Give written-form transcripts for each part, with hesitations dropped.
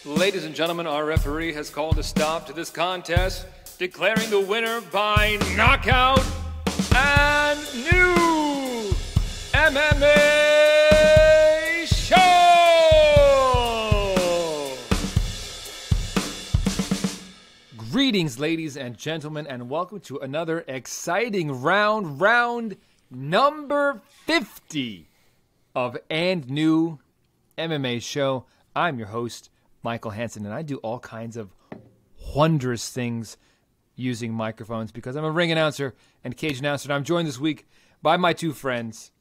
Ladies and gentlemen, our referee has called a stop to this contest, declaring the winner by knockout and new MMA show! Greetings, ladies and gentlemen, and welcome to another exciting round number 50 of And New MMA show. I'm your host, Michael Hansen, and I do all kinds of wondrous things using microphones because I'm a ring announcer and cage announcer, and I'm joined this week by my two friends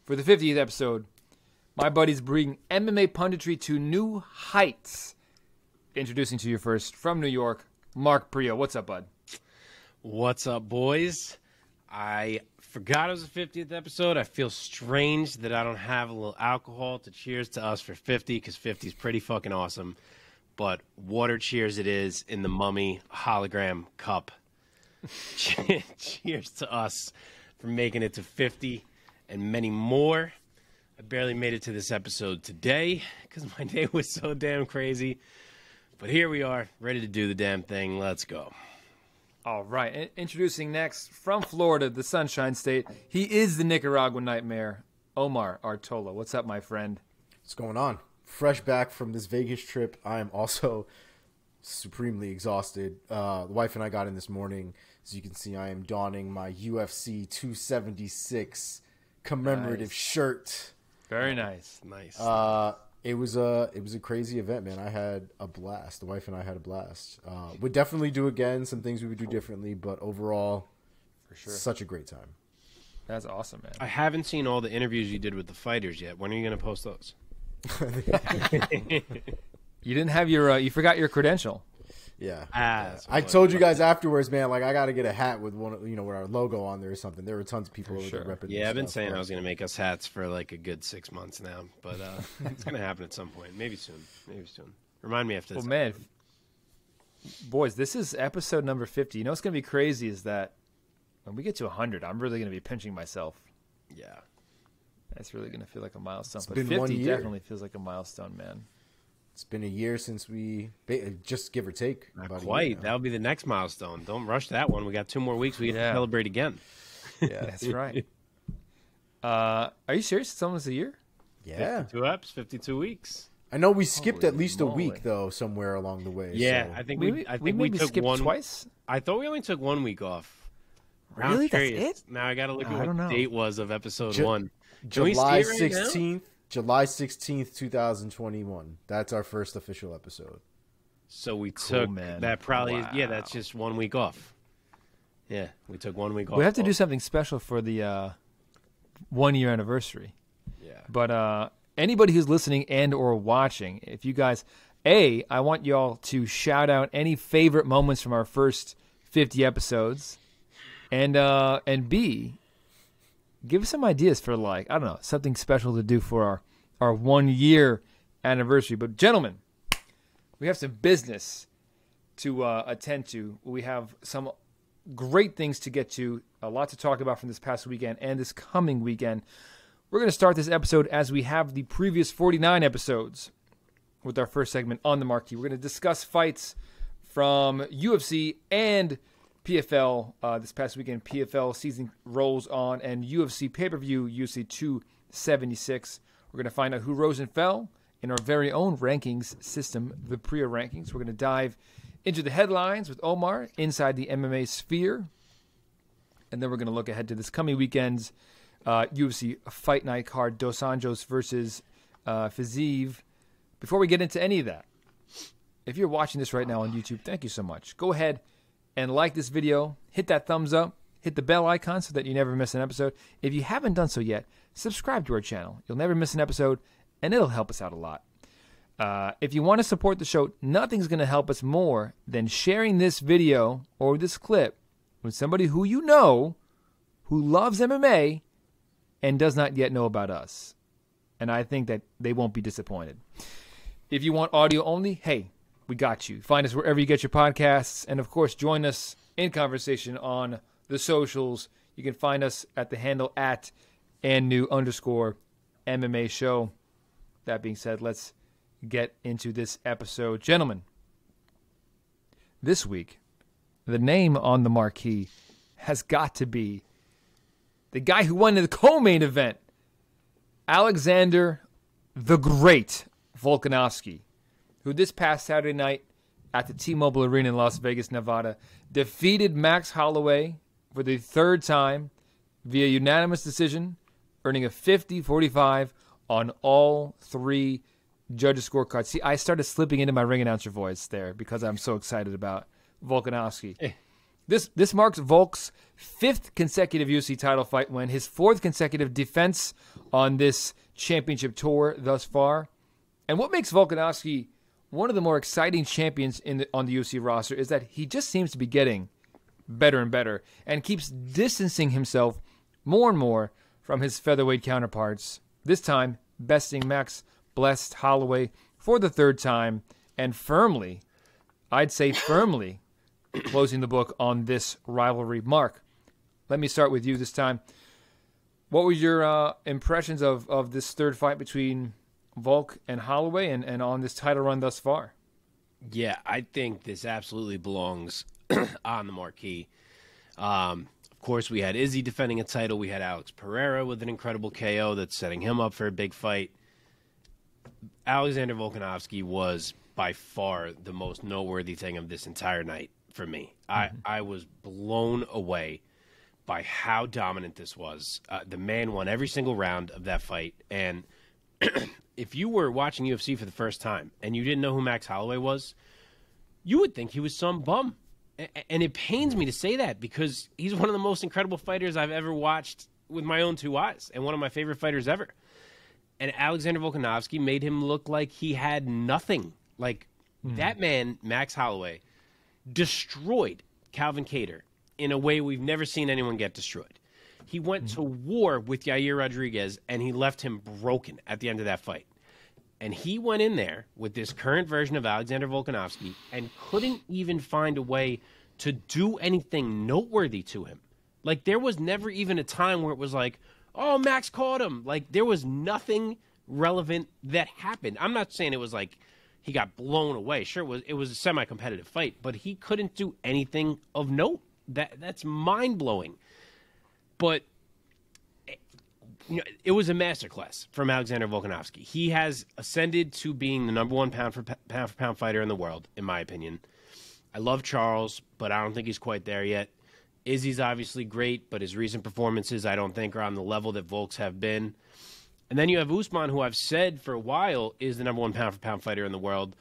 for the 50th episode. My buddies bring MMA punditry to new heights. Introducing to you first, from New York, Mark Priaulx. What's up, bud? What's up, boys? I forgot it was the 50th episode. I feel strange that I don't have a little alcohol to cheers to us for 50 because 50 is pretty fucking awesome. But water cheers it is in the Mummy hologram cup. Cheers to us for making it to 50 and many more. I barely made it to this episode today because my day was so damn crazy. But here we are, ready to do the damn thing. Let's go. All right. Introducing next, from Florida, the Sunshine State. He is the Nicaraguan Nightmare, Omar Artola. What's up, my friend? What's going on? Fresh back from this Vegas trip. I am also supremely exhausted. The wife and I got in this morning. As you can see, I am donning my UFC 276 commemorative shirt. Very nice. Nice. It was a crazy event, man. I had a blast. The wife and I had a blast. Would definitely do again. Some things we would do differently, but overall, For sure. such a great time. That's awesome, man. I haven't seen all the interviews you did with the fighters yet. When are you going to post those? You didn't have your, you forgot your credential. Yeah. That's I told you guys afterwards, man, like I got to get a hat with one, with our logo on there or something. There were tons of people over there repping. Yeah, I've been saying I was going to make us hats for like a good 6 months now, but it's going to happen at some point. Maybe soon. Remind me after this. Well, man, boys, this is episode number 50. You know what's going to be crazy is that when we get to 100, I'm really going to be pinching myself. Yeah. That's really going to feel like a milestone. It's But been 50 1 year. definitely feels like a milestone, man. It's been a year since we, just give or take. Not about a year quite. now. That'll be the next milestone. Don't rush that one. We got 2 more weeks. We get to celebrate again. Yeah. That's right. Are you serious? It's almost a year? Yeah. 52 eps, 52 weeks. I know we skipped Holy at least moly. a week though, somewhere along the way. Yeah, so. I think We we maybe took skipped one twice? I thought we only took 1 week off. I'm Really? That's curious. it? Now I got to look I at what don't the know. date was of episode Ju- 1. Can we July see it right now? 16th, July 16th, 2021. That's our first official episode. So we Cool, took man. that probably Wow. yeah, that's just 1 week off. Yeah, we took 1 week off. We have to do something special for the 1 year anniversary. Yeah. But anybody who's listening and or watching, if you guys, I want y'all to shout out any favorite moments from our first 50 episodes, and B, give us some ideas for, like, I don't know, something special to do for our 1 year anniversary. But gentlemen, we have some business to attend to. We have some great things to get to, a lot to talk about from this past weekend and this coming weekend. We're going to start this episode as we have the previous 49 episodes with our first segment on the marquee. We're going to discuss fights from UFC and PFL. This past weekend, PFL season rolls on, and UFC pay-per-view, UFC 276. We're going to find out who rose and fell in our very own rankings system, the Priaulx Rankings. We're going to dive into the headlines with Omar inside the MMA sphere. And then we're going to look ahead to this coming weekend's UFC Fight Night card, Dos Anjos versus Fiziev. Before we get into any of that, if you're watching this right now on YouTube, thank you so much. Go ahead and like this video, hit that thumbs up, hit the bell icon so that you never miss an episode. If you haven't done so yet, subscribe to our channel. You'll never miss an episode, and it'll help us out a lot. If you want to support the show, nothing's going to help us more than sharing this video or this clip with somebody who you know who loves MMA and does not yet know about us. And I think that they won't be disappointed. If you want audio only, hey, we got you. Find us wherever you get your podcasts. And, of course, join us in conversation on the socials. You can find us at the handle @andnew_MMA show. That being said, let's get into this episode. Gentlemen, this week, the name on the marquee has got to be the guy who won the co-main event, Alexander the Great Volkanovski, who this past Saturday night at the T-Mobile Arena in Las Vegas, Nevada, defeated Max Holloway for the third time via unanimous decision, earning a 50-45 on all three judges' scorecards. See, I started slipping into my ring announcer voice there because I'm so excited about Volkanovski. This marks Volk's fifth consecutive UFC title fight win, his fourth consecutive defense on this championship tour thus far. And what makes Volkanovski one of the more exciting champions on the UFC roster is that he just seems to be getting better and better and keeps distancing himself more and more from his featherweight counterparts, this time besting Max Blessed Holloway for the third time and firmly, I'd say firmly, closing the book on this rivalry. Mark, let me start with you this time. What were your impressions of this third fight between Volk and Holloway and on this title run thus far? Yeah, I think this absolutely belongs on the marquee. Of course, we had Izzy defending a title. We had Alex Pereira with an incredible KO that's setting him up for a big fight. Alexander Volkanovski was by far the most noteworthy thing of this entire night for me. I was blown away by how dominant this was. The man won every single round of that fight. And if you were watching UFC for the first time and you didn't know who Max Holloway was, you would think he was some bum. And it pains me to say that because he's one of the most incredible fighters I've ever watched with my own two eyes and one of my favorite fighters ever. And Alexander Volkanovski made him look like he had nothing. Like, that man, Max Holloway, destroyed Calvin Kattar in a way we've never seen anyone get destroyed. He went to war with Yair Rodriguez, and he left him broken at the end of that fight. And he went in there with this current version of Alexander Volkanovski and couldn't even find a way to do anything noteworthy to him. Like, there was never even a time where it was like, oh, Max caught him. Like, there was nothing relevant that happened. I'm not saying it was like he got blown away. Sure, it was a semi-competitive fight, but he couldn't do anything of note. That's mind-blowing. But it was a masterclass from Alexander Volkanovski. He has ascended to being the number one pound for pound fighter in the world, in my opinion. I love Charles, but I don't think he's quite there yet. Izzy's obviously great, but his recent performances I don't think are on the level that Volk's have been. And then you have Usman, who I've said for a while is the number one pound for pound fighter in the world.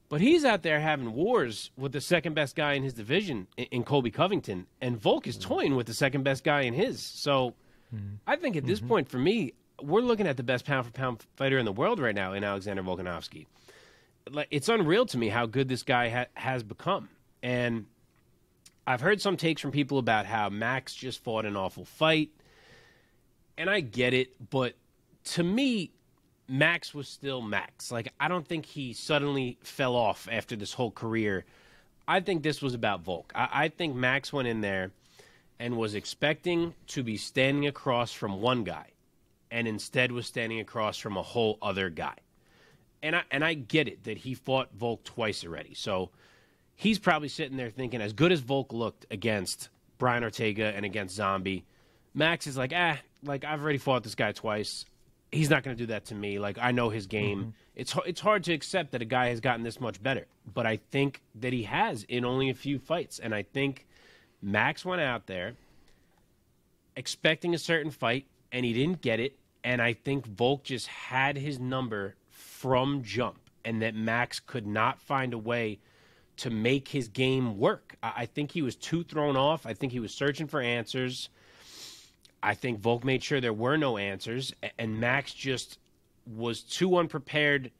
But he's out there having wars with the second best guy in his division in Colby Covington. And Volk is toying with the second best guy in his. So I think at this point, for me, we're looking at the best pound for pound fighter in the world right now in Alexander Volkanovski. Like, it's unreal to me how good this guy has become. And I've heard some takes from people about how Max just fought an awful fight. And I get it, but to me, Max was still Max. Like, I don't think he suddenly fell off after this whole career. I think this was about Volk. I think Max went in there and was expecting to be standing across from one guy and instead was standing across from a whole other guy. And I get it that he fought Volk twice already. So he's probably sitting there thinking, as good as Volk looked against Brian Ortega and against Zombie, Max is like, like, I've already fought this guy twice. He's not going to do that to me. Like, I know his game. It's hard to accept that a guy has gotten this much better. But I think that he has in only a few fights. And I think Max went out there expecting a certain fight, and he didn't get it. And I think Volk just had his number from jump, and that Max could not find a way to make his game work. I think he was too thrown off. I think he was searching for answers. I think Volk made sure there were no answers, and Max just was too unprepared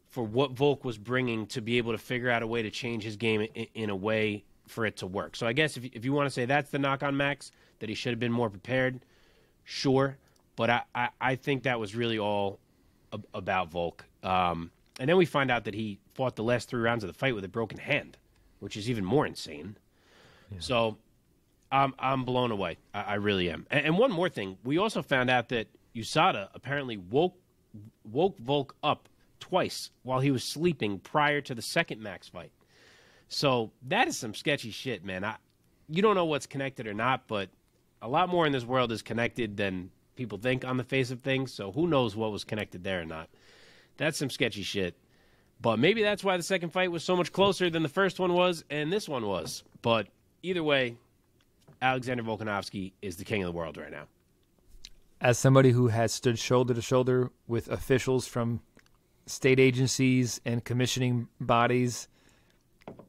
for what Volk was bringing to be able to figure out a way to change his game in a way for it to work. So I guess if you want to say that's the knock on Max, that he should have been more prepared, sure. But I think that was really all about Volk. And then we find out that he fought the last 3 rounds of the fight with a broken hand, which is even more insane. Yeah. So I'm blown away. I really am. And one more thing. We also found out that USADA apparently woke Volk up twice while he was sleeping prior to the second Max fight. So that is some sketchy shit, man. You don't know what's connected or not, but a lot more in this world is connected than people think on the face of things. So who knows what was connected there or not. That's some sketchy shit. But maybe that's why the second fight was so much closer than the first one was and this one was. But either way, Alexander Volkanovski is the king of the world right now. As somebody who has stood shoulder to shoulder with officials from state agencies and commissioning bodies,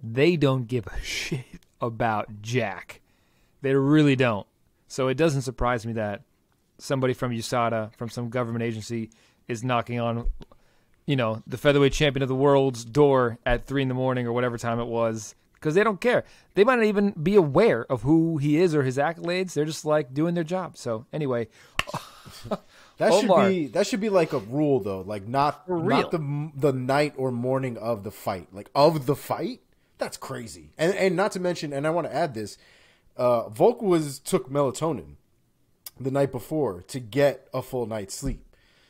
they don't give a shit about Jack. They really don't. So it doesn't surprise me that somebody from USADA, from some government agency, is knocking on, the featherweight champion of the world's door at 3 a.m. or whatever time it was, because they don't care. They might not even be aware of who he is or his accolades. They're just like doing their job. So anyway, that should be like a rule though, like not the night or morning of the fight, like of the fight. That's crazy. And not to mention, and I want to add this, Volk took melatonin the night before to get a full night's sleep.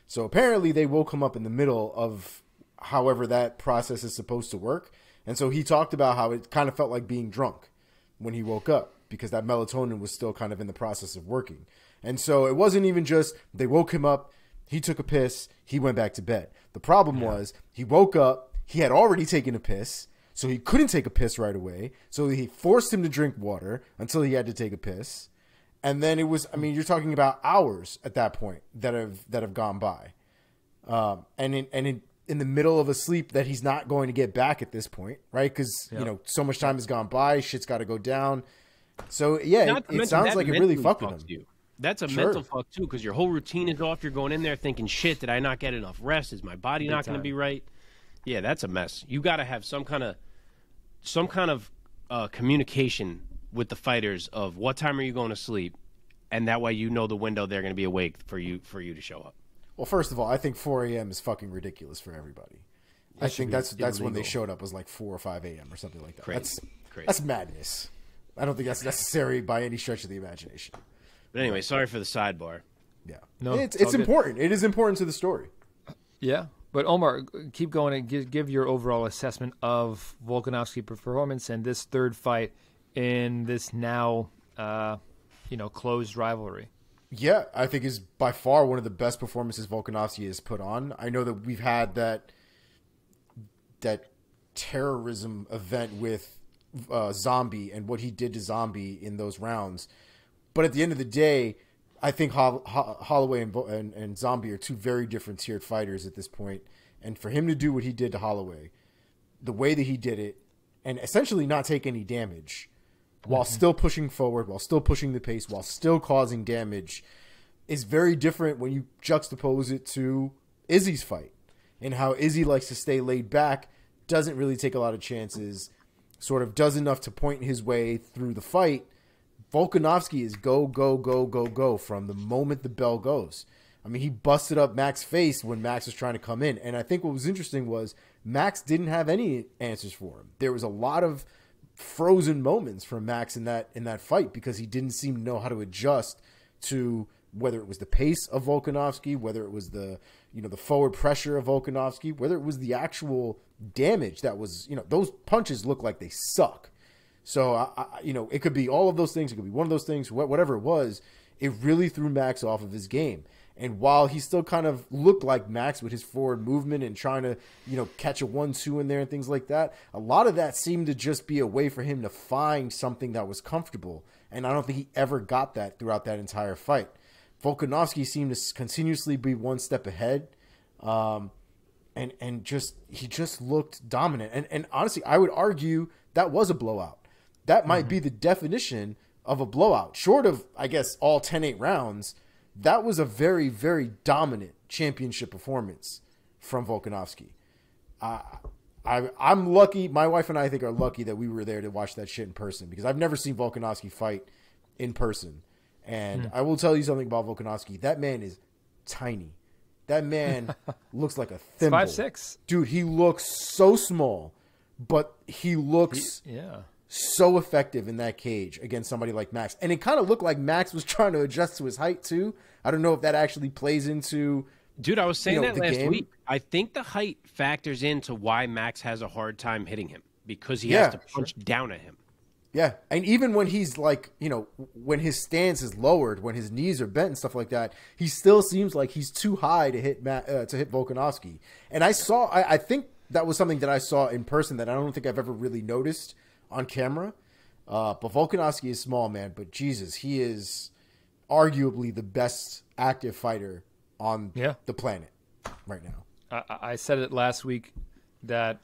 So apparently they woke him up in the middle of however that process is supposed to work. And so he talked about how it kind of felt like being drunk when he woke up because that melatonin was still kind of in the process of working. And so it wasn't even just they woke him up, he took a piss, he went back to bed. The problem was he woke up, he had already taken a piss, so he couldn't take a piss right away. So he forced him to drink water until he had to take a piss. And then it was, you're talking about hours at that point that have gone by. And in the middle of a sleep that he's not going to get back at this point, right? Because, so much time has gone by, shit's got to go down. So, yeah, it sounds like it really fucked with him. You. That's a mental fuck, too, because your whole routine is off. You're going in there thinking, shit, did I not get enough rest? Is my body not going to be right? Yeah, that's a mess. You got to have some kind of communication with the fighters of what time are you going to sleep, and that way the window they're going to be awake for you to show up. Well, first of all, I think 4 a.m. is fucking ridiculous for everybody. I think that's when they showed up was like 4 or 5 a.m. or something like that. Crazy. That's madness. I don't think that's necessary by any stretch of the imagination. But anyway, sorry for the sidebar. Yeah, no, it's important. It is important to the story. Yeah, but Omar, keep going and give your overall assessment of Volkanovski's performance and this third fight in this now, closed rivalry. Yeah, I think is by far one of the best performances Volkanovski has put on. I know that we've had that terrorism event with Zombie and what he did to Zombie in those rounds. But at the end of the day, I think Holloway and Zombie are two very different tiered fighters at this point. And for him to do what he did to Holloway, the way that he did it, and essentially not take any damage, while still pushing forward, while still pushing the pace, while still causing damage, is very different when you juxtapose it to Izzy's fight and how Izzy likes to stay laid back, doesn't really take a lot of chances, sort of does enough to point his way through the fight. Volkanovski is go, go, go, go, go from the moment the bell goes. He busted up Max's face when Max was trying to come in. And I think what was interesting was Max didn't have any answers for him. There was a lot of frozen moments from Max in that fight because he didn't seem to know how to adjust to whether it was the pace of Volkanovski, whether it was the forward pressure of Volkanovski, whether it was the actual damage that was, those punches look like they suck. So, it could be all of those things. It could be one of those things, whatever it was. It really threw Max off of his game. And while he still kind of looked like Max with his forward movement and trying to, catch a 1-2 in there and things like that, a lot of that seemed to just be a way for him to find something that was comfortable. And I don't think he ever got that throughout that entire fight. Volkanovski seemed to continuously be one step ahead. And he just looked dominant. And honestly, I would argue that was a blowout. That might be the definition of a blowout. Short of, I guess, all 10-8 rounds, that was a very, very dominant championship performance from Volkanovski. I'm lucky. My wife and I think are lucky that we were there to watch that shit in person because I've never seen Volkanovski fight in person. And I will tell you something about Volkanovski. That man is tiny. That man looks like a thimble. 5'6". Dude, he looks so small, but he looks so effective in that cage against somebody like Max. And it kind of looked like Max was trying to adjust to his height too. I don't know if that actually plays into Dude, I was saying that last game. week. I think the height factors into why Max has a hard time hitting him because he has to punch down at him. Yeah, and even when he's like, when his stance is lowered, when his knees are bent and stuff like that, he still seems like he's too high to hit Volkanovski. And I think that was something that I saw in person that I don't think I've ever really noticed on camera. But Volkanovski is small, man. But Jesus, he is arguably the best active fighter on the planet right now. I said it last week that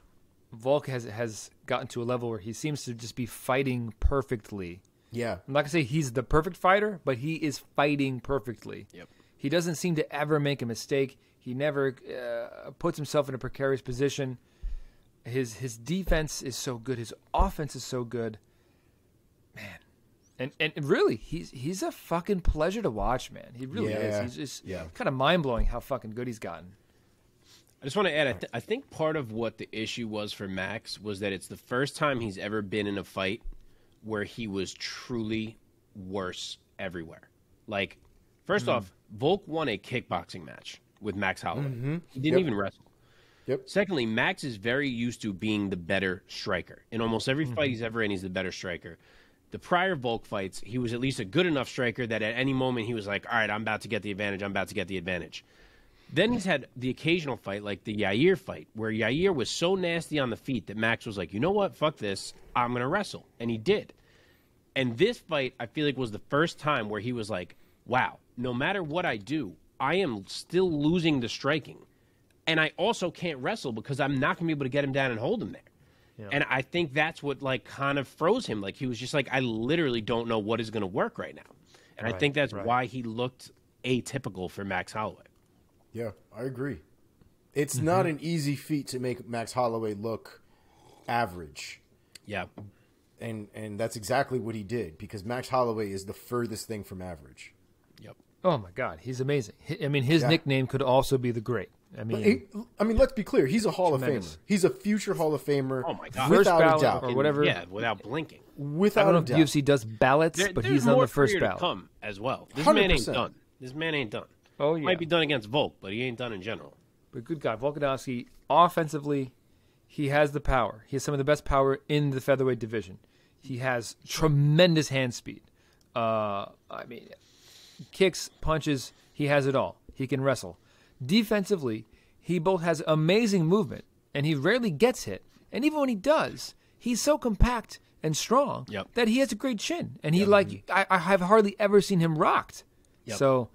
Volk has gotten to a level where he seems to just be fighting perfectly. Yeah. I'm not going to say he's the perfect fighter, but he is fighting perfectly. Yep. He doesn't seem to ever make a mistake. He never puts himself in a precarious position. His defense is so good. His offense is so good. Man. And really, he's a fucking pleasure to watch, man. He really is. He's just kind of mind-blowing how fucking good he's gotten. I just want to add, I think part of what the issue was for Max was that it's the first time he's ever been in a fight where he was truly worse everywhere. Like, first off, Volk won a kickboxing match with Max Holloway. He didn't even wrestle. Yep. Secondly, Max is very used to being the better striker. In almost every fight he's ever in, he's the better striker. The prior Volk fights, he was at least a good enough striker that at any moment he was like, all right, I'm about to get the advantage. Then he's had the occasional fight, like the Yair fight, where Yair was so nasty on the feet that Max was like, you know what, fuck this, I'm going to wrestle. And he did. And this fight, I feel like, was the first time where he was like, wow, no matter what I do, I am still losing the striking. And I also can't wrestle because I'm not going to be able to get him down and hold him there. Yeah. And I think that's what, like, kind of froze him. Like, he was just like, I literally don't know what is going to work right now. And I think that's why he looked atypical for Max Holloway. Yeah, I agree. It's not an easy feat to make Max Holloway look average. Yeah. And that's exactly what he did, because Max Holloway is the furthest thing from average. Yep. Oh, my God. He's amazing. I mean, his nickname could also be the Great. I mean, let's be clear. He's a Hall of Famer. He's a future Hall of Famer. Oh, my God. Without a doubt. Or whatever. Yeah, without blinking. Without I don't know a doubt. if UFC does ballots, but he's on the first ballot. To come as well. This 100%. man ain't done. Oh, yeah. Might be done against Volk, but he ain't done in general. But good guy. Volkanovski, offensively, he has the power. He has some of the best power in the featherweight division. He has tremendous hand speed. I mean, kicks, punches, he has it all. He can wrestle. Defensively, he both has amazing movement, and he rarely gets hit. And even when he does, he's so compact and strong that he has a great chin. And I have hardly ever seen him rocked. Yep. So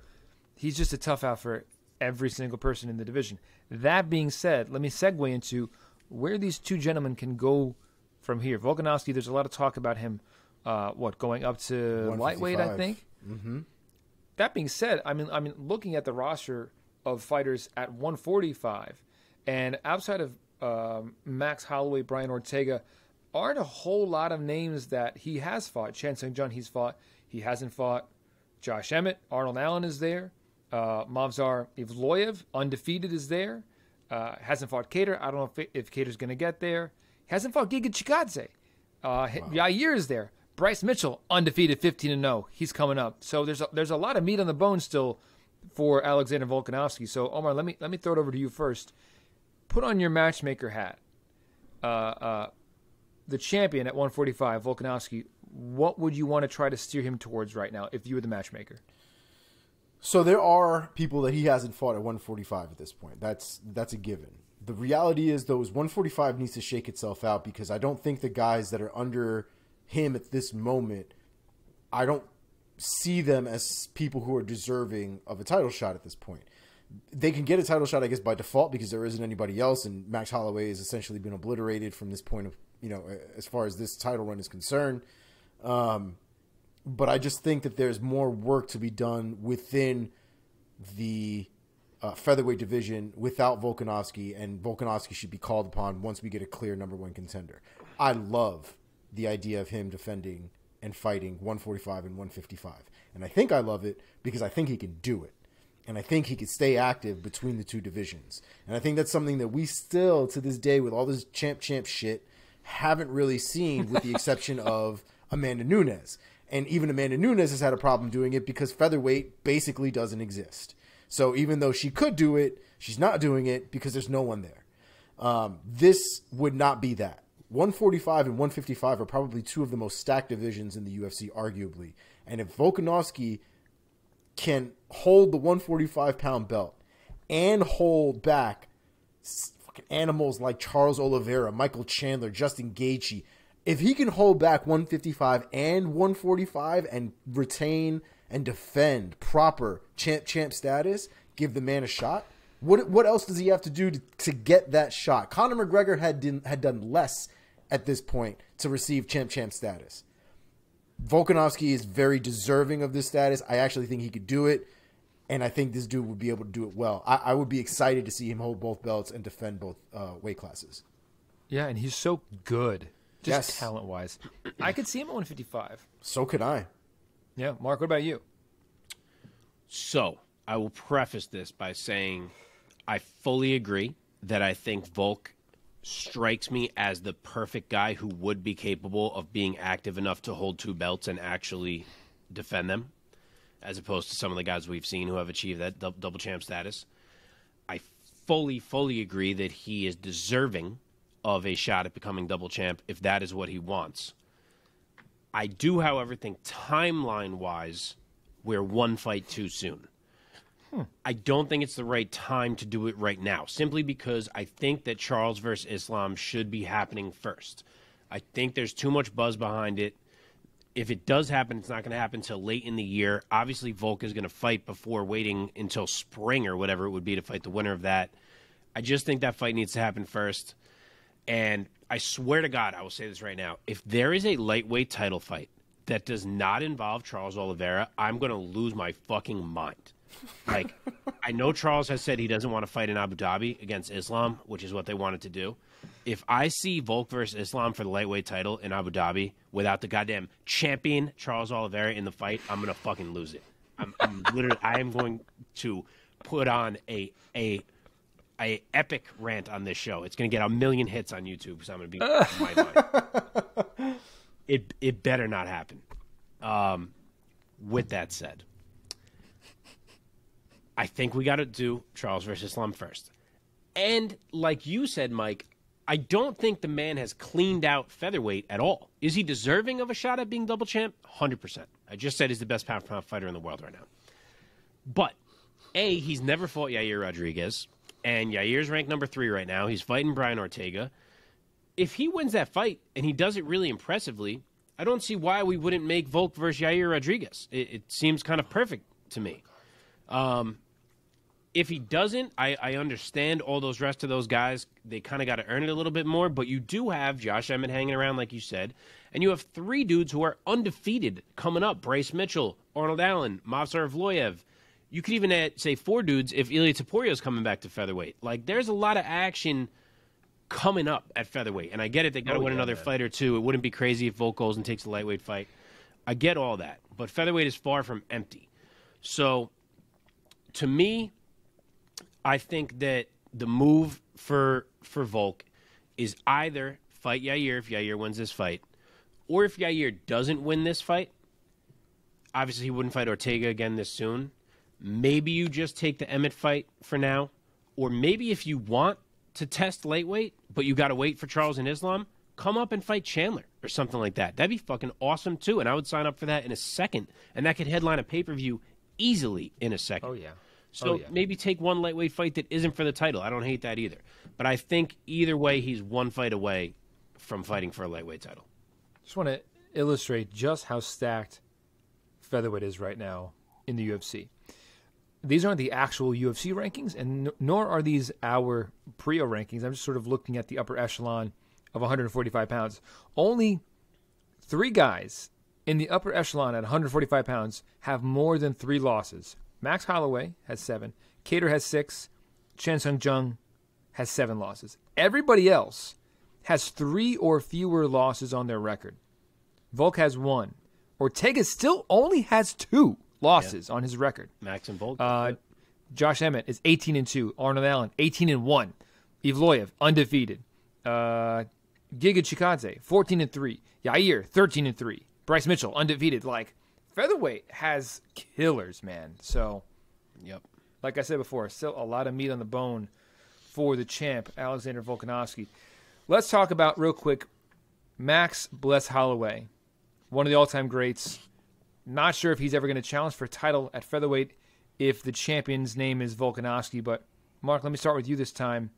he's just a tough out for every single person in the division. That being said, let me segue into where these two gentlemen can go from here. Volkanovski, there's a lot of talk about him, going up to lightweight, I think. Mm-hmm. That being said, I mean, looking at the roster of fighters at 145, and outside of Max Holloway, Brian Ortega, aren't a whole lot of names that he has fought. Chan Sung-jung, he's fought. He hasn't fought. Josh Emmett, Arnold Allen is there. Movsar Evloev, undefeated, is there. Hasn't fought Kattar. I don't know if Kattar's going to get there. Hasn't fought Giga Chikadze. Yair is there. Bryce Mitchell, undefeated, 15-0. He's coming up. So there's a lot of meat on the bone still for Alexander Volkanovski. So Omar, let me throw it over to you first. Put on your matchmaker hat. The champion at 145, Volkanovski. What would you want to try to steer him towards right now if you were the matchmaker? So there are people that he hasn't fought at 145 at this point. That's a given. The reality is, though, is 145 needs to shake itself out, because I don't think the guys that are under him at this moment, I don't see them as people who are deserving of a title shot at this point. They can get a title shot, I guess, by default, because there isn't anybody else, and Max Holloway has essentially been obliterated from this point of, as far as this title run is concerned. But I just think that there's more work to be done within the featherweight division without Volkanovski, and Volkanovski should be called upon once we get a clear number one contender. I love the idea of him defending and fighting 145 and 155. And I think I love it because I think he can do it. And I think he can stay active between the two divisions. And I think that's something that we still, to this day, with all this champ shit, haven't really seen, with the exception of Amanda Nunes. And even Amanda Nunes has had a problem doing it because featherweight basically doesn't exist. So even though she could do it, she's not doing it because there's no one there. This would not be that. 145 and 155 are probably two of the most stacked divisions in the UFC, arguably. And if Volkanovski can hold the 145-pound belt and hold back fucking animals like Charles Oliveira, Michael Chandler, Justin Gaethje, if he can hold back 155 and 145 and retain and defend proper champ status, give the man a shot, what else does he have to do to get that shot? Conor McGregor had done less at this point to receive champ status. Volkanovski is very deserving of this status. I actually think he could do it, and I think this dude would be able to do it well. I would be excited to see him hold both belts and defend both weight classes. Yeah, and he's so good, just talent-wise. I could see him at 155. So could I. Yeah, Mark, what about you? So, I will preface this by saying I fully agree that I think Volk strikes me as the perfect guy who would be capable of being active enough to hold two belts and actually defend them, as opposed to some of the guys we've seen who have achieved that double champ status. I fully agree that he is deserving of a shot at becoming double champ if that is what he wants. I do, however, think timeline-wise, we're one fight too soon. I don't think it's the right time to do it right now, simply because I think that Charles versus Islam should be happening first. I think there's too much buzz behind it. If it does happen, it's not going to happen until late in the year. Obviously, Volk is going to fight before waiting until spring or whatever it would be to fight the winner of that. I just think that fight needs to happen first. And I swear to God, I will say this right now. If there is a lightweight title fight that does not involve Charles Oliveira, I'm going to lose my fucking mind. Like, I know Charles has said he doesn't want to fight in Abu Dhabi against Islam, which is what they wanted to do. If I see Volk versus Islam for the lightweight title in Abu Dhabi without the goddamn champion Charles Oliveira in the fight, I'm going to fucking lose it. I am going to put on a epic rant on this show. It's going to get 1 million hits on YouTube because I'm going to be my mind. It better not happen. With that said, I think we got to do Charles versus Islam first. And like you said, Mike, I don't think the man has cleaned out featherweight at all. Is he deserving of a shot at being double champ? 100%. I just said he's the best pound-for-pound fighter in the world right now. But, A, he's never fought Yair Rodriguez, and Yair's ranked number 3 right now. He's fighting Brian Ortega. If he wins that fight, and he does it really impressively, I don't see why we wouldn't make Volk versus Yair Rodriguez. It seems kind of perfect to me. If he doesn't, I understand all those rest of those guys. They kind of got to earn it a little bit more. But you do have Josh Emmett hanging around, like you said. And you have 3 dudes who are undefeated coming up. Bryce Mitchell, Arnold Allen, Movsar Evloev. You could even add, say, 4 dudes if Ilia Topuria is coming back to featherweight. Like, there's a lot of action coming up at featherweight. And I get it. They got to win another fight or two. It wouldn't be crazy if Volk goes and takes a lightweight fight. I get all that. But featherweight is far from empty. So, to me, I think that the move for Volk is either fight Yair if Yair wins this fight, or if Yair doesn't win this fight, obviously he wouldn't fight Ortega again this soon. Maybe you just take the Emmett fight for now, or maybe if you want to test lightweight, but you got to wait for Charles and Islam, come up and fight Chandler or something like that. That'd be fucking awesome too, and I would sign up for that in a second, and that could headline a pay-per-view easily in a second. Oh, yeah. So maybe take one lightweight fight that isn't for the title. I don't hate that either. But I think either way, he's one fight away from fighting for a lightweight title. Just want to illustrate just how stacked featherweight is right now in the UFC. These aren't the actual UFC rankings, and nor are these our Priaulx rankings. I'm just sort of looking at the upper echelon of 145 pounds. Only 3 guys in the upper echelon at 145 pounds have more than 3 losses. Max Holloway has 7. Kattar has 6. Chen Sung Jung has 7 losses. Everybody else has 3 or fewer losses on their record. Volk has 1. Ortega still only has 2 losses on his record. Max and Volk. Josh Emmett is 18-2. Arnold Allen 18-1. Evloev undefeated. Giga Chikadze 14-3. Yair 13-3. Bryce Mitchell undefeated. Like, featherweight has killers, man. So, yep. like I said before, still a lot of meat on the bone for the champ, Alexander Volkanovski. Let's talk about, real quick, Max Bless Holloway, one of the all-time greats. Not sure if he's ever going to challenge for a title at featherweight if the champion's name is Volkanovski. But, Mark, let me start with you this time.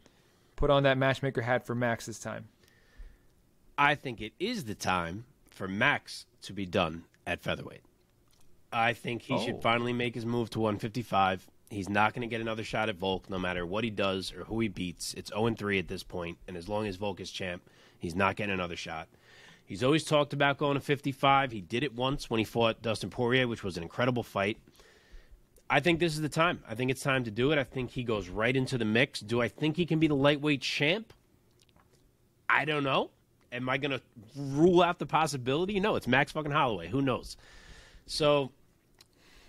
Put on that matchmaker hat for Max this time. I think it is the time for Max to be done at featherweight. I think he should finally make his move to 155. He's not going to get another shot at Volk no matter what he does or who he beats. It's 0-3 at this point, and as long as Volk is champ, he's not getting another shot. He's always talked about going to 55. He did it once when he fought Dustin Poirier, which was an incredible fight. I think this is the time. I think it's time to do it. I think he goes right into the mix. Do I think he can be the lightweight champ? I don't know. Am I going to rule out the possibility? No, it's Max fucking Holloway. Who knows? So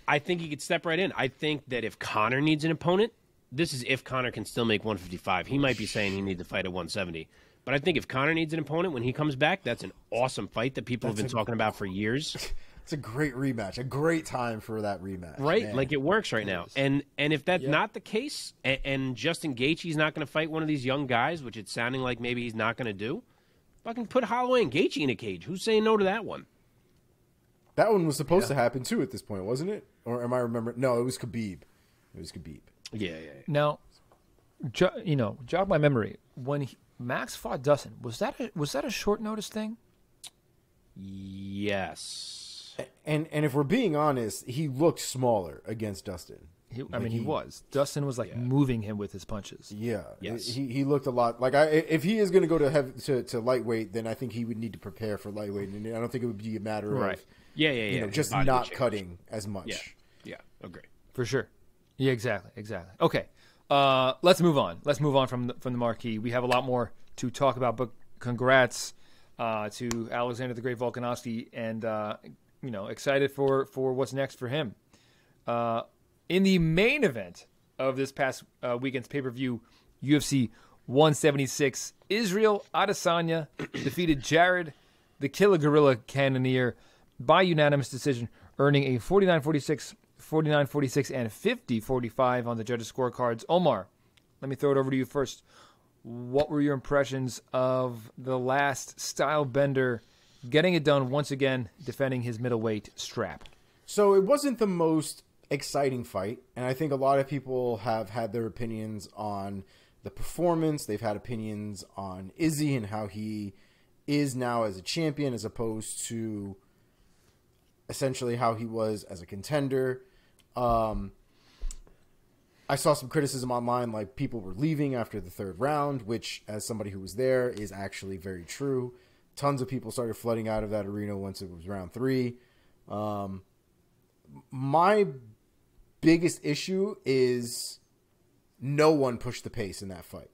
I think he could step right in. I think that if Conor needs an opponent, this is if Conor can still make 155. He might be saying he needs to fight at 170. But I think if Conor needs an opponent when he comes back, that's an awesome fight that people have been talking about for years. It's a great rematch. A great time for that rematch. Right? Man. Like, it works right now. And if that's not the case, and Justin Gaethje's not going to fight one of these young guys, which it's sounding like maybe he's not going to do, fucking put Holloway and Gaethje in a cage. Who's saying no to that one? That one was supposed to happen, too, at this point, wasn't it? Or am I remembering? No, it was Khabib. It was Khabib. Yeah. Now, jog my memory. When Max fought Dustin, was that a short notice thing? Yes. And if we're being honest, he looked smaller against Dustin. He was. Dustin was moving him with his punches. Yeah. Yes. He looked a lot like if he is going to go to lightweight, then I think he would need to prepare for lightweight, and I don't think it would be a matter of just not cutting as much. Yeah. Agree. For sure. Yeah, exactly. Okay. Let's move on. Let's move on from the marquee. We have a lot more to talk about, but congrats to Alexander the Great Volkanovski, and excited for what's next for him. In the main event of this past weekend's pay-per-view, UFC 176, Israel Adesanya defeated Jared the Killer Gorilla Cannonier by unanimous decision, earning a 49-46, 49-46, and 50-45 on the judges' scorecards. Omar, let me throw it over to you first. What were your impressions of the last style bender getting it done once again, defending his middleweight strap? So it wasn't the most exciting fight, and I think a lot of people have had their opinions on the performance. They've had opinions on Izzy and how he is now as a champion as opposed to essentially how he was as a contender. I saw some criticism online, like people were leaving after the third round, which, as somebody who was there, is actually very true. Tons of people started flooding out of that arena once it was round 3. My biggest issue is no one pushed the pace in that fight,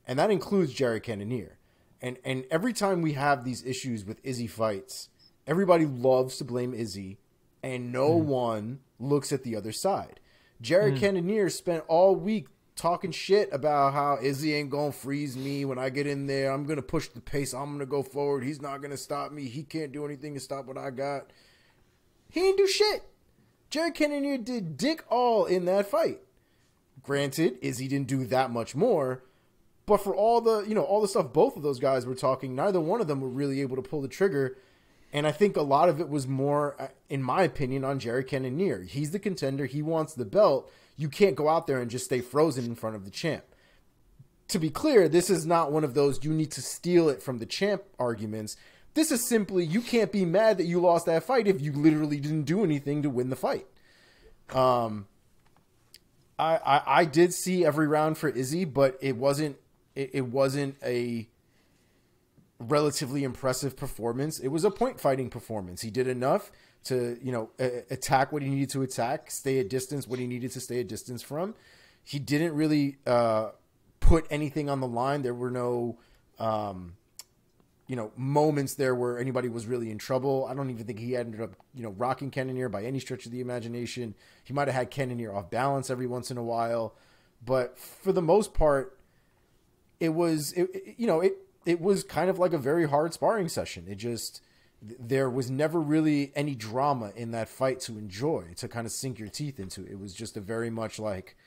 and that includes Jared Cannonier. And every time we have these issues with Izzy fights, everybody loves to blame Izzy, and no one looks at the other side. Jared Cannonier spent all week talking shit about how Izzy ain't going to freeze me when I get in there. I'm going to push the pace. I'm going to go forward. He's not going to stop me. He can't do anything to stop what I got. He didn't do shit. Jared Cannonier did dick all in that fight. Granted, Izzy didn't do that much more, but for all the stuff both of those guys were talking, neither one of them were really able to pull the trigger. And I think a lot of it was more, in my opinion, on Jared Cannonier. He's the contender. He wants the belt. You can't go out there and just stay frozen in front of the champ. To be clear, this is not one of those you need to steal it from the champ arguments. This is simply, you can't be mad that you lost that fight if you literally didn't do anything to win the fight. I did see every round for Izzy, but it wasn't a relatively impressive performance. It was a point fighting performance. He did enough to, attack what he needed to attack, stay at distance what he needed to stay at distance from. He didn't really put anything on the line. There were no moments there where anybody was really in trouble. I don't even think he ended up, rocking Cannonier by any stretch of the imagination. He might have had Cannonier off balance every once in a while, but for the most part, it was kind of like a very hard sparring session. There was never really any drama in that fight to enjoy, to kind of sink your teeth into. It was just a very much like,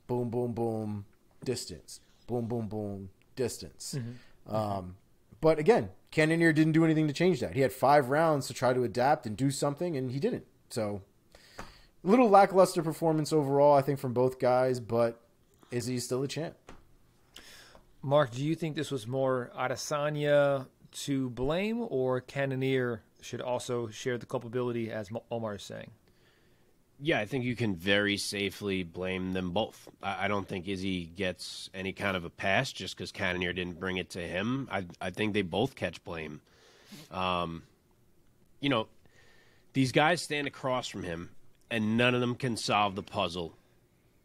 boom, boom, boom, distance, boom, boom, boom, distance. But again, Cannonier didn't do anything to change that. He had 5 rounds to try to adapt and do something, and he didn't. So, a little lackluster performance overall, I think, from both guys, but Izzy's still a champ. Mark, do you think this was more Adesanya to blame, or Cannonier should also share the culpability, as Omar is saying? Yeah, I think you can very safely blame them both. I don't think Izzy gets any kind of a pass just because Cannonier didn't bring it to him. I think they both catch blame. You know, these guys stand across from him, and none of them can solve the puzzle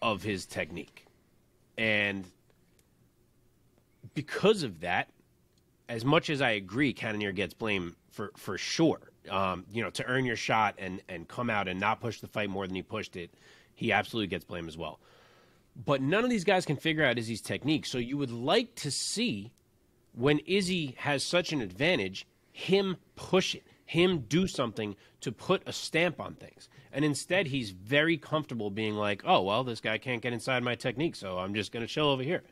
of his technique. And because of that, as much as I agree Cannonier gets blame for sure, you know, to earn your shot and come out and not push the fight more than he pushed it, he absolutely gets blame as well. But none of these guys can figure out Izzy's technique. So you would like to see, when Izzy has such an advantage, him push it, him do something to put a stamp on things. And instead, he's very comfortable being like, oh, well, this guy can't get inside my technique, so I'm just going to chill over here.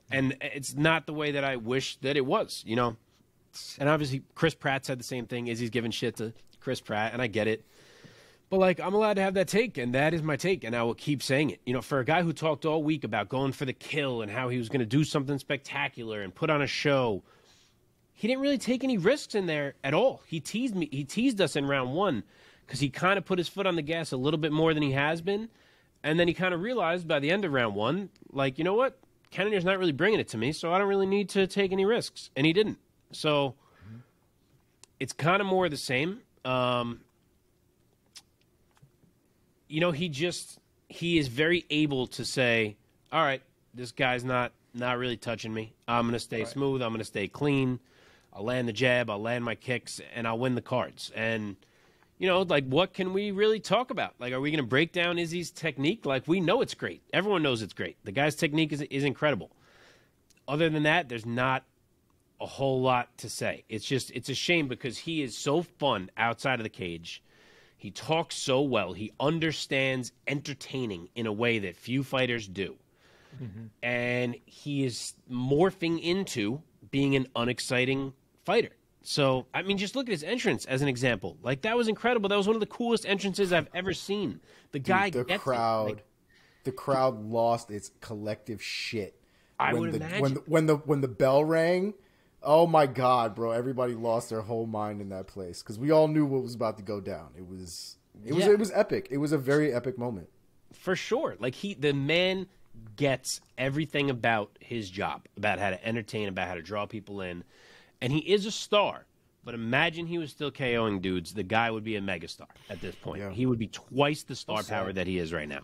And it's not the way that I wish that it was, you know. And obviously, Chris Pratt said the same thing. Izzy's giving shit to Chris Pratt, and I get it. But, like, I'm allowed to have that take, and that is my take, and I will keep saying it. You know, for a guy who talked all week about going for the kill and how he was going to do something spectacular and put on a show, he didn't really take any risks in there at all. He teased us in round 1 because he kind of put his foot on the gas a little bit more than he has been, and then he kind of realized by the end of round 1, like, you know what? Cannonier's not really bringing it to me, so I don't really need to take any risks. And he didn't. So it's kind of more of the same. You know, he is very able to say, all right, this guy's not really touching me. I'm going to stay smooth. I'm going to stay clean. I'll land the jab. I'll land my kicks, and I'll win the cards. And, you know, like, what can we really talk about? Like, are we going to break down Izzy's technique? Like, we know it's great. Everyone knows it's great. The guy's technique is incredible. Other than that, there's not a whole lot to say. It's a shame because he is so fun outside of the cage. He talks so well. He understands entertaining in a way that few fighters do. And he is morphing into being an unexciting fighter. So, I mean, just look at his entrance as an example. Like, that was incredible. That was one of the coolest entrances I've ever seen. The crowd lost its collective shit. I would imagine. When the bell rang, oh my God, bro! Everybody lost their whole mind in that place because we all knew what was about to go down. It was epic. It was a very epic moment. For sure. Like, the man gets everything about his job, about how to entertain, about how to draw people in. And he is a star. But imagine he was still KOing dudes. The guy would be a megastar at this point. Yeah. He would be twice the star power that he is right now.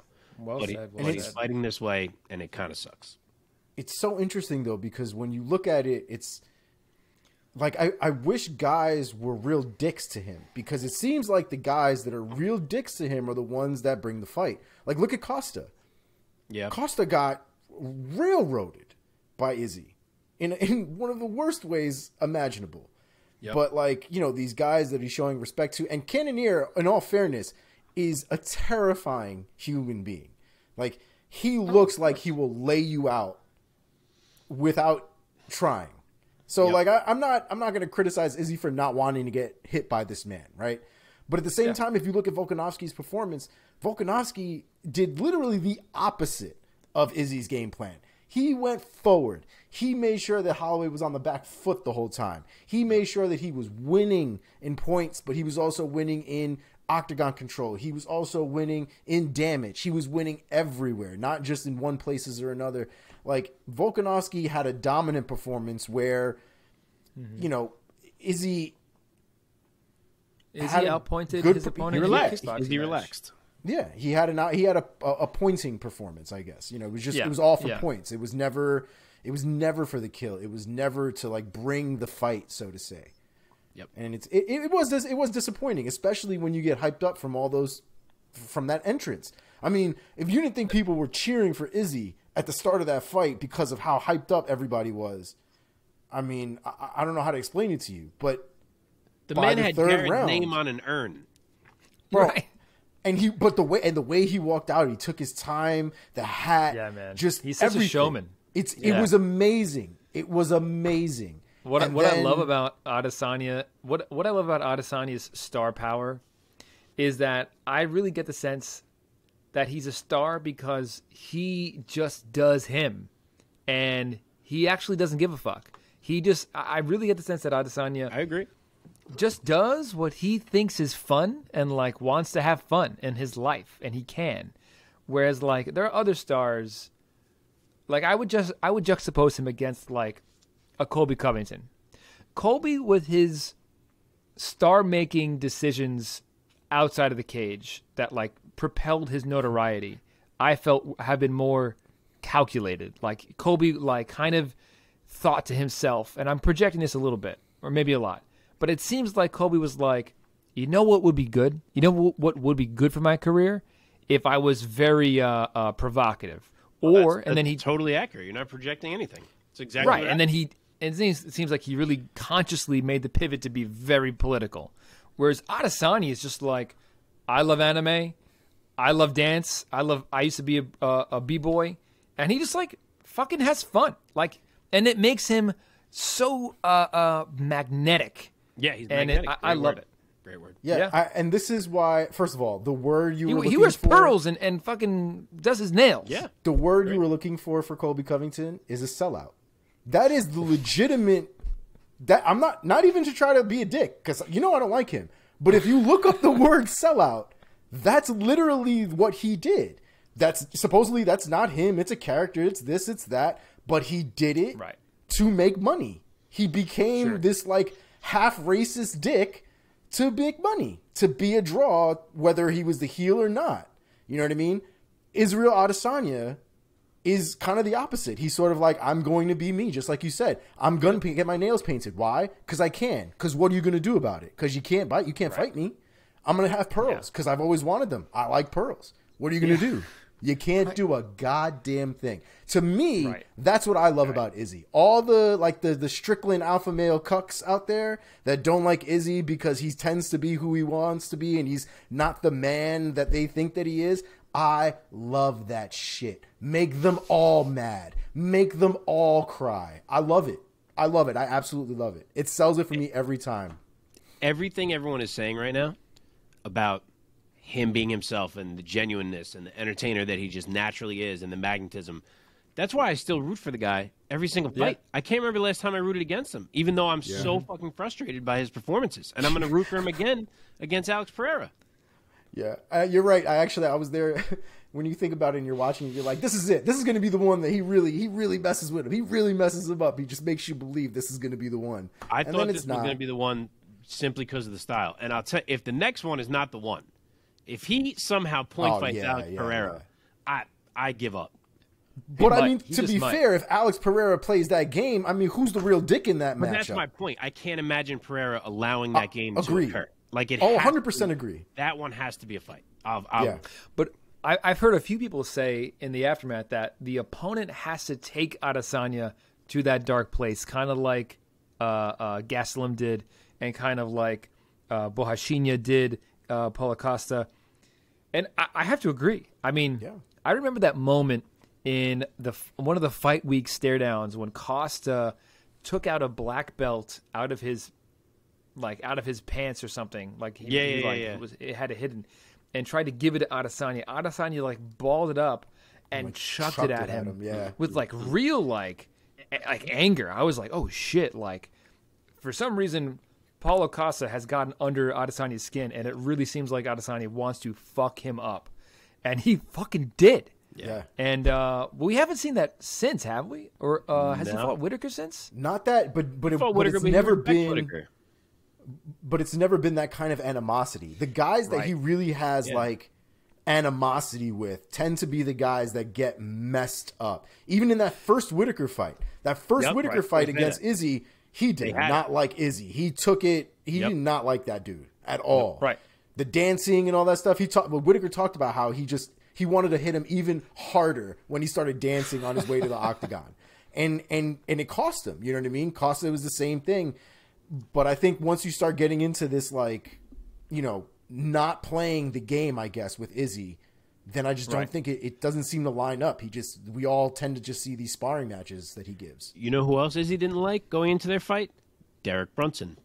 He's fighting this way, and it kind of sucks. It's so interesting, though, because when you look at it, it's like I wish guys were real dicks to him, because it seems like the guys that are real dicks to him are the ones that bring the fight. Like, look at Costa. Yeah, Costa got railroaded by Izzy in one of the worst ways imaginable. Yep. But, like, you know, these guys that he's showing respect to, and Cannonier, in all fairness, is a terrifying human being. Like, he looks like he will lay you out without trying. So, like, I'm not going to criticize Izzy for not wanting to get hit by this man, right? But at the same time, if you look at Volkanovski's performance, Volkanovski did literally the opposite of Izzy's game plan. He went forward. He made sure that Holloway was on the back foot the whole time. He made sure that he was winning in points, but he was also winning in octagon control. He was also winning in damage. He was winning everywhere, not just in one places or another. Like, Volkanovski had a dominant performance where, you know, Izzy outpointed his opponent. He relaxed. Yeah, he had a pointing performance, I guess. You know, it was all for points. It was never for the kill. It was never to, like, bring the fight, so to say. Yep. And it was disappointing, especially when you get hyped up from that entrance. I mean, if you didn't think people were cheering for Izzy at the start of that fight because of how hyped up everybody was, I mean, I don't know how to explain it to you, but the man had Garrett's name on an urn. Bro, right. And but the way he walked out, he took his time, the hat, Yeah, man. just He's such everything. a showman. It was amazing. It was amazing. What I love about Adesanya, what I love about Adesanya's star power is that I really get the sense that he's a star because he just does him, and he actually doesn't give a fuck. I really get the sense that Adesanya, I agree, just does what he thinks is fun and like wants to have fun in his life, and he can. Whereas like there are other stars, like I would juxtapose him against like a Colby Covington. Colby with his star-making decisions outside of the cage that like propelled his notoriety, I felt have been more calculated. Like Colby like kind of thought to himself, and I'm projecting this a little bit or maybe a lot, but it seems like Colby was like, you know what would be good? You know what would be good for my career? If I was very provocative. And then he totally accurate. You're not projecting anything. It's exactly right. And then it seems like he really consciously made the pivot to be very political. Whereas Adesanya is just like, I love anime, I love dance, I used to be a b-boy, and he just like fucking has fun. Like, and it makes him so magnetic. Yeah, he's magnetic. And I love it. Great word. Yeah. And this is why, first of all, the word you were looking for... He wears pearls and fucking does his nails. Yeah. The word you were looking for Colby Covington is a sellout. That is the legitimate... That I'm not even to try to be a dick, because I don't like him. But if you look up the word sellout, that's literally what he did. Supposedly that's not him. It's a character. It's this, it's that. But he did it to make money. He became this like half racist dick to make money, to be a draw, whether he was the heel or not. You know what I mean? Israel Adesanya is kind of the opposite. He's sort of like, I'm going to be me, just like you said. I'm going to get my nails painted. Why? Because I can. Because what are you going to do about it? Because you can't bite. You can't fight me. I'm going to have pearls because I've always wanted them. I like pearls. What are you going to do? You can't do a goddamn thing. To me, that's what I love about Izzy. All the like the Strickland alpha male cucks out there that don't like Izzy because he tends to be who he wants to be and he's not the man that they think that he is. I love that shit. Make them all mad. Make them all cry. I love it. I love it. I absolutely love it. It sells it for me every time. Everything everyone is saying right now about him being himself and the genuineness and the entertainer that he just naturally is and the magnetism. That's why I still root for the guy every single fight. I can't remember the last time I rooted against him, even though I'm so fucking frustrated by his performances. And I'm going to root for him again against Alex Pereira. Yeah, you're right. I was there. When you think about it and you're watching it, you're like, this is it. This is going to be the one that he really messes with him. He really messes him up. He just makes you believe this is going to be the one. I thought this was going to be the one simply because of the style. And I'll tell you, if the next one is not the one, if he somehow fights Alex Pereira, I give up. But I mean, to be fair, if Alex Pereira plays that game, I mean, who's the real dick in that matchup? That's my point. I can't imagine Pereira allowing that game to occur. Like 100% agree. That one has to be a fight. But I've heard a few people say in the aftermath that the opponent has to take Adesanya to that dark place, kind of like Gastelum did, and kind of like Borralho did, Paulo Costa. And I have to agree. I mean, I remember that moment in one of the fight week stare downs when Costa took out a black belt out of his pants or something. Like it had it hidden, and tried to give it to Adesanya. Adesanya like balled it up and chucked it at him with like real like anger. I was like, oh shit! Like for some reason, Paulo Costa has gotten under Adesanya's skin, and it really seems like Adesanya wants to fuck him up, and he fucking did. Yeah. And we haven't seen that since, have we? Or has he fought Whitaker since? Not that, but it's never been. Whitaker. But it's never been that kind of animosity. The guys that he really has like animosity with tend to be the guys that get messed up. Even in that first Whitaker fight, fight against Izzy, he did not like Izzy. He took it. He did not like that dude at all. Right. The dancing and all that stuff. Whitaker talked about how he wanted to hit him even harder when he started dancing on his way to the octagon. And it cost him. You know what I mean? Costa was the same thing. But I think once you start getting into this, like, not playing the game, I guess, with Izzy, then I just don't think it doesn't seem to line up. We all tend to just see these sparring matches that he gives. You know who else Izzy didn't like going into their fight? Derek Brunson.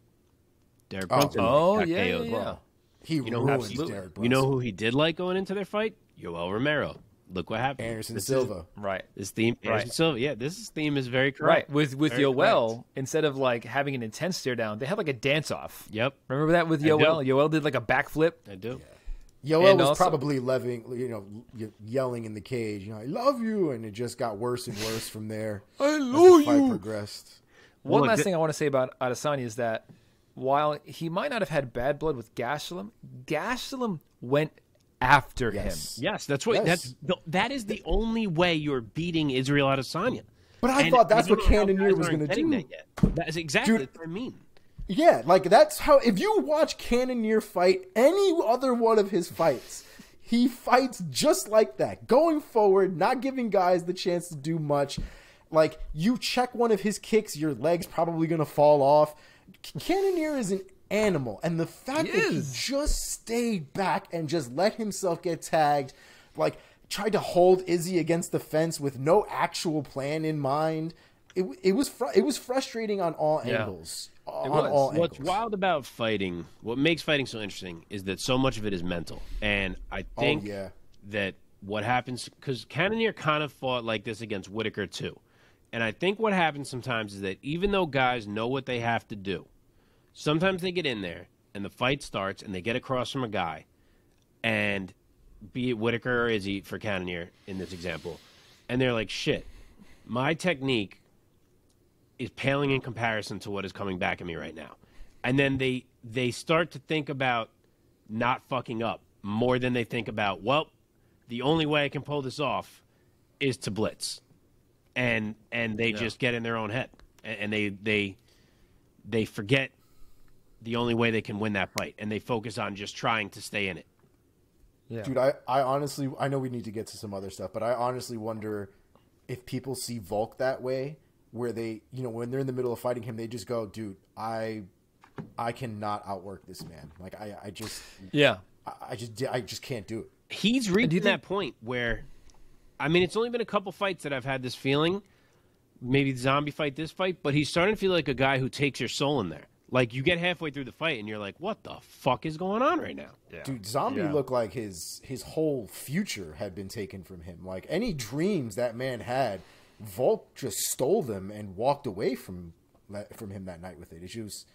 Derek Brunson. Oh, got yeah, KO'd. yeah. He ruins Derek Brunson. You know who he did like going into their fight? Yoel Romero. Look what happened. Anderson Silva. Right. This theme, Anderson Silva. Yeah, this theme is very correct. Right. With Very Yoel, correct. instead of like having an intense stare down, they had like a dance off. Yep. Remember that with Yoel? Yoel did like a backflip. I do. Yoel And was also- probably yelling in the cage, I love you, and it just got worse and worse from there. I as love the fight you. progressed. One Well, last thing I want to say about Adesanya is that while he might not have had bad blood with Gastelum went after him. Yes, that's what. Yes. That is the only way you're beating Israel Adesanya. But I And thought that's don't what know how Cannonier guys was aren't going to getting do. that yet. That is exactly Dude. what I mean. Yeah, like that's how. If you watch Cannonier fight any other one of his fights, he fights just like that, going forward, not giving guys the chance to do much. Like you check one of his kicks, your leg's probably going to fall off. Cannonier is an animal, and the fact that he just stayed back and just let himself get tagged, like tried to hold Izzy against the fence with no actual plan in mind. It was frustrating on all angles. What's wild about fighting, what makes fighting so interesting, is that so much of it is mental. And I think that what happens, because Cannonier kind of fought like this against Whitaker too. And I think what happens sometimes is that even though guys know what they have to do, sometimes they get in there and the fight starts and they get across from a guy, and be it Whitaker or Izzy for Cannonier in this example, and they're like, shit, my technique is paling in comparison to what is coming back at me right now. And then they start to think about not fucking up more than they think about, well, the only way I can pull this off is to blitz. And they just get in their own head. And they forget the only way they can win that fight. And they focus on just trying to stay in it. Yeah. Dude, I honestly, I know we need to get to some other stuff, but I honestly wonder if people see Volk that way, where they, when they're in the middle of fighting him, they just go, dude, I cannot outwork this man. Like I just can't do it. He's reaching that point where, I mean, it's only been a couple fights that I've had this feeling, maybe the zombie fight, this fight, but he's starting to feel like a guy who takes your soul in there. Like, you get halfway through the fight, and you're like, what the fuck is going on right now? Yeah. Dude, Zombie looked like his whole future had been taken from him. Like, any dreams that man had, Volk just stole them and walked away from him that night with it. It was,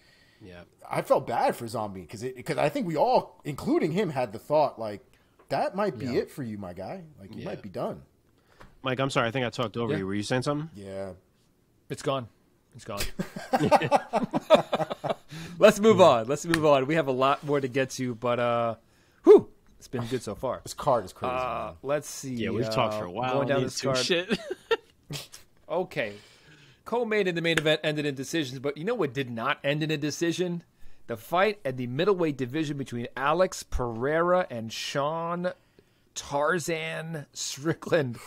I felt bad for Zombie, because I think we all, including him, had the thought, like, that might be it for you, my guy. Like, you might be done. Mike, I'm sorry. I think I talked over you. Were you saying something? Yeah. It's gone. It's gone. Let's move on. We have a lot more to get to, but it's been good so far. This card is crazy. Let's see. Yeah, we've talked for a while. Going down this card. Shit. Okay. Co-main in the main event ended in decisions, but you know what did not end in a decision? The fight at the middleweight division between Alex Pereira and Sean Tarzan Strickland.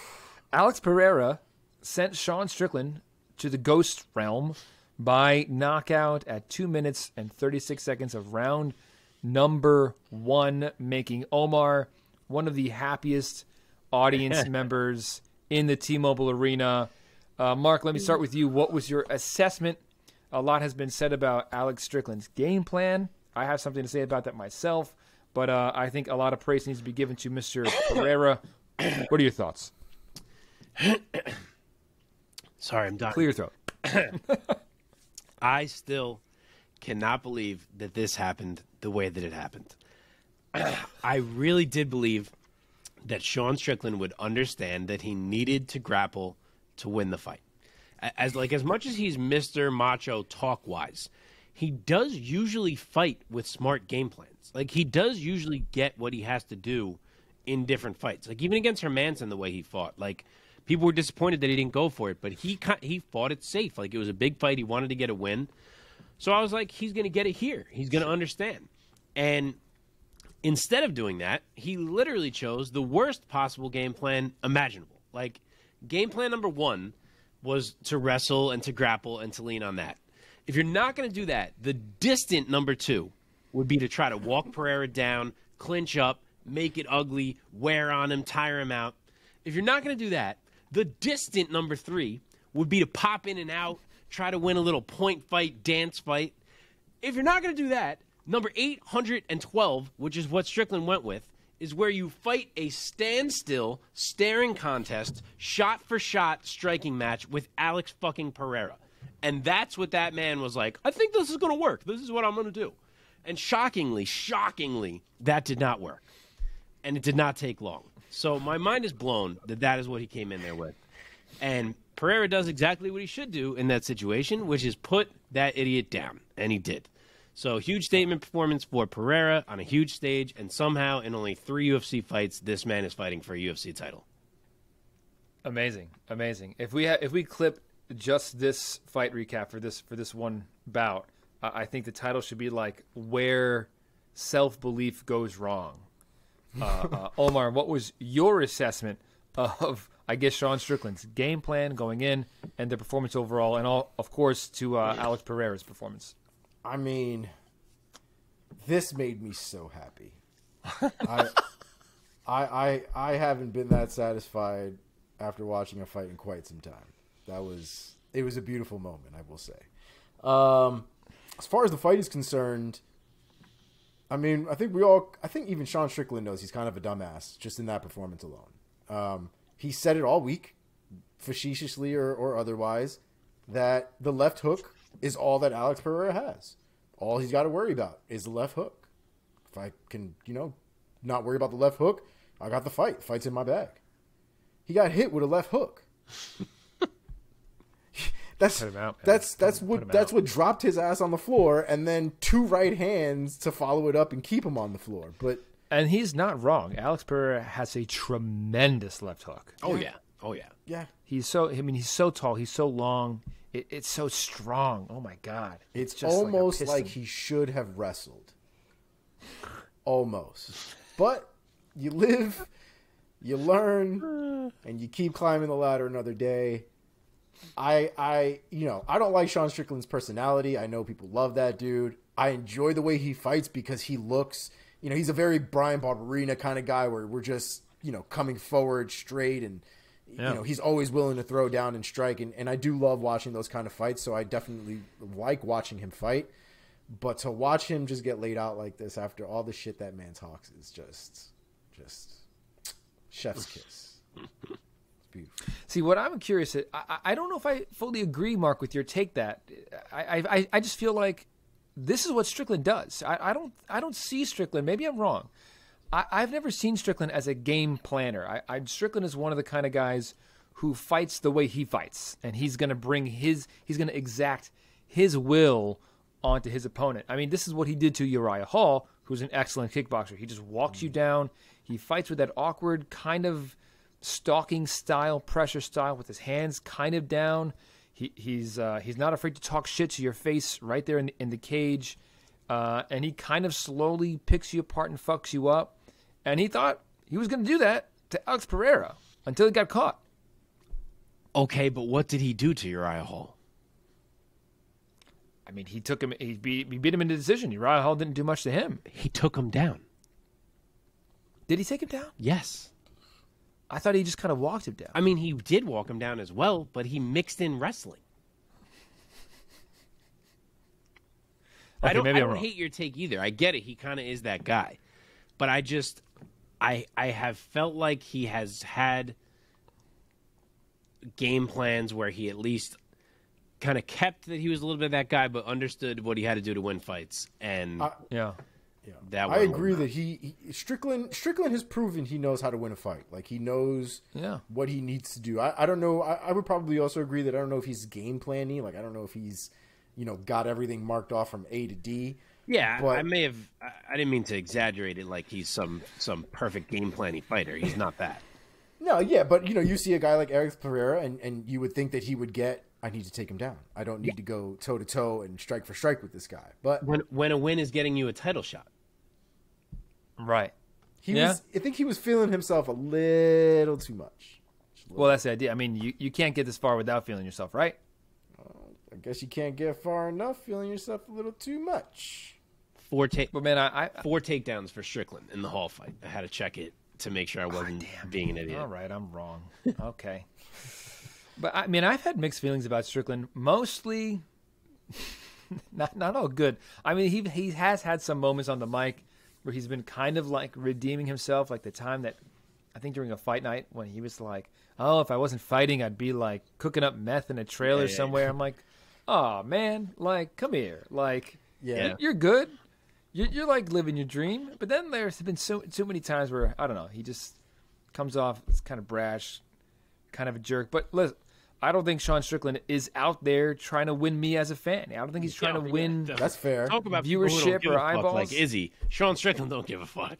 Alex Pereira sent Sean Strickland to the ghost realm by knockout at 2 minutes and 36 seconds of round number 1, making Omar one of the happiest audience members in the T-Mobile Arena. Mark, let me start with you. What was your assessment? A lot has been said about Alex Strickland's game plan. I have something to say about that myself, but I think a lot of praise needs to be given to Mr. Pereira. What are your thoughts? Sorry, I'm dying. Clear your throat. I still cannot believe that this happened the way that it happened. I really did believe that Sean Strickland would understand that he needed to grapple to win the fight. As much as he's Mr. Macho talk-wise, he does usually fight with smart game plans. Like, he does usually get what he has to do in different fights. Like, even against Hermanson, the way he fought. Like, people were disappointed that he didn't go for it, but he fought it safe. Like, it was a big fight. He wanted to get a win. So I was like, he's going to get it here. He's going to understand. And instead of doing that, he literally chose the worst possible game plan imaginable. Like, game plan number 1 was to wrestle and to grapple and to lean on that. If you're not going to do that, the distant number 2 would be to try to walk Pereira down, clinch up, make it ugly, wear on him, tire him out. If you're not going to do that, the distant number 3 would be to pop in and out, try to win a little point fight, dance fight. If you're not going to do that, number 812, which is what Strickland went with, is where you fight a standstill, staring contest, shot-for-shot striking match with Alex fucking Pereira. And that's what that man was like, I think this is going to work. This is what I'm going to do. And shockingly, that did not work. And it did not take long. So my mind is blown that is what he came in there with. And Pereira does exactly what he should do in that situation, which is put that idiot down. And he did. So huge statement performance for Pereira on a huge stage, and somehow in only 3 UFC fights, this man is fighting for a UFC title. Amazing. If we clip just this fight recap for this one bout, I think the title should be like where self-belief goes wrong. Omar, what was your assessment of, I guess, Sean Strickland's game plan going in and the performance overall, and all, of course, to Alex Pereira's performance? I mean, this made me so happy. I haven't been that satisfied after watching a fight in quite some time. It was a beautiful moment, I will say. As far as the fight is concerned, I mean, I think even Sean Strickland knows he's kind of a dumbass just in that performance alone. He said it all week, facetiously or otherwise, that the left hook is all that Alex Pereira has. All he's got to worry about is the left hook. If I can, not worry about the left hook, I got the fight. The fight's in my bag. He got hit with a left hook. That's what dropped his ass on the floor, and then 2 right hands to follow it up and keep him on the floor. And he's not wrong. Alex Pereira has a tremendous left hook. Oh yeah. Yeah. He's so tall. He's so long. It's so strong. Oh my God. It's just almost like he should have wrestled. Almost. But you live, you learn, and you keep climbing the ladder another day. I don't like Sean Strickland's personality. I know people love that dude. I enjoy the way he fights because he looks, he's a very Brian Barberina kind of guy where we're just, coming forward straight and, he's always willing to throw down and strike. And I do love watching those kind of fights. So I definitely like watching him fight. But to watch him just get laid out like this after all the shit that man talks is just chef's kiss. Beautiful. See, what I'm curious, I don't know if I fully agree, Mark, with your take. That I just feel like this is what Strickland does. I don't see Strickland. Maybe I'm wrong. I've never seen Strickland as a game planner. Strickland is one of the kind of guys who fights the way he fights, and he's going to exact his will onto his opponent. I mean, this is what he did to Uriah Hall, who's an excellent kickboxer. He just walks you down. He fights with that awkward kind of stalking style, pressure style, with his hands kind of down. He's not afraid to talk shit to your face right there in the cage, and he kind of slowly picks you apart and fucks you up. And he thought he was going to do that to Alex Pereira until he got caught. Okay, but what did he do to Uriah Hall? I mean, he took him. He beat him in the decision. Uriah Hall didn't do much to him. He took him down. Did he take him down? Yes. I thought he just kind of walked him down. I mean, he did walk him down as well, but he mixed in wrestling. Okay, I don't wrong. hate your take either. I get it. He kind of is that guy. But I have felt like he has had game plans where he at least kind of kept that he was a little bit of that guy, but understood what he had to do to win fights. And that I agree that Strickland has proven he knows how to win a fight. Like, he knows what he needs to do. I don't know. I would probably also agree that I don't know if he's game planning. Like, I don't know if he's, got everything marked off from A to D. Yeah, but, I didn't mean to exaggerate it like he's some perfect game planning fighter. He's not that. No, yeah, but you see a guy like Alex Pereira, and you would think that he would get, I need to take him down. I don't need to go toe to toe and strike for strike with this guy. But when a win is getting you a title shot, right? I think he was feeling himself a little too much. Well, that's the idea. I mean, you can't get this far without feeling yourself, right? I guess you can't get far enough feeling yourself a little too much. But man, four takedowns for Strickland in the Hall fight. I had to check it to make sure I wasn't being an idiot. All right, I'm wrong. Okay. But I mean, I've had mixed feelings about Strickland. Mostly, not all good. I mean, he has had some moments on the mic where he's been kind of like redeeming himself, like the time that I think during a fight night when he was like, "Oh, if I wasn't fighting, I'd be like cooking up meth in a trailer somewhere." I'm like, "Oh man, like come here, like you're good." You're like living your dream, but then there's been so many times where I don't know. He just comes off as kind of brash, kind of a jerk. But listen, I don't think Sean Strickland is out there trying to win me as a fan. I don't think he's trying to win. That's fair. Talk about viewership or eyeballs. Like Izzy, Sean Strickland don't give a fuck.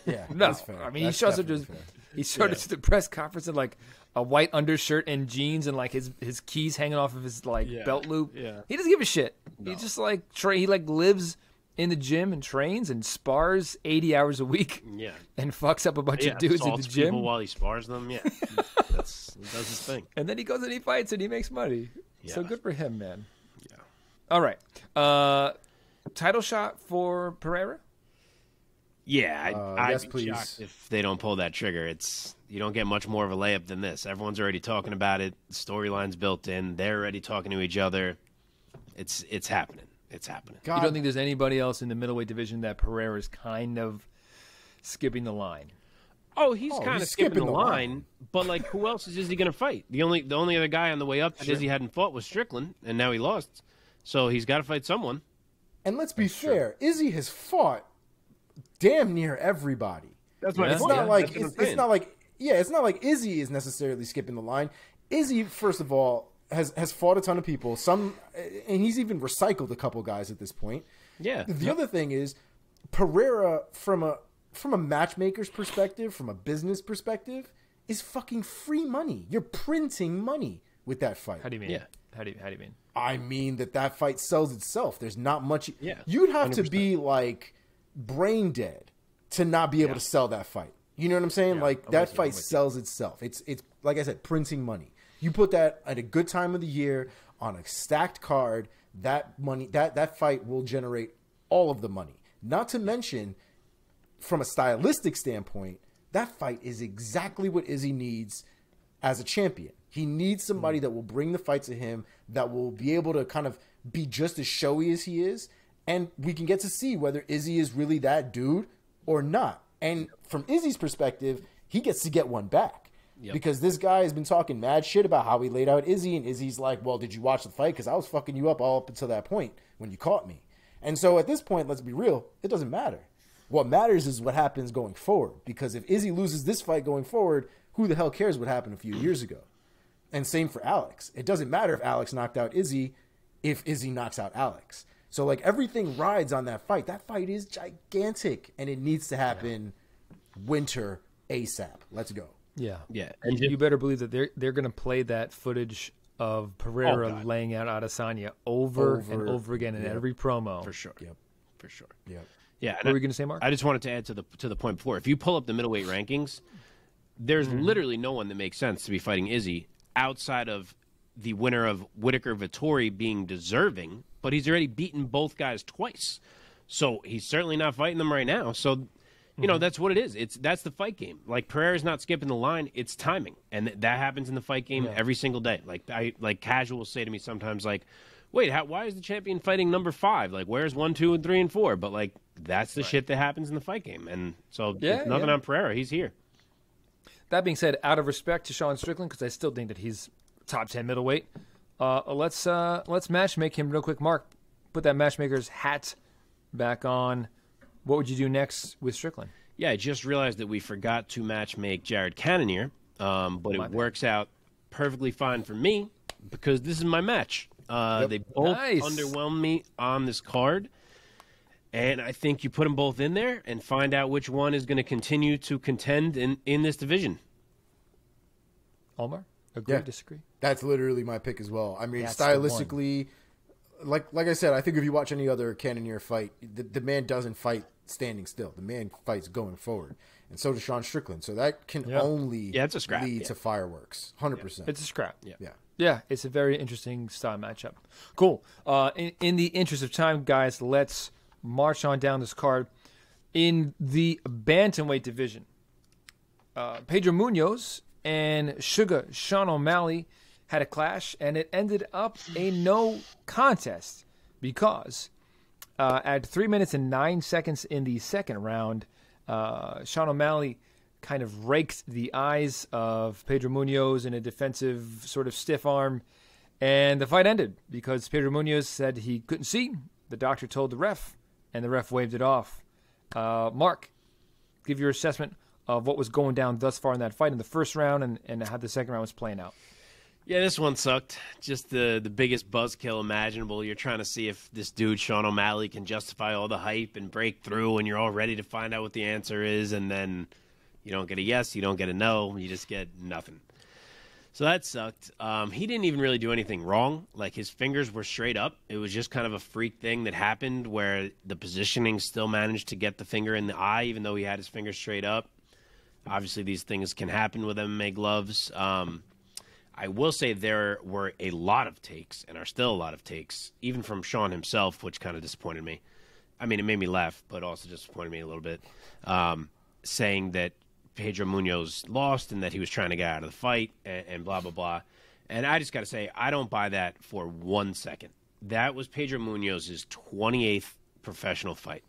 Yeah, no. that's fair. I mean, That's he shows up definitely to fair. he showed up to the press conference in like a white undershirt and jeans and like his keys hanging off of his like belt loop. Yeah. He doesn't give a shit. No. He just like he like lives in the gym and trains and spars 80 hours a week. Yeah. And fucks up a bunch of dudes in the gym people while he spars them. Yeah. He does his thing. And then he goes and he fights and he makes money. Yeah. So good for him, man. Yeah. All right. Title shot for Pereira? Yeah, I'd yes, be please. shocked if they don't pull that trigger. You don't get much more of a layup than this. Everyone's already talking about it. The storyline's built in. They're already talking to each other. It's happening. It's happening. God. You don't think there's anybody else in the middweight division that Pereira's kind of skipping the line? Oh, he's kind of skipping the line. But like, who else is Izzy going to fight? The only other guy on the way up that Izzy hadn't fought was Strickland, and now he lost. So he's got to fight someone. And let's be fair, Izzy has fought damn near everybody. That's what It's not like it's not like Izzy is necessarily skipping the line. Izzy, first of all, has fought a ton of people. And he's even recycled a couple guys at this point. Yeah. The other thing is Pereira, from a matchmaker's perspective, from a business perspective, is fucking free money. You're printing money with that fight. How do you mean? Yeah. How do you mean? I mean that fight sells itself. There's not much. Yeah. You'd have 100%. to be like brain dead to not be able to sell that fight. You know what I'm saying? Like that fight sells itself. It's like I said, printing money. You put that at a good time of the year on a stacked card, that money, that fight will generate all of the money. Not to mention, from a stylistic standpoint, that fight is exactly what Izzy needs as a champion. He needs somebody that will bring the fight to him, that will be able to kind of be just as showy as he is, and we can get to see whether Izzy is really that dude or not. And from Izzy's perspective, he gets to get one back. Yep. Because this guy has been talking mad shit about how he laid out Izzy, and Izzy's like, well, did you watch the fight? Because I was fucking you up all up until that point when you caught me. And so at this point, let's be real, it doesn't matter. What matters is what happens going forward. Because if Izzy loses this fight going forward, who the hell cares what happened a few years ago? And same for Alex. It doesn't matter if Alex knocked out Izzy if Izzy knocks out Alex. So like everything rides on that fight. That fight is gigantic, and it needs to happen winter ASAP. Let's go. Yeah. Yeah. And you better believe that they're going to play that footage of Pereira laying out Adesanya over and over again in every promo. For sure. Yep. For sure. Yep. Yeah. What were we going to say, Mark? I just wanted to add to the point before. If you pull up the middleweight rankings, there's literally no one that makes sense to be fighting Izzy outside of the winner of Whittaker-Vettori being deserving, but he's already beaten both guys twice. So he's certainly not fighting them right now. So, you know, that's what it is. That's the fight game. Like, Pereira's not skipping the line. It's timing. And that happens in the fight game every single day. Like casuals say to me sometimes, like, wait, why is the champion fighting number 5? Like, where's 1, 2, and 3, and 4? But, like, that's the shit that happens in the fight game. And so nothing on Pereira. He's here. That being said, out of respect to Sean Strickland, because I still think that he's top 10 middleweight, let's matchmake him real quick. Mark, put that matchmaker's hat back on. What would you do next with Strickland? Yeah, I just realized that we forgot to matchmake Jared Cannonier, but it works out perfectly fine for me because this is my match. They both underwhelmed me on this card, and I think you put them both in there and find out which one is going to continue to contend in this division. Omar, agree, disagree? That's literally my pick as well. I mean, stylistically, like I said, I think if you watch any other Cannonier fight, the man doesn't fight standing still. The man fights going forward. And so does Sean Strickland. So that can only it's a scrap. lead to fireworks. 100%. It's a scrap. Yeah. It's a very interesting style matchup. Cool. In the interest of time, guys, let's march on down this card. In the bantamweight division, Pedro Munhoz and Sugar Sean O'Malley had a clash, and it ended up a no contest because at 3 minutes and 9 seconds in the second round, Sean O'Malley kind of raked the eyes of Pedro Munhoz in a defensive sort of stiff arm, and the fight ended because Pedro Munhoz said he couldn't see. The doctor told the ref, and the ref waved it off. Mark, give your assessment of what was going down thus far in that fight in the first round and how the second round was playing out. Yeah, this one sucked. Just the biggest buzzkill imaginable. You're trying to see if this dude, Sean O'Malley, can justify all the hype and break through, and you're all ready to find out what the answer is, and then you don't get a yes, you don't get a no, you just get nothing. So that sucked. He didn't even really do anything wrong. Like, his fingers were straight up. It was just kind of a freak thing that happened where the positioning still managed to get the finger in the eye, even though he had his fingers straight up. Obviously, these things can happen with MMA gloves. I will say there were a lot of takes, and are still a lot of takes, even from Sean himself, which kind of disappointed me. I mean, it made me laugh, but also disappointed me a little bit, saying that Pedro Munhoz lost and that he was trying to get out of the fight and blah, blah, blah. And I just got to say, I don't buy that for 1 second. That was Pedro Munhoz's 28th professional fight.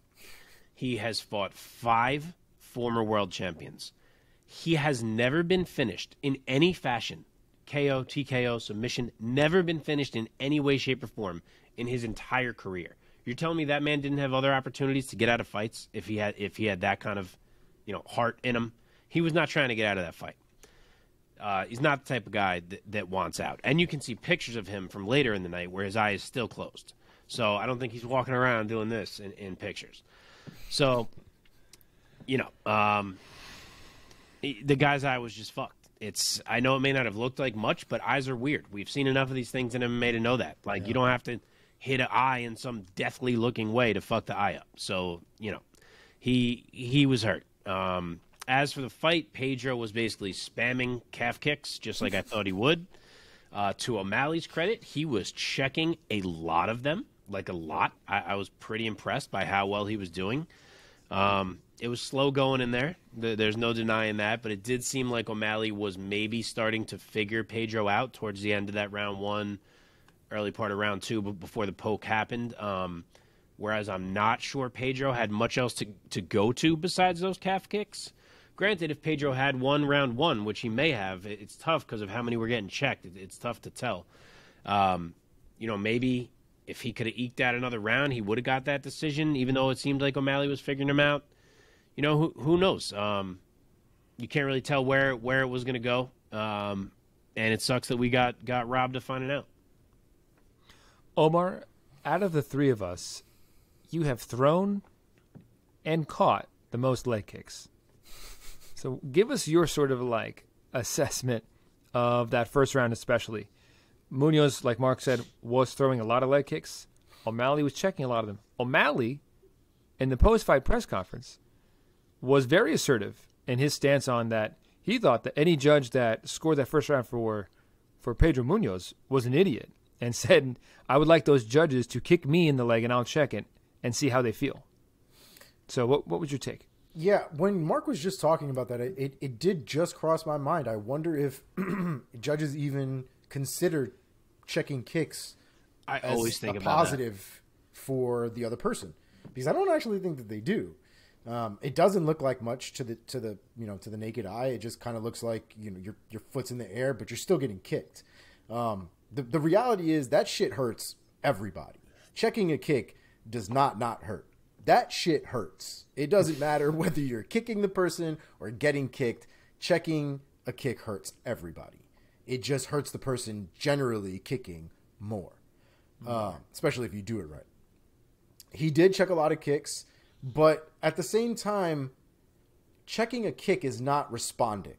He has fought 5 former world champions. He has never been finished in any fashion. KO, TKO, submission, never been finished in any way, shape, or form in his entire career. You're telling me that man didn't have other opportunities to get out of fights if he had that kind of, heart in him? He was not trying to get out of that fight. He's not the type of guy that wants out. And you can see pictures of him from later in the night where his eye is still closed. So I don't think he's walking around doing this in pictures. So, the guy's eye was just fucked. I know it may not have looked like much, but eyes are weird. We've seen enough of these things in MMA to know that. Like, You don't have to hit an eye in some deathly looking way to fuck the eye up. So, he was hurt. As for the fight, Pedro was basically spamming calf kicks, just like I thought he would. To O'Malley's credit, he was checking a lot of them, like a lot. I was pretty impressed by how well he was doing. It was slow going in there. There's no denying that, but it did seem like O'Malley was maybe starting to figure Pedro out towards the end of that round 1, early part of round 2, but before the poke happened. Whereas I'm not sure Pedro had much else to go to besides those calf kicks. Granted, if Pedro had won round 1, which he may have, it's tough because of how many were getting checked. It's tough to tell. Maybe if he could have eked out another round, he would have got that decision, even though it seemed like O'Malley was figuring him out. Who knows? You can't really tell where it was going to go. And it sucks that we got robbed of finding out. Omar, out of the 3 of us, you have thrown and caught the most leg kicks. So give us your sort of assessment of that first round especially. Munhoz, like Mark said, was throwing a lot of leg kicks. O'Malley was checking a lot of them. O'Malley, in the post-fight press conference, was very assertive in his stance on that. He thought that any judge that scored that first round for Pedro Munhoz was an idiot and said, I would like those judges to kick me in the leg and I'll check it and see how they feel. So what was your take? Yeah, when Mark was just talking about that, it did just cross my mind. I wonder if judges even consider checking kicks always think a about positive for the other person, because I don't actually think that they do. It doesn't look like much to the naked eye. It just kind of looks like your foot's in the air, but you're still getting kicked. The reality is that shit hurts everybody. Checking a kick does not hurt. That shit hurts. It doesn't matter whether you're kicking the person or getting kicked. Checking a kick hurts everybody. It just hurts the person generally kicking more, especially if you do it right. He did check a lot of kicks, but at the same time, checking a kick is not responding,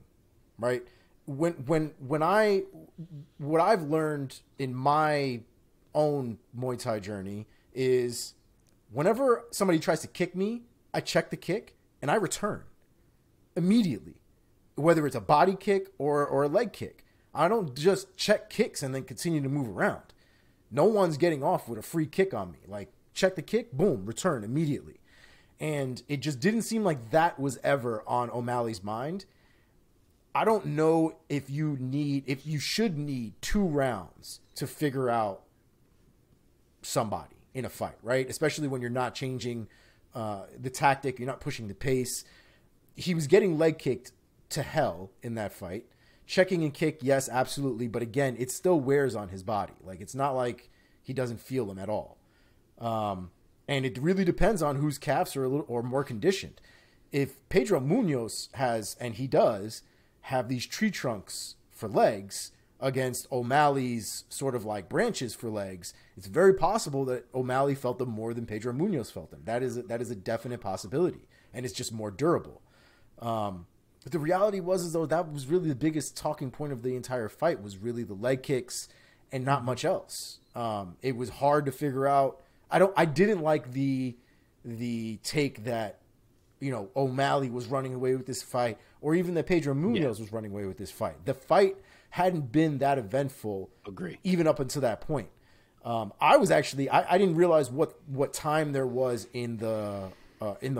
right? What I've learned in my own Muay Thai journey is whenever somebody tries to kick me, I check the kick and I return immediately, whether it's a body kick or a leg kick. I don't just check kicks and then continue to move around. No one's getting off with a free kick on me. Like, check the kick, boom, return immediately. And it just didn't seem like that was ever on O'Malley's mind. I don't know if you should need 2 rounds to figure out somebody in a fight, right? Especially when you're not changing the tactic, you're not pushing the pace. He was getting leg kicked to hell in that fight. Checking and kick, yes, absolutely. But again, it still wears on his body. Like, it's not like he doesn't feel them at all. And it really depends on whose calves are a little or more conditioned. If Pedro Munhoz has, and he does, have these tree trunks for legs against O'Malley's sort of like branches for legs, it's very possible that O'Malley felt them more than Pedro Munhoz felt them. That is a definite possibility, and it's just more durable. But the reality was, though, that was really the biggest talking point of the entire fight, was really the leg kicks and not much else. It was hard to figure out. I didn't like the take that, you know, O'Malley was running away with this fight, or even that Pedro Munhoz was running away with this fight. The fight hadn't been that eventful, even up until that point. I didn't realize what time there was in the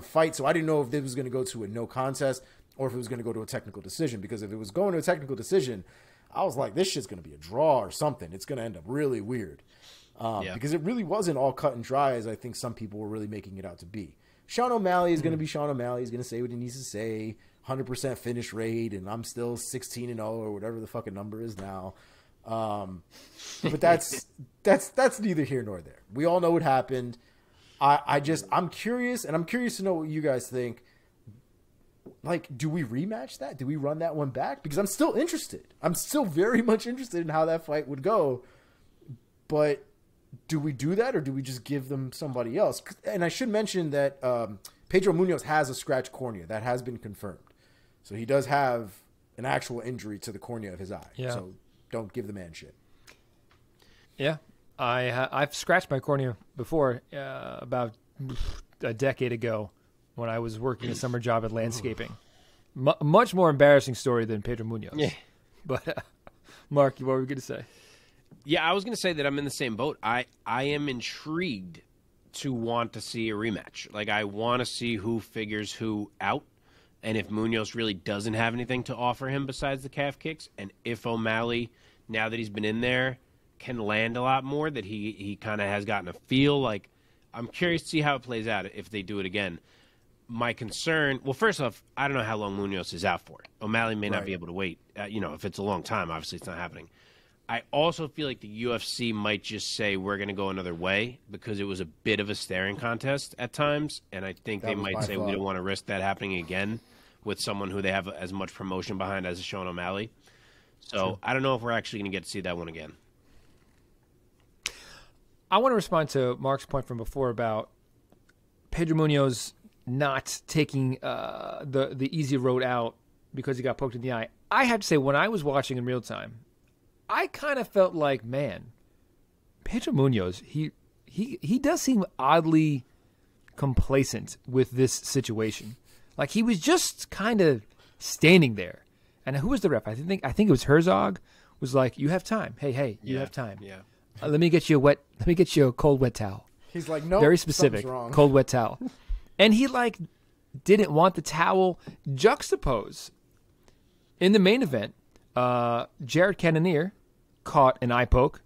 fight, so I didn't know if this was going to go to a no contest or if it was going to go to a technical decision. Because if it was going to a technical decision, I was like, this shit's going to be a draw or something. It's going to end up really weird. Because it really wasn't all cut and dry as I think some people were really making it out to be. Sean O'Malley is going to be Sean O'Malley. He's going to say what he needs to say. 100% finish rate, and I'm still 16-0 or whatever the fucking number is now. But that's neither here nor there. We all know what happened. I'm curious, and I'm curious to know what you guys think. Like, do we rematch that? Do we run that one back? Because I'm still interested. I'm still very much interested in how that fight would go. But do we do that, or do we just give them somebody else? And I should mention that Pedro Munhoz has a scratched cornea. That has been confirmed. So he does have an actual injury to the cornea of his eye. Yeah. So don't give the man shit. Yeah. I've scratched my cornea before, about a decade ago when I was working a summer job at landscaping. Much more embarrassing story than Pedro Munhoz. Yeah. But, Mark, what were you going to say? Yeah, I was going to say that I'm in the same boat. I am intrigued to want to see a rematch. Like, I want to see who figures who out, and if Munhoz really doesn't have anything to offer him besides the calf kicks, and if O'Malley, now that he's been in there, can land a lot more, that he kind of has gotten a feel. Like, I'm curious to see how it plays out if they do it again. My concern, well, first off, I don't know how long Munhoz is out for. O'Malley may not be able to wait. If it's a long time, obviously it's not happening. I also feel like the UFC might just say we're going to go another way, because it was a bit of a staring contest at times, and I think they might say we don't want to risk that happening again with someone who they have as much promotion behind as Sean O'Malley. So I don't know if we're actually going to get to see that one again. I want to respond to Mark's point from before about Pedro Munhoz not taking the easy road out because he got poked in the eye. I have to say, when I was watching in real time, I kind of felt like, man, Pedro Munhoz, he does seem oddly complacent with this situation. Like, he was just kind of standing there. And who was the ref? I think it was Herzog. Was like, you have time. Hey, you have time. Yeah. Let me get you a cold wet towel. He's like, no, very specific, cold wet towel. And he like didn't want the towel. Juxtapose in the main event. Jared Cannonier caught an eye poke,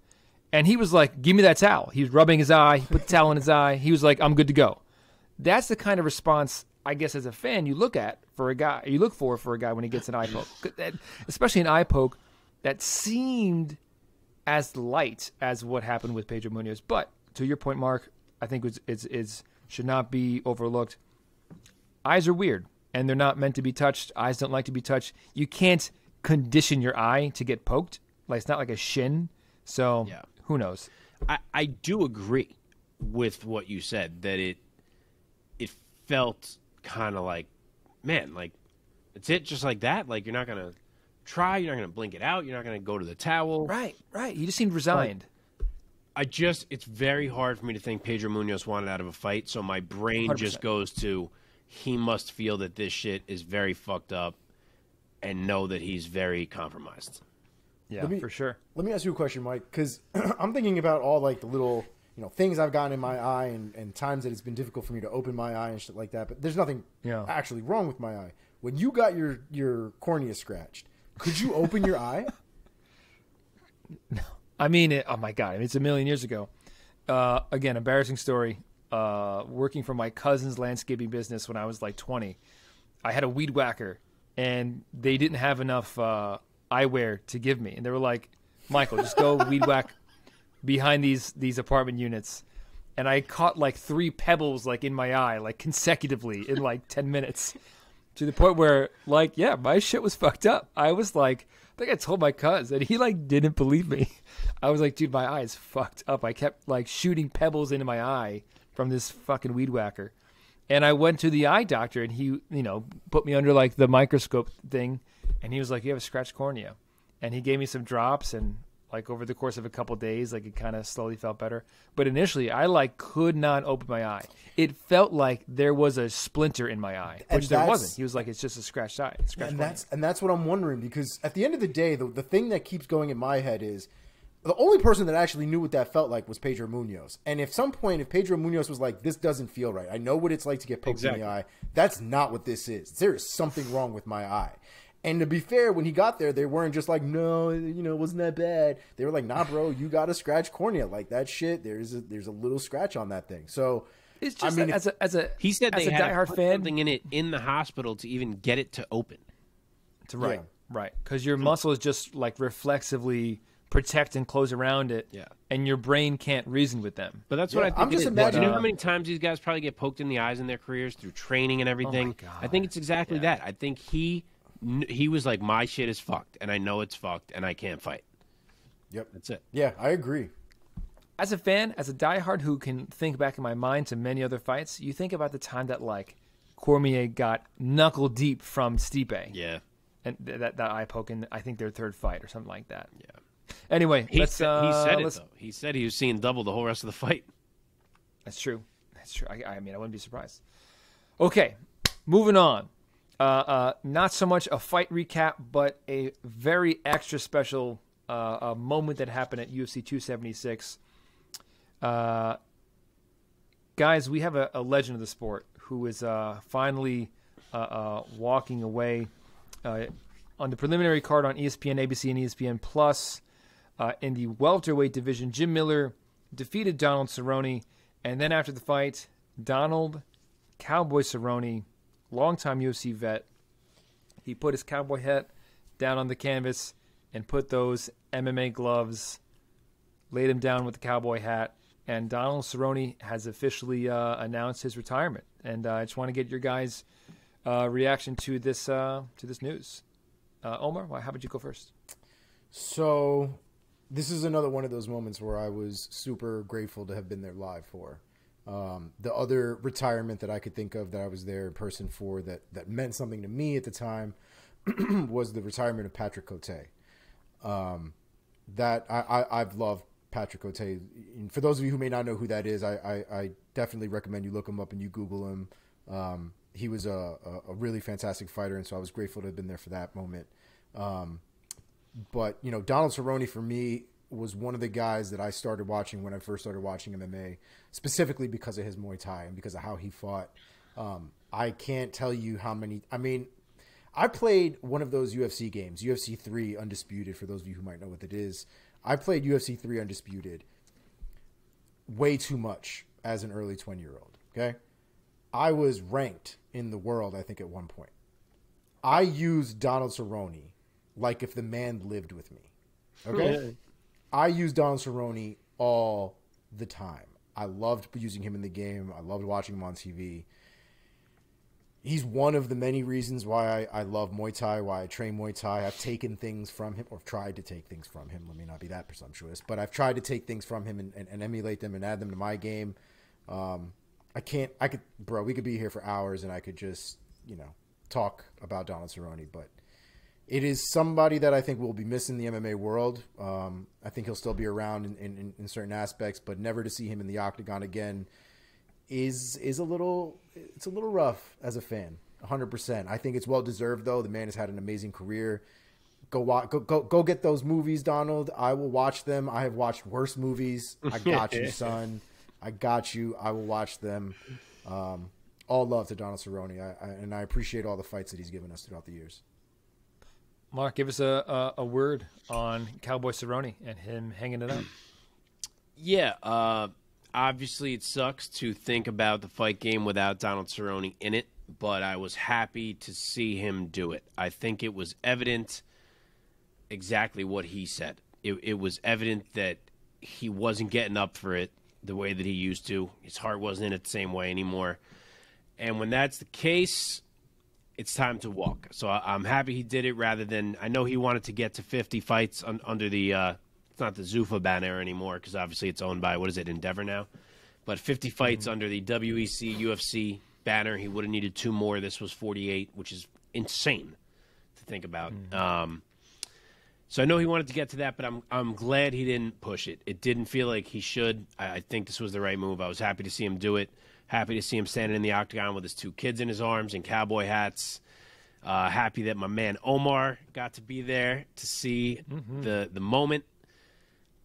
and he was like, give me that towel. He was rubbing his eye, put the towel in his eye. He was like, I'm good to go. That's the kind of response, I guess, as a fan, you look for a guy when he gets an eye poke, especially an eye poke that seemed as light as what happened with Pedro Munhoz. But to your point, Mark, I think it should not be overlooked. Eyes are weird, and they're not meant to be touched. Eyes don't like to be touched. You can't condition your eye to get poked. Like, it's not like a shin. So who knows? I do agree with what you said, that it felt kind of like, man, like, it's it just like that? Like, you're not going to try, you're not going to blink it out, you're not going to go to the towel. Right. You just seemed resigned. It's very hard for me to think Pedro Munhoz wanted out of a fight, so my brain 100%. Just goes to, he must feel that this shit is very fucked up and know that he's very compromised. Yeah, for sure. Let me ask you a question, Mike, because I'm thinking about all, like, the little, things I've gotten in my eye and times that it's been difficult for me to open my eye and shit like that. But there's nothing actually wrong with my eye. When you got your cornea scratched, could you open your eye? No. I mean, oh my God, it's a million years ago. Again, embarrassing story. Working for my cousin's landscaping business when I was like 20, I had a weed whacker, and they didn't have enough eyewear to give me, and they were like, "Michael, just go weed whack behind these apartment units." And I caught like 3 pebbles like in my eye, like consecutively in like 10 minutes, to the point where like, yeah, my shit was fucked up. I was like, I think I told my cousin, and he like didn't believe me. I was like, dude, my eye is fucked up. I kept like shooting pebbles into my eye from this fucking weed whacker. And I went to the eye doctor, and he, put me under like the microscope thing, and he was like, you have a scratched cornea. And he gave me some drops, and like over the course of a couple of days, like it kind of slowly felt better. But initially, I like could not open my eye. It felt like there was a splinter in my eye, which there wasn't. He was like, it's just a scratched eye. And that's what I'm wondering, because at the end of the day, the thing that keeps going in my head is the only person that actually knew what that felt like was Pedro Munhoz. And if Pedro Munhoz was like, this doesn't feel right, I know what it's like to get poked in the eye. That's not what this is. There is something wrong with my eye. And to be fair, when he got there, they weren't just like, no, it wasn't that bad. They were like, nah, bro, you got a scratch cornea. Like that shit, there's a little scratch on that thing. So it's just, I mean, he said they had diehard to put fan, something in it in the hospital to even get it to open. Right. Because your muscle is just like reflexively protect and close around it. Yeah. And your brain can't reason with them. But that's what I think. I'm just imagining. You know how many times these guys probably get poked in the eyes in their careers through training and everything? Oh my God. I think it's exactly that. I think he was like, my shit is fucked, and I know it's fucked, and I can't fight. Yep. That's it. Yeah, I agree. As a fan, as a diehard who can think back in my mind to many other fights, you think about the time that like Cormier got knuckle deep from Stipe. Yeah. And that eye poke in, I think, their third fight or something like that. Yeah. Anyway, he said it, though. He said he was seeing double the whole rest of the fight. That's true. I mean, I wouldn't be surprised. Okay, moving on. Not so much a fight recap, but a very extra special moment that happened at UFC 276. Guys, we have a legend of the sport who is finally walking away on the preliminary card on ESPN, ABC, and ESPN Plus in the welterweight division. Jim Miller defeated Donald Cerrone, and then after the fight, Donald Cowboy Cerrone, longtime UFC vet, he put his cowboy hat down on the canvas and put those MMA gloves, laid him down with the cowboy hat, and Donald Cerrone has officially announced his retirement. And I just want to get your guys' reaction to this news. Omar, how about you go first? So this is another one of those moments where I was super grateful to have been there live for. The other retirement that I could think of that I was there in person for that meant something to me at the time was the retirement of Patrick Cote. That I've loved Patrick Cote. And for those of you who may not know who that is, I definitely recommend you look him up and you Google him. He was a really fantastic fighter, and so I was grateful to have been there for that moment. But, Donald Cerrone for me was one of the guys that I started watching when I first started watching MMA, specifically because of his Muay Thai and because of how he fought. I can't tell you how many. I mean, I played one of those UFC games, UFC 3 Undisputed, for those of you who might know what it is. I played UFC 3 Undisputed way too much as an early 20-year-old, okay? I was ranked in the world, I think, at one point. I used Donald Cerrone like if the man lived with me, okay? I used Donald Cerrone all the time. I loved using him in the game. I loved watching him on TV. He's one of the many reasons why I love Muay Thai, why I train Muay Thai. I've taken things from him, or tried to take things from him. Let me not be that presumptuous, but I've tried to take things from him and emulate them and add them to my game. Bro, we could be here for hours and I could just, talk about Donald Cerrone, but it is somebody that I think will be missing the MMA world. I think he'll still be around in certain aspects, but never to see him in the octagon again is a little rough as a fan. 100%. I think it's well deserved though. The man has had an amazing career. Go get those movies, Donald. I will watch them. I have watched worse movies. I got you, son. I got you. I will watch them. All love to Donald Cerrone, and I appreciate all the fights that he's given us throughout the years. Mark, give us a word on Cowboy Cerrone and him hanging it up. Yeah, obviously it sucks to think about the fight game without Donald Cerrone in it, but I was happy to see him do it. I think it was evident exactly what he said. It was evident that he wasn't getting up for it the way that he used to. His heart wasn't in it the same way anymore. And when that's the case, it's time to walk. So I'm happy he did it rather than – I know he wanted to get to 50 fights under the it's not the Zuffa banner anymore because obviously it's owned by, what is it, Endeavor now? But 50 fights under the WEC, UFC banner. He would have needed 2 more. This was 48, which is insane to think about. So I know he wanted to get to that, but I'm glad he didn't push it. It didn't feel like he should. I think this was the right move. I was happy to see him do it. Happy to see him standing in the octagon with his 2 kids in his arms and cowboy hats. Happy that my man Omar got to be there to see the moment.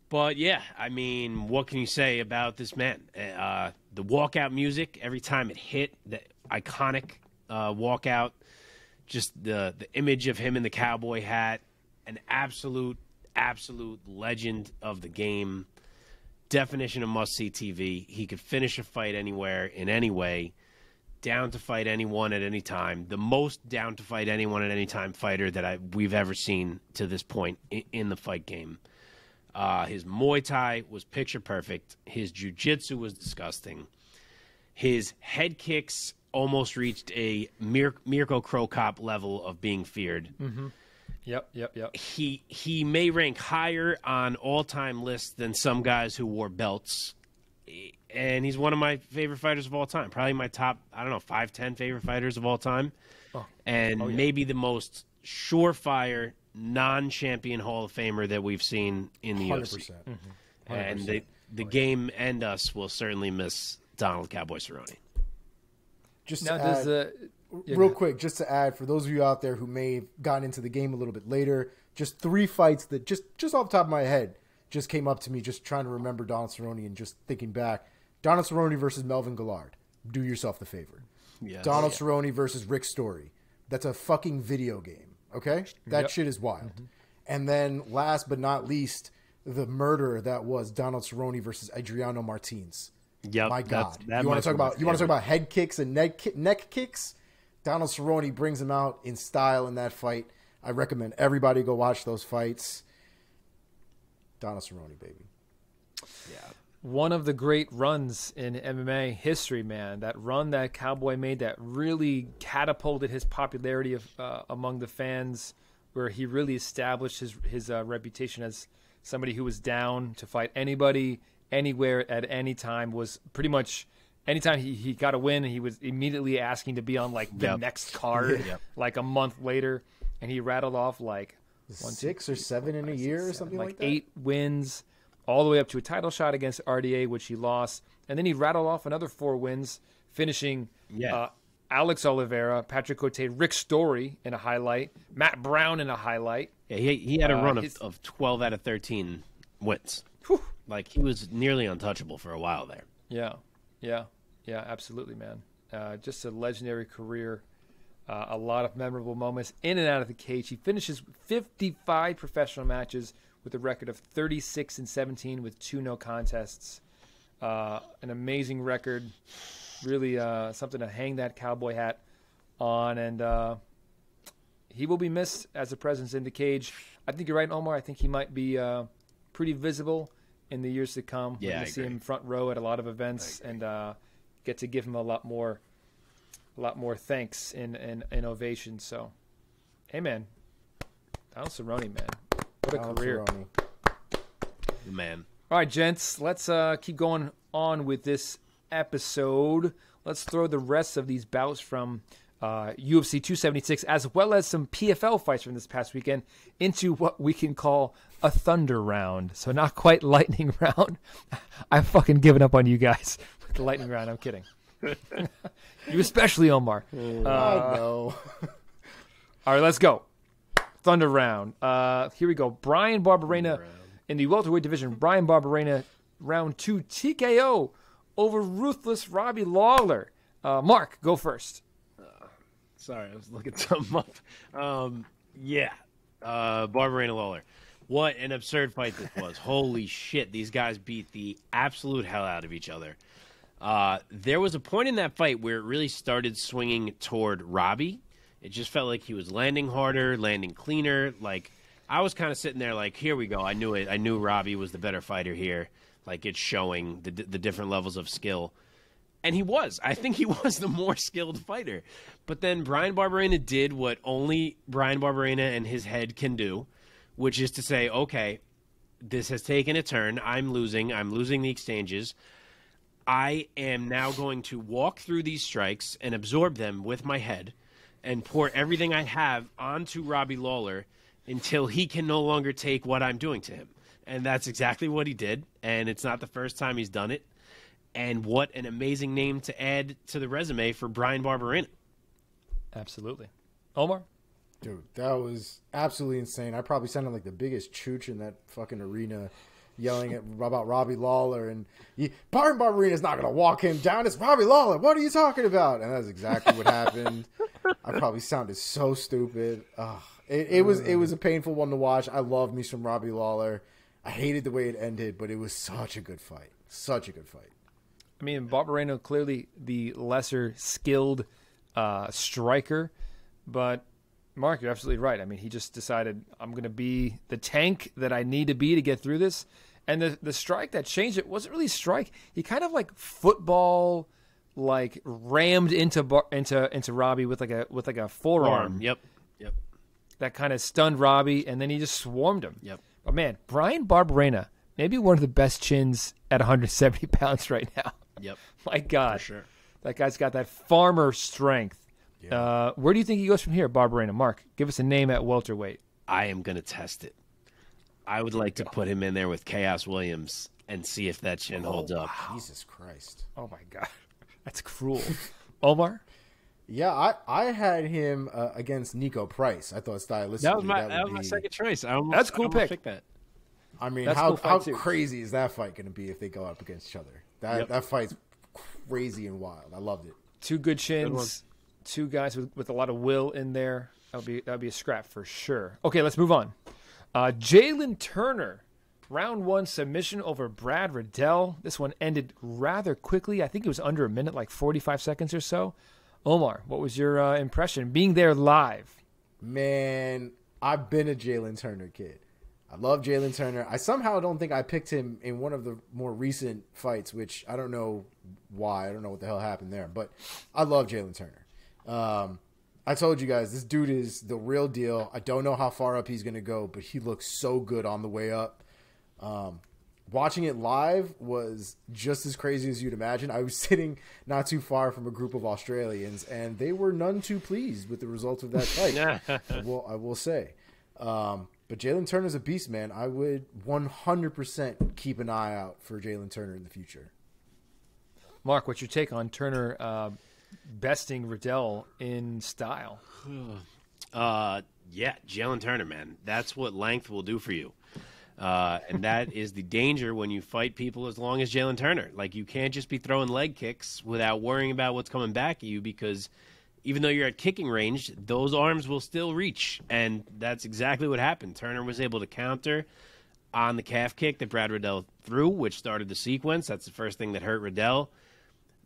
But, yeah, I mean, what can you say about this man? The walkout music, every time it hit, the iconic walkout, just the image of him in the cowboy hat, an absolute legend of the game. Definition of must-see TV. He could finish a fight anywhere, in any way, down to fight anyone at any time. The most down to fight anyone at any time fighter that we've ever seen to this point in the fight game. His Muay Thai was picture perfect. His jiu-jitsu was disgusting. His head kicks almost reached a Mirko Cro Cop level of being feared. Yep. He may rank higher on all-time lists than some guys who wore belts, and he's one of my favorite fighters of all time. Probably my top, 5-10 favorite fighters of all time, maybe the most surefire non-champion Hall of Famer that we've seen in the 100%. UFC. And the game and us will certainly miss Donald Cowboy Cerrone. Just now, to add, real quick, just to add, for those of you out there who may have gotten into the game a little bit later, just 3 fights that just off the top of my head just came up to me just trying to remember Donald Cerrone and just thinking back. Donald Cerrone versus Melvin Gillard. Do yourself the favor. Yes. Donald Cerrone versus Rick Story. That's a fucking video game, okay? That shit is wild. And then last but not least, the murder that was Donald Cerrone versus Adriano Martins. Yep, my God. You want to talk about head kicks and neck kicks? Donald Cerrone brings him out in style in that fight. I recommend everybody go watch those fights. Donald Cerrone, baby. Yeah. One of the great runs in MMA history, man. That run that Cowboy made that really catapulted his popularity among the fans, where he really established his reputation as somebody who was down to fight anybody, anywhere, at any time. Was pretty much anytime he got a win, he was immediately asking to be on like the next card, like a month later, and he rattled off like 6 or 7 in a year or something like that. 8 wins, all the way up to a title shot against RDA, which he lost, and then he rattled off another 4 wins, finishing Alex Oliveira, Patrick Cote, Rick Story in a highlight, Matt Brown in a highlight. Yeah, he had a run of 12 out of 13 wins. Whew. Like, he was nearly untouchable for a while there. Yeah, absolutely, man. Just a legendary career. A lot of memorable moments in and out of the cage. He finishes 55 professional matches with a record of 36-17 with 2 no contests. An amazing record. Really something to hang that cowboy hat on. And he will be missed as a presence in the cage. I think you're right, Omar. I think he might be pretty visible in the years to come. Yeah, we're going to see him front row at a lot of events and get to give him a lot more thanks and ovation. So, hey, man. Donald Cerrone, man. What a career. Man. All right, gents. Let's keep going on with this episode. Let's throw the rest of these bouts from UFC 276, as well as some PFL fights from this past weekend, into what we can call a thunder round. So not quite lightning round. I've fucking given up on you guys with the lightning round. I'm kidding. You especially, Omar. No. All right, let's go. Thunder round. Here we go. Brian Barberena in the welterweight division. Brian Barberena, round 2 TKO over ruthless Robbie Lawler. Mark, go first. Sorry, I was looking something up. Barberena Lawler. What an absurd fight this was. Holy shit, these guys beat the absolute hell out of each other. There was a point in that fight where it really started swinging toward Robbie. It just felt like he was landing harder, landing cleaner. Like, I was kind of sitting there like, here we go. I knew it. I knew Robbie was the better fighter here. Like, it's showing the different levels of skill. And he was. I think he was the more skilled fighter. But then Brian Barberena did what only Brian Barberena and his head can do, which is to say, okay, this has taken a turn. I'm losing the exchanges. I am now going to walk through these strikes and absorb them with my head and pour everything I have onto Robbie Lawler until he can no longer take what I'm doing to him. And that's exactly what he did. And it's not the first time he's done it. And what an amazing name to add to the resume for Brian Barberena. Absolutely. Omar? Dude, that was absolutely insane. I probably sounded like the biggest chooch in that fucking arena yelling about Robbie Lawler. And Brian Barberena's not going to walk him down. It's Robbie Lawler. What are you talking about? And that's exactly what happened. I probably sounded so stupid. It was a painful one to watch. I love me some Robbie Lawler. I hated the way it ended, but it was such a good fight. Such a good fight. I mean, Barberena clearly the lesser skilled striker, but Mark, you're absolutely right. I mean, he just decided, I'm going to be the tank that I need to be to get through this. And the strike that changed it wasn't really a strike. He kind of like football, like rammed into Robbie with like a forearm. Yep. That kind of stunned Robbie, and then he just swarmed him. Yep. But man, Brian Barberena, maybe one of the best chins at 170 pounds right now. Yep. My God. For sure. That guy's got that farmer strength. Yeah. Where do you think he goes from here, Barberena? Mark, give us a name at welterweight. I am going to test it. I would like to put him in there with Chaos Williams and see if that chin holds up. Jesus Christ. Oh, my God. That's cruel. Omar? Yeah, I had him against Nico Price. I thought stylistically that was my second choice. That's a cool pick. That. I mean, That's how cool fight, crazy is that fight going to be if they go up against each other? That fight's crazy and wild. I loved it. Two good chins, two guys with a lot of will in there. That'll be a scrap for sure. Okay, let's move on. Jalen Turner, round 1 submission over Brad Riddell. This one ended rather quickly. I think it was under a minute, like 45 seconds or so. Omar, what was your impression being there live? Man, I've been a Jalen Turner kid. I love Jalen Turner. I somehow don't think I picked him in one of the more recent fights, which I don't know why. I don't know what the hell happened there. But I love Jalen Turner. I told you guys, this dude is the real deal. I don't know how far up he's going to go, but he looks so good on the way up. Watching it live was just as crazy as you'd imagine. I was sitting not too far from a group of Australians, and they were none too pleased with the results of that fight. I will say. But Jalen Turner's a beast, man. I would 100% keep an eye out for Jalen Turner in the future. Mark, what's your take on Turner besting Riddell in style? Yeah, Jalen Turner, man. That's what length will do for you. And that is the danger when you fight people as long as Jalen Turner. Like, you can't just be throwing leg kicks without worrying about what's coming back at you, because even though you're at kicking range, those arms will still reach. And that's exactly what happened. Turner was able to counter on the calf kick that Brad Riddell threw, which started the sequence. That's the first thing that hurt Riddell.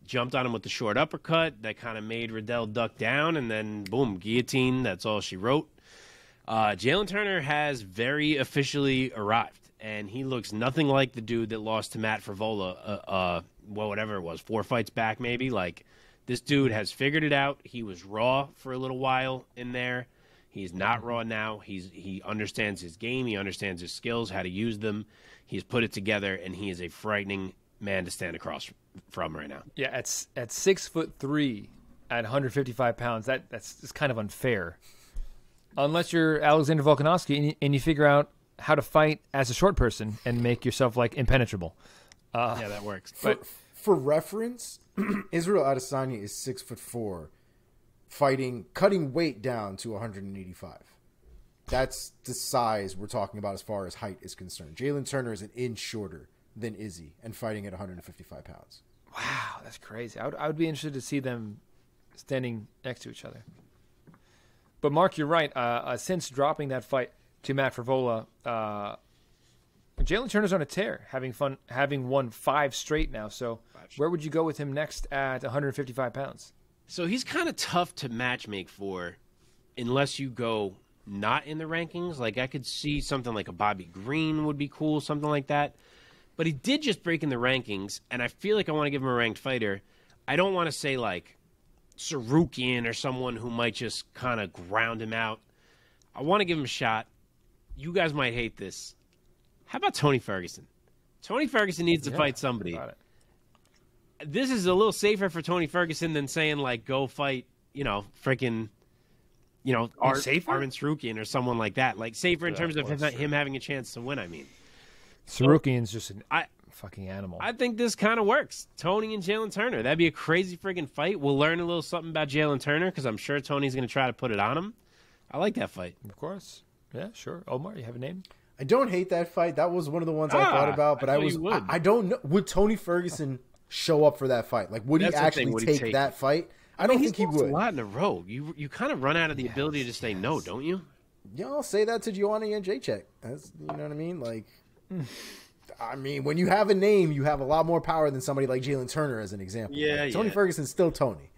Jumped on him with the short uppercut that kind of made Riddell duck down, and then boom, guillotine. That's all she wrote. Jalen Turner has very officially arrived, and he looks nothing like the dude that lost to Matt Favola, whatever it was, 4 fights back maybe. Like, this dude has figured it out. He was raw for a little while in there. He's not raw now. He understands his game. He understands his skills, how to use them. He's put it together, and he is a frightening man to stand across from right now. Yeah, at 6'3", at 155 pounds, that's just kind of unfair. Unless you're Alexander Volkanovski and you figure out how to fight as a short person and make yourself like impenetrable. Yeah, that works. For reference, Israel Adesanya is 6'4", cutting weight down to 185. That's the size we're talking about as far as height is concerned. Jalen Turner is an inch shorter than Izzy and fighting at 155 pounds. Wow, that's crazy. I would be interested to see them standing next to each other. But Mark, you're right. Since dropping that fight to Matt Frevola, Jalen Turner's on a tear, having won 5 straight now. So where would you go with him next at 155 pounds? So he's kind of tough to matchmake for unless you go not in the rankings. Like I could see something like a Bobby Green would be cool, something like that. But he did just break in the rankings, and I feel like I want to give him a ranked fighter. I don't want to say like Sarukian or someone who might just kind of ground him out. I want to give him a shot. You guys might hate this. How about Tony Ferguson? Tony Ferguson needs to fight somebody. This is a little safer for Tony Ferguson than saying, like, go fight, freaking, Armen Sarukian or someone like that. Like, safer in terms of him having a chance to win, I mean. Sarukian's just a fucking animal. I think this kind of works. Tony and Jalen Turner. That'd be a crazy friggin' fight. We'll learn a little something about Jalen Turner because I'm sure Tony's going to try to put it on him. I like that fight. Of course. Yeah, sure. Omar, you have a name? I don't hate that fight. That was one of the ones I thought about, but I don't know. Would Tony Ferguson show up for that fight? Like, would he actually take that fight? I don't think he would. A lot in a row. You kind of run out of the ability to say no, don't you? Yeah, I'll say that to Joanna and Jacek. That's, you know what I mean? Like, I mean, when you have a name, you have a lot more power than somebody like Jalen Turner, as an example. Yeah, like, Tony Ferguson's still Tony.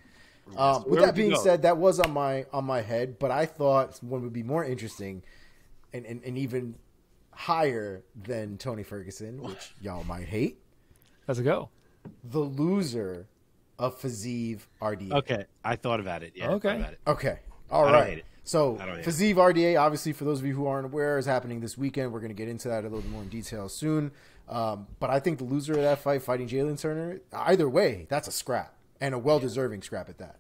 With that being said, that was on my head, but I thought one would be more interesting and even higher than Tony Ferguson, which y'all might hate. How's it go? The loser of Fiziev RDA. Okay, I thought about it. Yeah, okay. About it. Okay, all right. Hate it. So Fiziev RDA, obviously, for those of you who aren't aware, is happening this weekend. We're going to get into that a little bit more in detail soon. But I think the loser of that fight, fighting Jalen Turner, either way, that's a scrap, and a well-deserving scrap at that.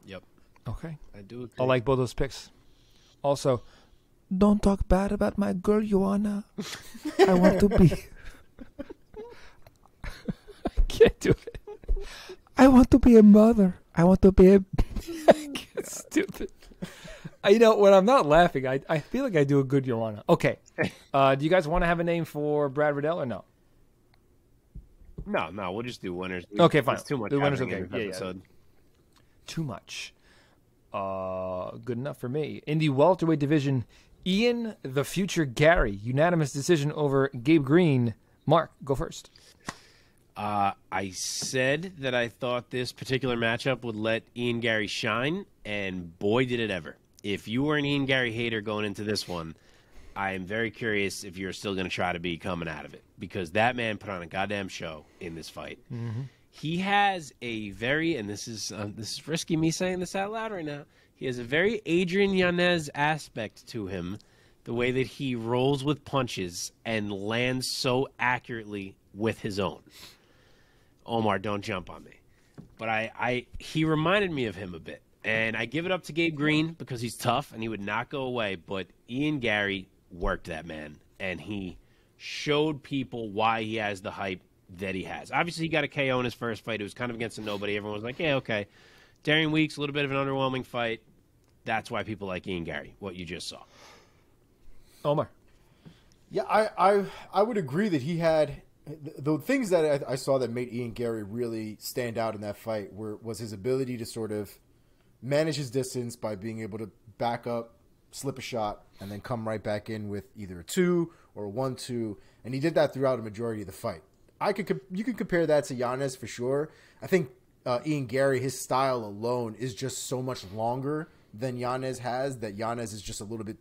Yep. Okay. I do agree. I like both those picks. Also, don't talk bad about my girl, Joanna. I want to be... I can't do it. I want to be a mother. I want to be a... Stupid. When I'm not laughing, I feel like I do a good Joanna. Okay. Do you guys want to have a name for Brad Riddell or no? No, we'll just do winners. Okay, fine. It's too much. The winners, okay. Yeah. Too much. Good enough for me. In the welterweight division, Ian the Future Gary, unanimous decision over Gabe Green. Mark, go first. I said that I thought this particular matchup would let Ian Gary shine, and boy, did it ever. If you were an Ian Gary hater going into this one, I am very curious if you're still going to try to be coming out of it, because that man put on a goddamn show in this fight. Mm-hmm. He has a very, and this is risky me saying this out loud right now, he has a very Adrian Yanez aspect to him, the way that he rolls with punches and lands so accurately with his own. Omar, don't jump on me. But he reminded me of him a bit. And I give it up to Gabe Green because he's tough and he would not go away. But Ian Gary worked that man. And he showed people why he has the hype that he has. Obviously, he got a KO in his first fight. It was kind of against a nobody. Everyone was like, yeah, okay. Darian Weeks, a little bit of an underwhelming fight. That's why people like Ian Gary, what you just saw. Omar. Yeah, I would agree that he had... The things that I saw that made Ian Gary really stand out in that fight was his ability to sort of manage his distance by being able to back up, slip a shot, and then come right back in with either a 2 or a 1-2, and he did that throughout a majority of the fight. You could compare that to Yanez for sure. I think Ian Gary, his style alone is just so much longer than Yanez has, that Yanez is just a little bit...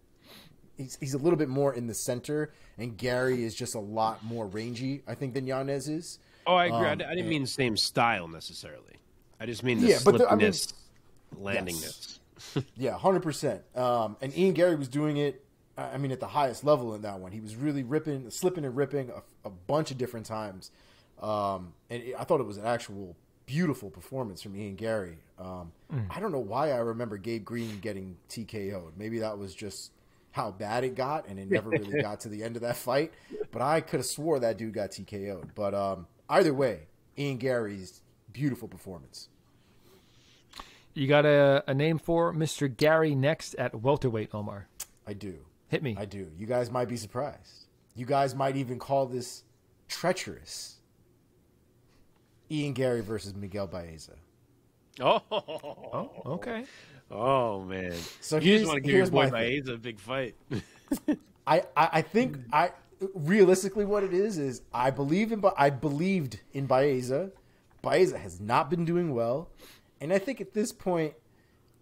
He's a little bit more in the center, and Gary is just a lot more rangy, I think, than Yanez is. Oh, I agree. I didn't mean the same style necessarily. I just mean the slippiness, landingness. Yes. Yeah, 100%. And Ian Gary was doing it, I mean, at the highest level in that one. He was really slipping and ripping a bunch of different times. I thought it was an actual beautiful performance from Ian Gary. I don't know why I remember Gabe Green getting TKO'd. Maybe that was just how bad it got, and it never really got to the end of that fight. But I could have swore that dude got TKO'd. But either way, Ian Gary's beautiful performance. You got a name for Mr. Gary next at welterweight, Omar? I do. Hit me. I do. You guys might be surprised. You guys might even call this treacherous. Ian Gary versus Miguel Baeza. Oh, okay. Oh man. So you just want to give your boy Baeza a big fight. I think realistically what it is I believed in Baeza. Baeza has not been doing well, and I think at this point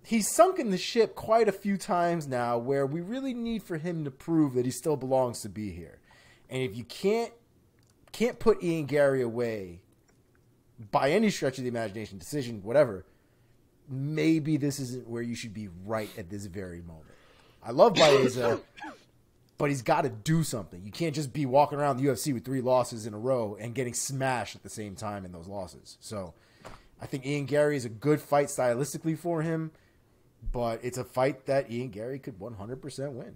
he's sunken the ship quite a few times now, where we really need for him to prove that he still belongs to be here. And if you can't put Ian Gary away by any stretch of the imagination, decision, whatever, maybe this isn't where you should be right at this very moment. I love Baeza, but he's got to do something. You can't just be walking around the UFC with 3 losses in a row and getting smashed at the same time in those losses. So I think Ian Gary is a good fight stylistically for him, but it's a fight that Ian Gary could 100% win.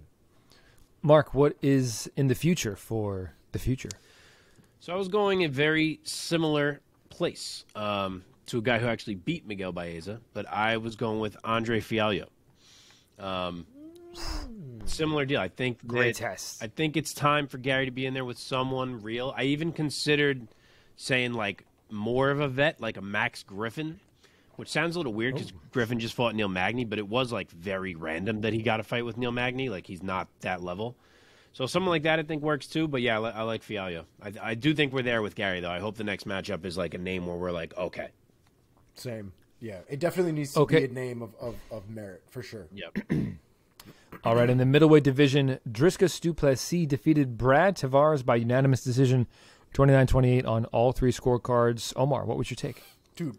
Mark, what is in the future for the future? So I was going a very similar place to a guy who actually beat Miguel Baeza, but I was going with Andre Fialho. Similar deal. I think great test. I think it's time for Gary to be in there with someone real. I even considered saying like more of a vet, like a Max Griffin, which sounds a little weird because Griffin just fought Neil Magny, but it was like very random that he got a fight with Neil Magny. Like he's not that level. So someone like that I think works too. But yeah, I like Fialho. I do think we're there with Gary though. I hope the next matchup is like a name where we're like, okay. Same. Yeah, it definitely needs to be a name of merit for sure. Yep. All right, in the middleweight division, Dricus du Plessis defeated Brad Tavares by unanimous decision, 29-28 on all 3 scorecards. Omar, what was your take? Dude,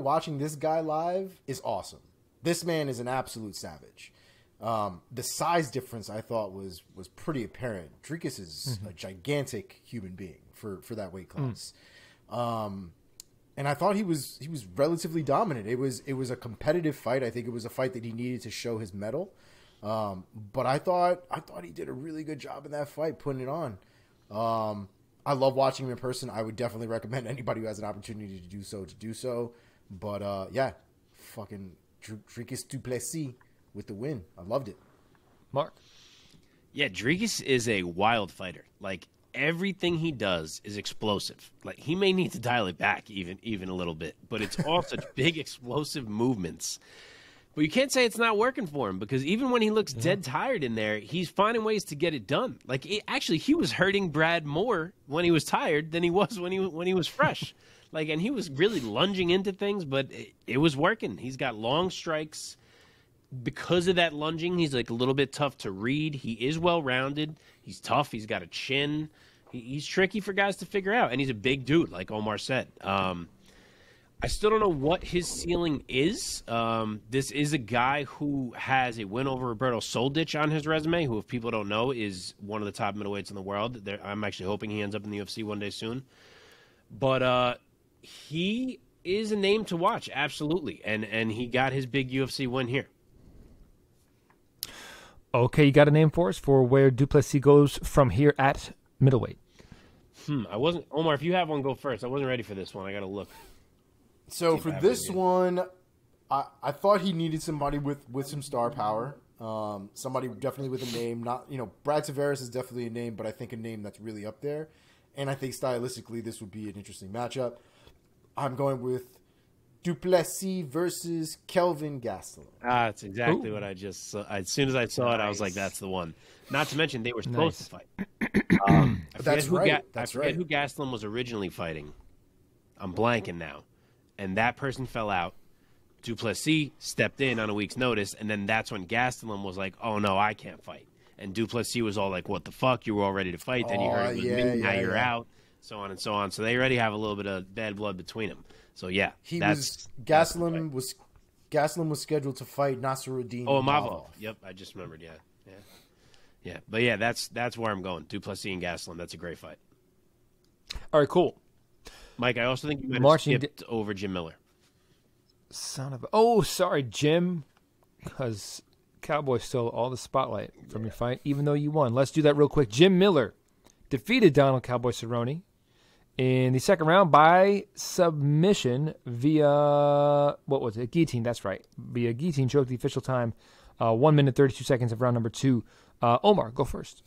watching this guy live is awesome. This man is an absolute savage. The size difference I thought was pretty apparent. Dricus is a gigantic human being for that weight class. And I thought he was relatively dominant. It was a competitive fight. I think it was a fight that he needed to show his mettle. But I thought he did a really good job in that fight, putting it on. I love watching him in person. I would definitely recommend anybody who has an opportunity to do so. But yeah, fucking Dricus du Plessis with the win. I loved it. Mark. Yeah, Dricus is a wild fighter. Like everything he does is explosive. Like he may need to dial it back even a little bit, but it's all such big explosive movements. But you can't say it's not working for him because even when he looks dead tired in there, he's finding ways to get it done. Like he was hurting Brad more when he was tired than he was when he was fresh. Like, and he was really lunging into things, but it was working. He's got long strikes. Because of that lunging, he's like a little bit tough to read. He is well-rounded. He's tough. He's got a chin. He's tricky for guys to figure out, and he's a big dude, like Omar said. I still don't know what his ceiling is. This is a guy who has a win over Roberto Soldich on his resume, who, if people don't know, is one of the top middleweights in the world. I'm actually hoping he ends up in the UFC one day soon. But he is a name to watch, absolutely, and he got his big UFC win here. Okay, you got a name for us for where du Plessis goes from here at middleweight? I wasn't Omar. If you have one, go first. I wasn't ready for this one. I got to look. So for this one, I thought he needed somebody with some star power. Somebody definitely with a name. Not Brad Tavares is definitely a name, but I think a name that's really up there. And I think stylistically, this would be an interesting matchup. I'm going with du Plessis versus Kelvin Gastelum. That's exactly what I just saw. As soon as I saw it, I was like, that's the one. Not to mention, they were supposed to fight. I forget who Gastelum was originally fighting. I'm blanking now. And that person fell out. Du Plessis stepped in on a week's notice, and then that's when Gastelum was like, oh, no, I can't fight. And du Plessis was all like, what the fuck? You were all ready to fight. Then you heard it was me. Now you're out. So on and so on. So they already have a little bit of bad blood between them. So yeah, Gastelum was scheduled to fight Nasruddin. Oh, Imavov. Yep, I just remembered. Yeah. But yeah, that's where I'm going. Du Plessis and Gastelum. That's a great fight. All right, cool. Mike, I also think you might have skipped over Jim Miller. Sorry, Jim, because Cowboy stole all the spotlight from your fight, even though you won. Let's do that real quick. Jim Miller defeated Donald Cowboy Cerrone in the second round by submission via, guillotine, that's right. Via guillotine choke, the official time 1 minute, 32 seconds of round number 2. Omar, go first.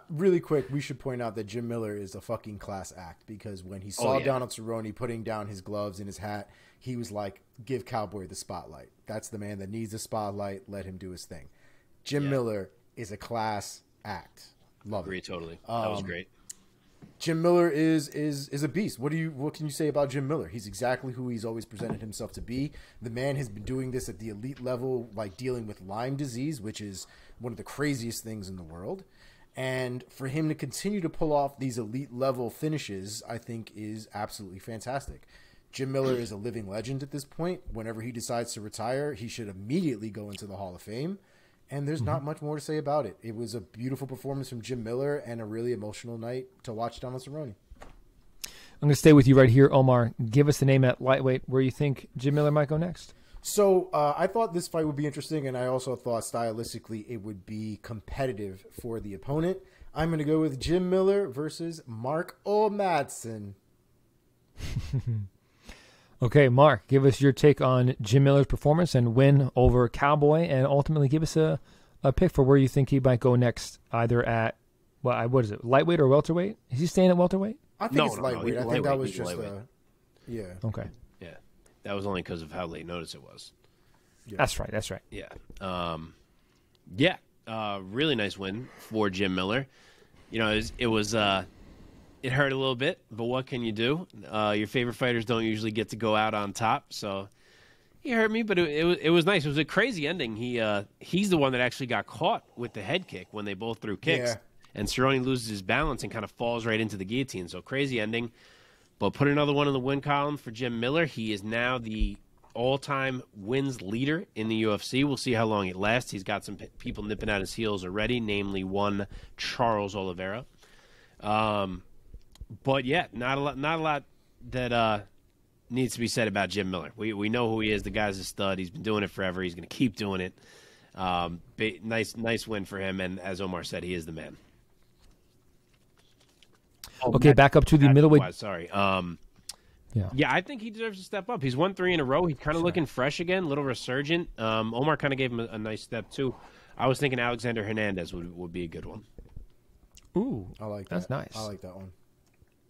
Really quick, we should point out that Jim Miller is a fucking class act, because when he saw Donald Cerrone putting down his gloves and his hat, he was like, give Cowboy the spotlight. That's the man that needs the spotlight. Let him do his thing. Jim Miller is a class act. Love Agree it. Totally. That was great. Jim Miller is a beast. What can you say about Jim Miller? He's exactly who he's always presented himself to be. The man has been doing this at the elite level, like dealing with Lyme disease, which is one of the craziest things in the world. And for him to continue to pull off these elite level finishes, I think is absolutely fantastic. Jim Miller is a living legend at this point. Whenever he decides to retire, he should immediately go into the Hall of Fame. And there's not much more to say about it. It was a beautiful performance from Jim Miller and a really emotional night to watch Donald Cerrone. I'm going to stay with you right here, Omar. Give us the name at lightweight where you think Jim Miller might go next. So I thought this fight would be interesting, and I also thought stylistically it would be competitive for the opponent. I'm going to go with Jim Miller versus Mark O. Madsen. Okay, Mark, give us your take on Jim Miller's performance and win over Cowboy, and ultimately give us a pick for where you think he might go next, either at, what is it, lightweight or welterweight? Is he staying at welterweight? I think it's lightweight. I think that was just yeah. Okay. Yeah. That was only because of how late notice it was. Yeah. That's right. Yeah. Really nice win for Jim Miller. You know, it hurt a little bit, but what can you do? Your favorite fighters don't usually get to go out on top, so he hurt me, but it was nice. It was a crazy ending. He's the one that actually got caught with the head kick when they both threw kicks, and Cerrone loses his balance and kind of falls right into the guillotine. So crazy ending, but put another one in the win column for Jim Miller. He is now the all-time wins leader in the UFC. We'll see how long it lasts. He's got some people nipping at his heels already, namely one Charles Oliveira. But yeah, not a lot that needs to be said about Jim Miller. We know who he is. The guy's a stud. He's been doing it forever. He's going to keep doing it. Nice win for him. And as Omar said, he is the man. Okay, back up to the middleweight. Sorry. Yeah, I think he deserves to step up. He's won 3 in a row. He's kind of looking fresh again, a little resurgent. Omar kind of gave him a nice step too. I was thinking Alexander Hernandez would be a good one. Ooh, I like that. That's nice. I like that one.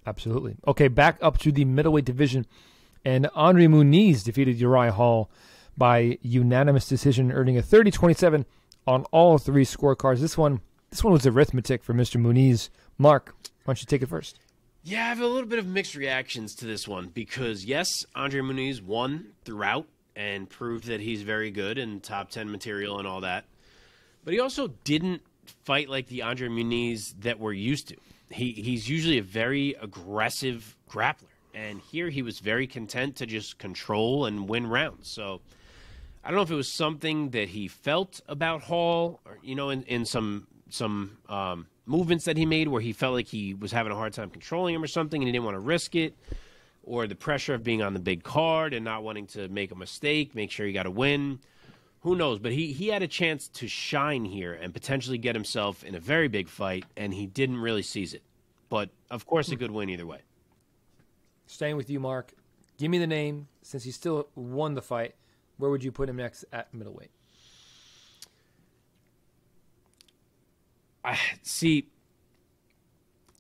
Absolutely. Okay, back up to the middleweight division, and Andre Muniz defeated Uriah Hall by unanimous decision, earning a 30-27 on all 3 scorecards. This one was arithmetic for Mr. Muniz. Mark, why don't you take it first? Yeah, I have a little bit of mixed reactions to this one because, yes, Andre Muniz won throughout and proved that he's very good and top 10 material and all that. But he also didn't fight like the Andre Muniz that we're used to. He's usually a very aggressive grappler, and here he was very content to just control and win rounds. So I don't know if it was something that he felt about Hall, or, you know, in some movements that he made where he felt like he was having a hard time controlling him or something, and he didn't want to risk it, or the pressure of being on the big card and not wanting to make a mistake, make sure he got a win. Who knows? But he had a chance to shine here and potentially get himself in a very big fight, and he didn't really seize it. But, of course, a good win either way. Staying with you, Mark. Give me the name. Since he still won the fight, where would you put him next at middleweight? See,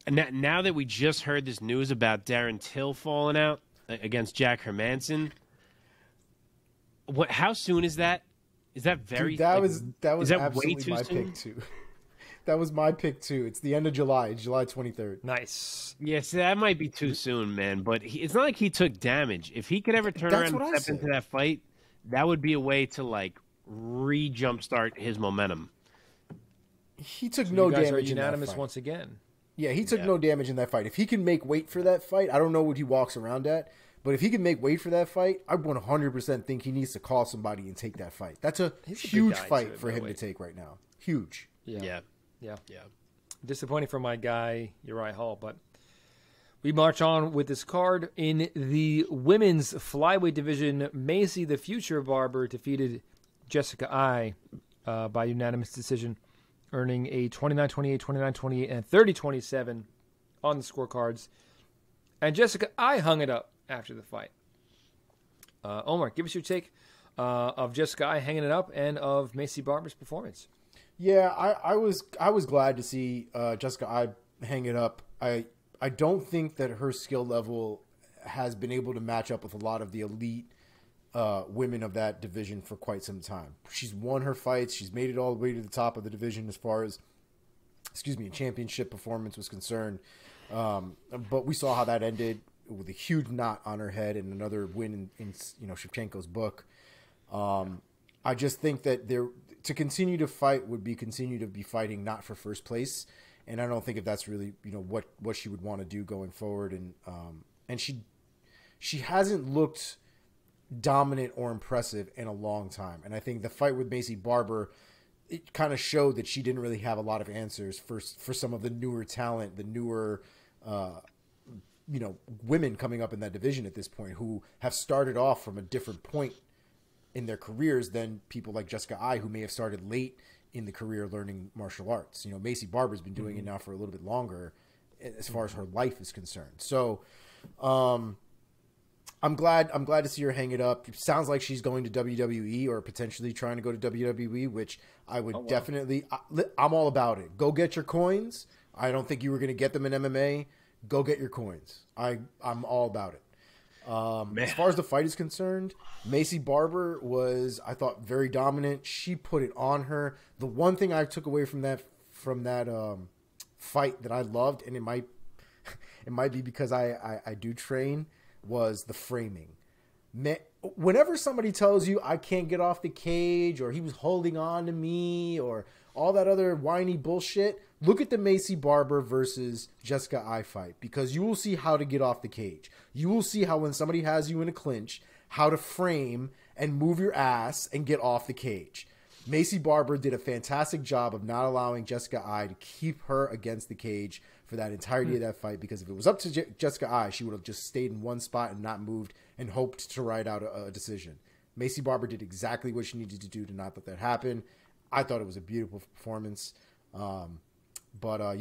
now that we just heard this news about Darren Till falling out against Jack Hermanson, how soon is that? Is that very? Dude, that was is that absolutely way too my soon? pick too. That was my pick too. It's the end of July, July 23rd. Nice. Yes, that might be too soon, man. But it's not like he took damage. If he could ever turn around and step into that fight, that would be a way to like re-jumpstart his momentum. He took So no you guys damage are in that unanimous fight. once again. Yeah, he took no damage in that fight. If he can make weight for that fight, I don't know what he walks around at, but if he can make weight for that fight, I 100% think he needs to call somebody and take that fight. That's a huge fight for him to take right now. Huge. Yeah. Disappointing for my guy, Uriah Hall, but we march on with this card. In the women's flyweight division, Macy the Future Barber defeated Jessica Ai by unanimous decision, earning a 29-28, 29-28, and 30-27 on the scorecards. And Jessica Ai hung it up after the fight. Omar, give us your take of Jessica Ai hanging it up and of Maycee Barber's performance. Yeah, I was glad to see Jessica Ai hang it up. I don't think that her skill level has been able to match up with a lot of the elite women of that division for quite some time. She's won her fights. She's made it all the way to the top of the division as far as, a championship performance was concerned. But we saw how that ended with a huge knot on her head and another win in Shevchenko's book. I just think that to continue to fight would be continue to be fighting not for first place. And I don't think if that's really, what she would want to do going forward. And she hasn't looked dominant or impressive in a long time. And I think the fight with Maycee Barber, it kind of showed that she didn't really have a lot of answers for some of the newer talent, the newer, women coming up in that division at this point who have started off from a different point in their careers than people like Jessica Ai, who may have started late in the career learning martial arts. Maycee Barber's been doing it now for a little bit longer as far as her life is concerned. So, I'm glad to see her hang it up. It sounds like she's going to WWE or potentially trying to go to WWE, which I would definitely. I'm all about it. Go get your coins. I don't think you were going to get them in MMA. Go get your coins. I'm all about it. As far as the fight is concerned, Maycee Barber was, I thought, very dominant. She put it on her. The one thing I took away from that fight that I loved, and it might be because I do train, was the framing. Whenever somebody tells you I can't get off the cage or he was holding on to me or all that other whiny bullshit, look at the Maycee Barber versus Jessica Ai fight, because you will see how to get off the cage. You will see how when somebody has you in a clinch, how to frame and move your ass and get off the cage. Maycee Barber did a fantastic job of not allowing Jessica Ai to keep her against the cage for that entirety of that fight, because if it was up to Jessica Ai, she would have just stayed in one spot and not moved and hoped to ride out a decision. Maycee Barber did exactly what she needed to do to not let that happen. I thought it was a beautiful performance. But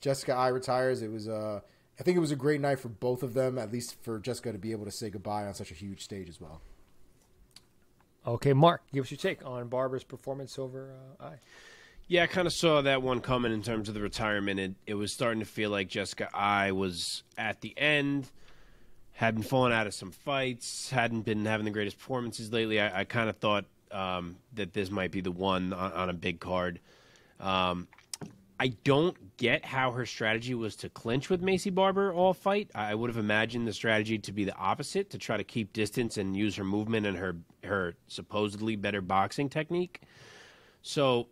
Jessica Ai retires. It was I think it was a great night for both of them, at least for Jessica to be able to say goodbye on such a huge stage as well. Okay, Mark, give us your take on Barber's performance over Ai. Yeah, I kind of saw that one coming in terms of the retirement. It was starting to feel like Jessica Ai was at the end, had been falling out of some fights, hadn't been having the greatest performances lately. I kind of thought that this might be the one on a big card. I don't get how her strategy was to clinch with Maycee Barber all fight. I would have imagined the strategy to be the opposite, to try to keep distance and use her movement and her supposedly better boxing technique. So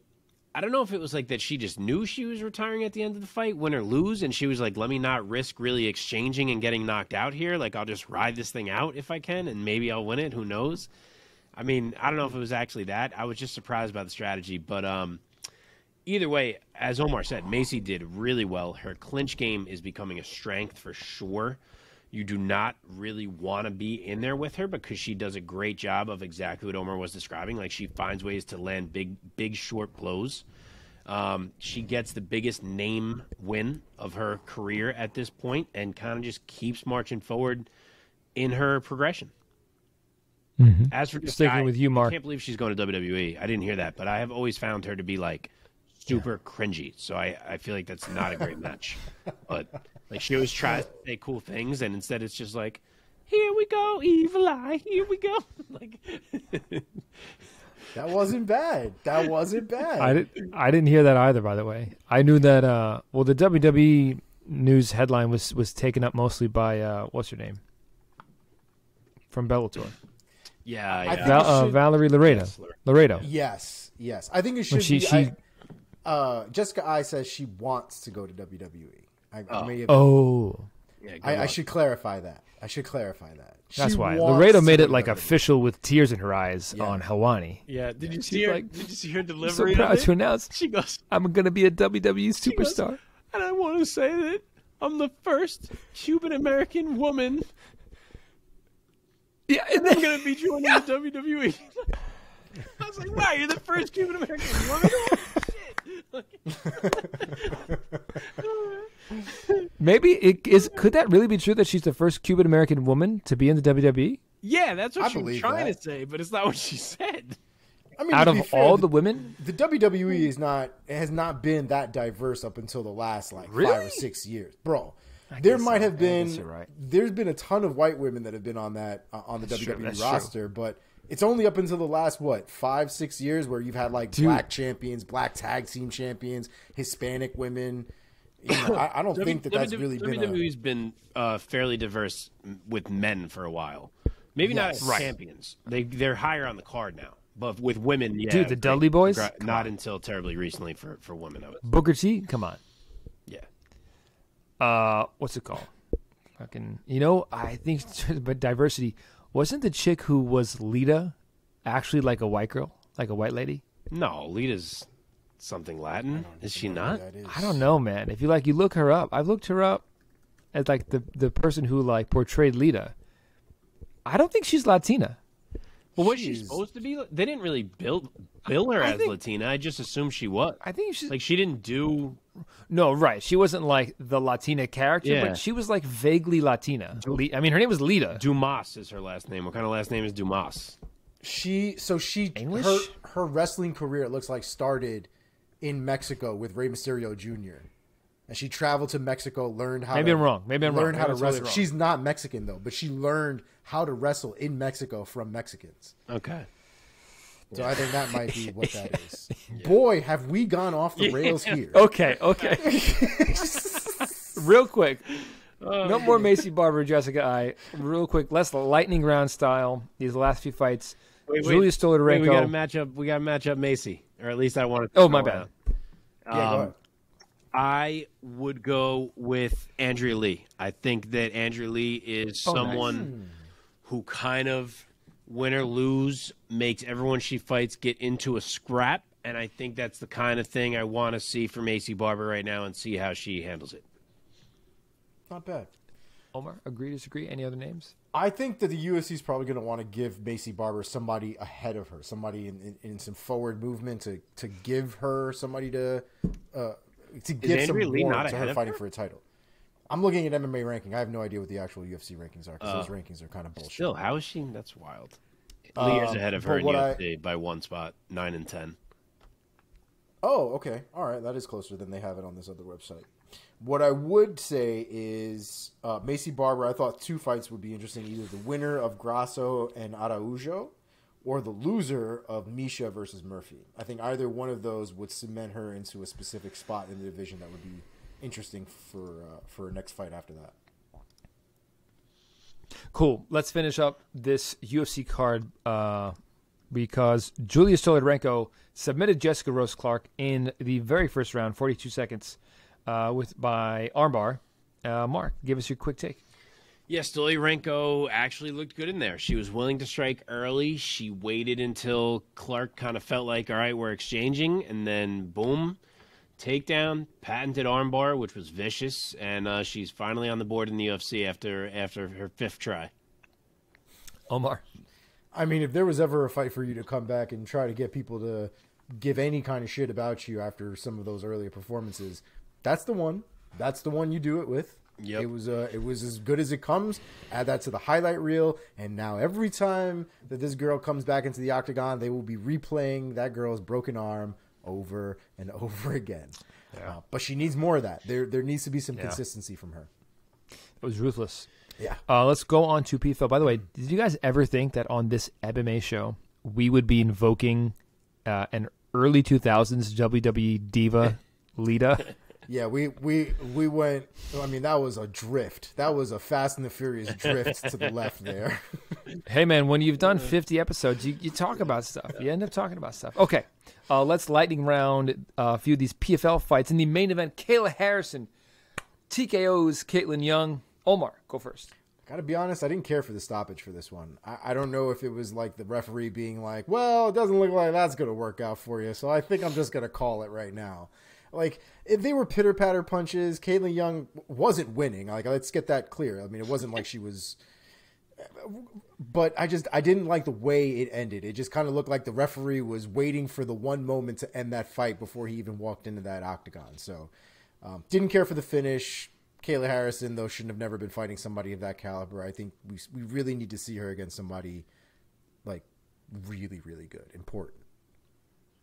I don't know if it was like that she just knew she was retiring at the end of the fight, win or lose, and she was like, let me not risk really exchanging and getting knocked out here. Like, I'll just ride this thing out if I can, and maybe I'll win it. Who knows? I mean, I don't know if it was actually that. I was just surprised by the strategy. But either way, as Omar said, Maycee did really well. Her clinch game is becoming a strength for sure. You do not really want to be in there with her because she does a great job of exactly what Omar was describing. Like, she finds ways to land big short blows. She gets the biggest name win of her career at this point and kind of just keeps marching forward in her progression. Mm-hmm. As for sticking with you, Mark, I can't believe she's going to WWE. I didn't hear that, but I have always found her to be like super cringy. So I feel like that's not a great match. But like, she always tries to say cool things, and instead it's just like, here we go, evil eye, here we go. Like, that wasn't bad. That wasn't bad. I didn't hear that either, by the way. I knew that the WWE news headline was taken up mostly by what's her name? From Bellator. Yeah. Valerie Laredo. Yes. I think it should be. Jessica Ai says she wants to go to WWE. I should clarify that. That's why Laredo made it like official with tears in her eyes on Helwani. Yeah. Did you see her? Did you see her delivery? So proud to announce. She goes, "I'm going to be a WWE superstar." And I want to say that I'm the first Cuban American woman. Yeah, and I'm going to be joining the WWE. I was like, wow, you're the first Cuban American woman? Maybe it is. Could that really be true that she's the first Cuban American woman to be in the WWE? Yeah, that's what I she was believe trying that. to say, but it's not what she said. I mean, Out to of be fair, all the women, the WWE has not been that diverse up until the last 5 or 6 years, bro. There might have been. you're right. There's been a ton of white women that have been on that on the WWE roster, but it's only up until the last 5, 6 years where you've had black champions, black tag team champions, Hispanic women. I don't think that's really been. WWE's been fairly diverse with men for a while. Maybe not as champions. They're higher on the card now. But with women, yeah. Dude, the Dudley Boys? Not until terribly recently for women. Booker T? Come on. Yeah. What's it called? Fucking, I think, but diversity. Wasn't the chick who was Lita actually like a white girl? Like a white lady? No, Lita's something Latin. Is she not? I don't know, man. If you look her up. I've looked her up as the person who portrayed Lita. I don't think she's Latina. Well, was she supposed to be? They didn't really bill her as Latina. I just assumed she was. I think she's she didn't do. No, right. She wasn't like the Latina character, but she was vaguely Latina. I mean, her name was Lita. Dumas is her last name. What kind of last name is Dumas? English? Her wrestling career, it looks like, started in Mexico with Rey Mysterio Jr. And she traveled to Mexico, learned how. Maybe I'm wrong. Learned how to wrestle. She's not Mexican though, but she learned how to wrestle in Mexico from Mexicans. Okay. So I think that might be what that is. Boy, have we gone off the rails here. Okay. Real quick. No more Macy Barber, Jessica I. Real quick, less lightning round style. These last few fights. Julia Stolarenko. We got to match up Macy, or at least I want to. Oh, my bad. Go ahead. I would go with Andrea Lee. I think that Andrea Lee is someone who kind of, win or lose, makes everyone she fights get into a scrap. And I think that's the kind of thing I want to see from Macy Barber right now and see how she handles it. Not bad. Omar, agree, disagree? Any other names? I think that the UFC is probably going to want to give Macy Barber somebody ahead of her, somebody in some forward movement to give her somebody to give some warrant to her fighting for a title. I'm looking at MMA ranking. I have no idea what the actual UFC rankings are because those rankings are kind of bullshit. Still, how is she? That's wild. Lee is ahead of her in UFC by one spot, 9 and 10. Oh, okay. All right. That is closer than they have it on this other website. What I would say is Macy Barber, I thought 2 fights would be interesting, either the winner of Grasso and Araujo or the loser of Misha versus Murphy. I think either one of those would cement her into a specific spot in the division that would be interesting for a next fight after that. Cool. Let's finish up this UFC card because Julia Stolarenko submitted Jessica Rose Clark in the very first round, 42 seconds, by armbar. Mark, give us your quick take. Yes, Stolarenko actually looked good in there. She was willing to strike early. She waited until Clark kind of felt like, all right, we're exchanging, and then boom, takedown, patented armbar, which was vicious, and she's finally on the board in the UFC after her 5th try. Omar. I mean, if there was ever a fight for you to come back and try to get people to give any kind of shit about you after some of those earlier performances, that's the one. That's the one you do it with. Yep. It was as good as it comes. Add that to the highlight reel, and now every time that this girl comes back into the octagon, they will be replaying that girl's broken arm over and over again. Yeah. But she needs more of that. There needs to be some consistency from her. It was ruthless. Yeah. Let's go on to PFL. By the way, did you guys ever think that on this MMA show we would be invoking an early 2000s WWE diva, Lita? Yeah, we went. I mean, that was a drift. That was a Fast and the Furious drift to the left there. Hey, man, when you've done 50 episodes, you talk about stuff. You end up talking about stuff. Okay, let's lightning round a few of these PFL fights. In the main event, Kayla Harrison, TKO's Caitlin Young. Omar, go first. Got to be honest, I didn't care for the stoppage for this one. I don't know if it was like the referee being like, well, it doesn't look like that's going to work out for you, so I think I'm just going to call it right now. Like, if they were pitter-patter punches, Caitlin Young wasn't winning. Like, let's get that clear. I mean, it wasn't like she was... But I didn't like the way it ended. It just kind of looked like the referee was waiting for the one moment to end that fight before he even walked into that octagon. So, didn't care for the finish. Kayla Harrison, though, shouldn't have never been fighting somebody of that caliber. I think we really need to see her against somebody like really, really good, important.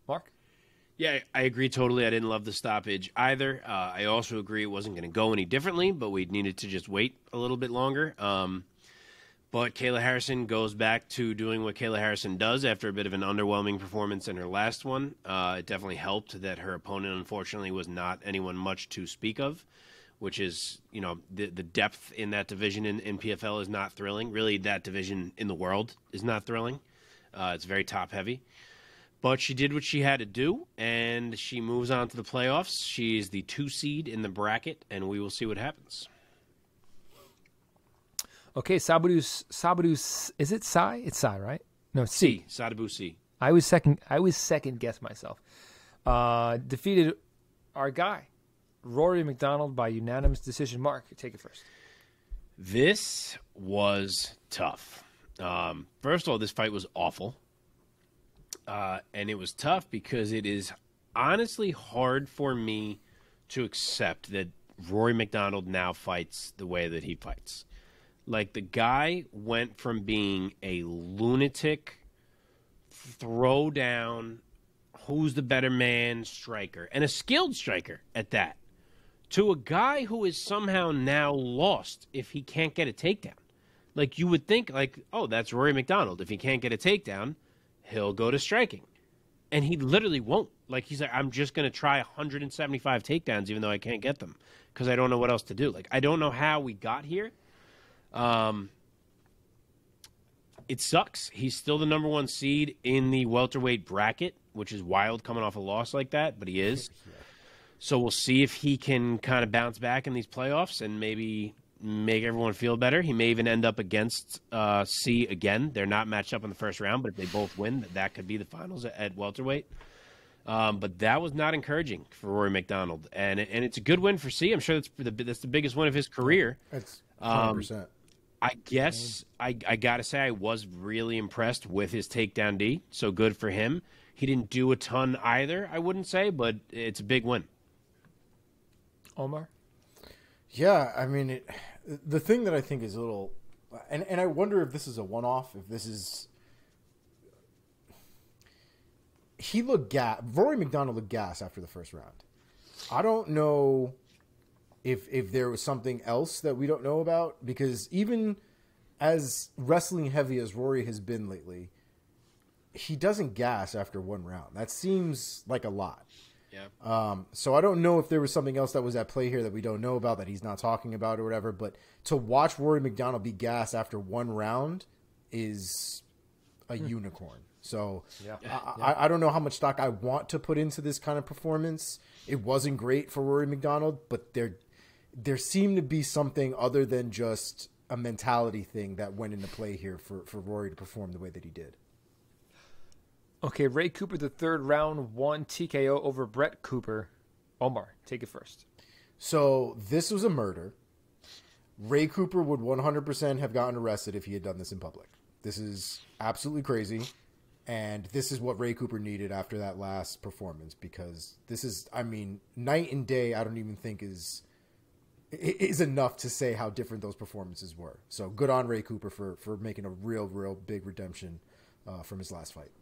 Mark? Yeah, I agree totally. I didn't love the stoppage either. I also agree it wasn't going to go any differently, but we needed to just wait a little bit longer. But Kayla Harrison goes back to doing what Kayla Harrison does after a bit of an underwhelming performance in her last one. It definitely helped that her opponent, unfortunately, was not anyone much to speak of, which is, the depth in that division in PFL is not thrilling. Really, that division in the world is not thrilling. It's very top-heavy. But she did what she had to do, and she moves on to the playoffs. She's the 2 seed in the bracket, and we will see what happens. Okay, Sabadu, is it Sai? It's Sai, right? No, C. Sadabu C. I was second guess myself. Defeated our guy, Rory McDonald, by unanimous decision. Mark, take it first. This was tough. First of all, this fight was awful. And it was tough because it is honestly hard for me to accept that Rory McDonald now fights the way that he fights. Like, the guy went from being a lunatic, throw down, who's the better man striker, and a skilled striker at that, to a guy who is somehow now lost if he can't get a takedown. Like, you would think, like, oh, that's Rory McDonald. If he can't get a takedown, he'll go to striking. And he literally won't. Like, he's like, I'm just going to try 175 takedowns even though I can't get them because I don't know what else to do. Like, I don't know how we got here. It sucks. He's still the number 1 seed in the welterweight bracket, which is wild coming off a loss like that, but he is. Yeah. So we'll see if he can kind of bounce back in these playoffs and maybe make everyone feel better. He may even end up against C again. They're not matched up in the first round, but if they both win, that could be the finals at welterweight. But that was not encouraging for Rory McDonald, and it's a good win for C. I'm sure that's the biggest win of his career. That's 100%. I guess I got to say I was really impressed with his takedown D, so good for him. He didn't do a ton either, I wouldn't say, but it's a big win. Omar? Yeah, I mean, the thing that I think is a little... And I wonder if this is a one-off, if this is... He looked Rory McDonald looked gas after the first round. I don't know if there was something else that we don't know about, because even as wrestling heavy as Rory has been lately, he doesn't gas after one round. That seems like a lot. Yeah. So I don't know if there was something else that was at play here that we don't know about, that he's not talking about or whatever, but to watch Rory McDonald be gassed after one round is a unicorn. So yeah. I don't know how much stock I want to put into this kind of performance. It wasn't great for Rory McDonald, but there seemed to be something other than just a mentality thing that went into play here for Rory to perform the way that he did. Okay, Ray Cooper, the third round, 1 TKO over Brett Cooper. Omar, take it first. So this was a murder. Ray Cooper would 100% have gotten arrested if he had done this in public. This is absolutely crazy. And this is what Ray Cooper needed after that last performance, because this is, I mean, night and day, I don't even think is enough to say how different those performances were. So good on Ray Cooper for making a real big redemption from his last fight.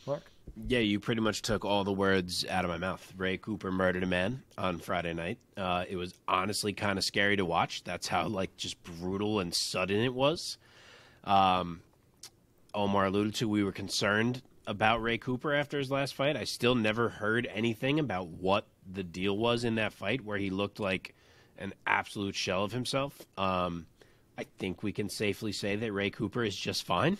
Mark? Yeah, you pretty much took all the words out of my mouth. Ray Cooper murdered a man on Friday night. It was honestly kind of scary to watch. That's how, just brutal and sudden it was. Omar alluded to, we were concerned about Ray Cooper after his last fight. I still never heard anything about what the deal was in that fight where he looked like an absolute shell of himself. I think we can safely say that Ray Cooper is just fine.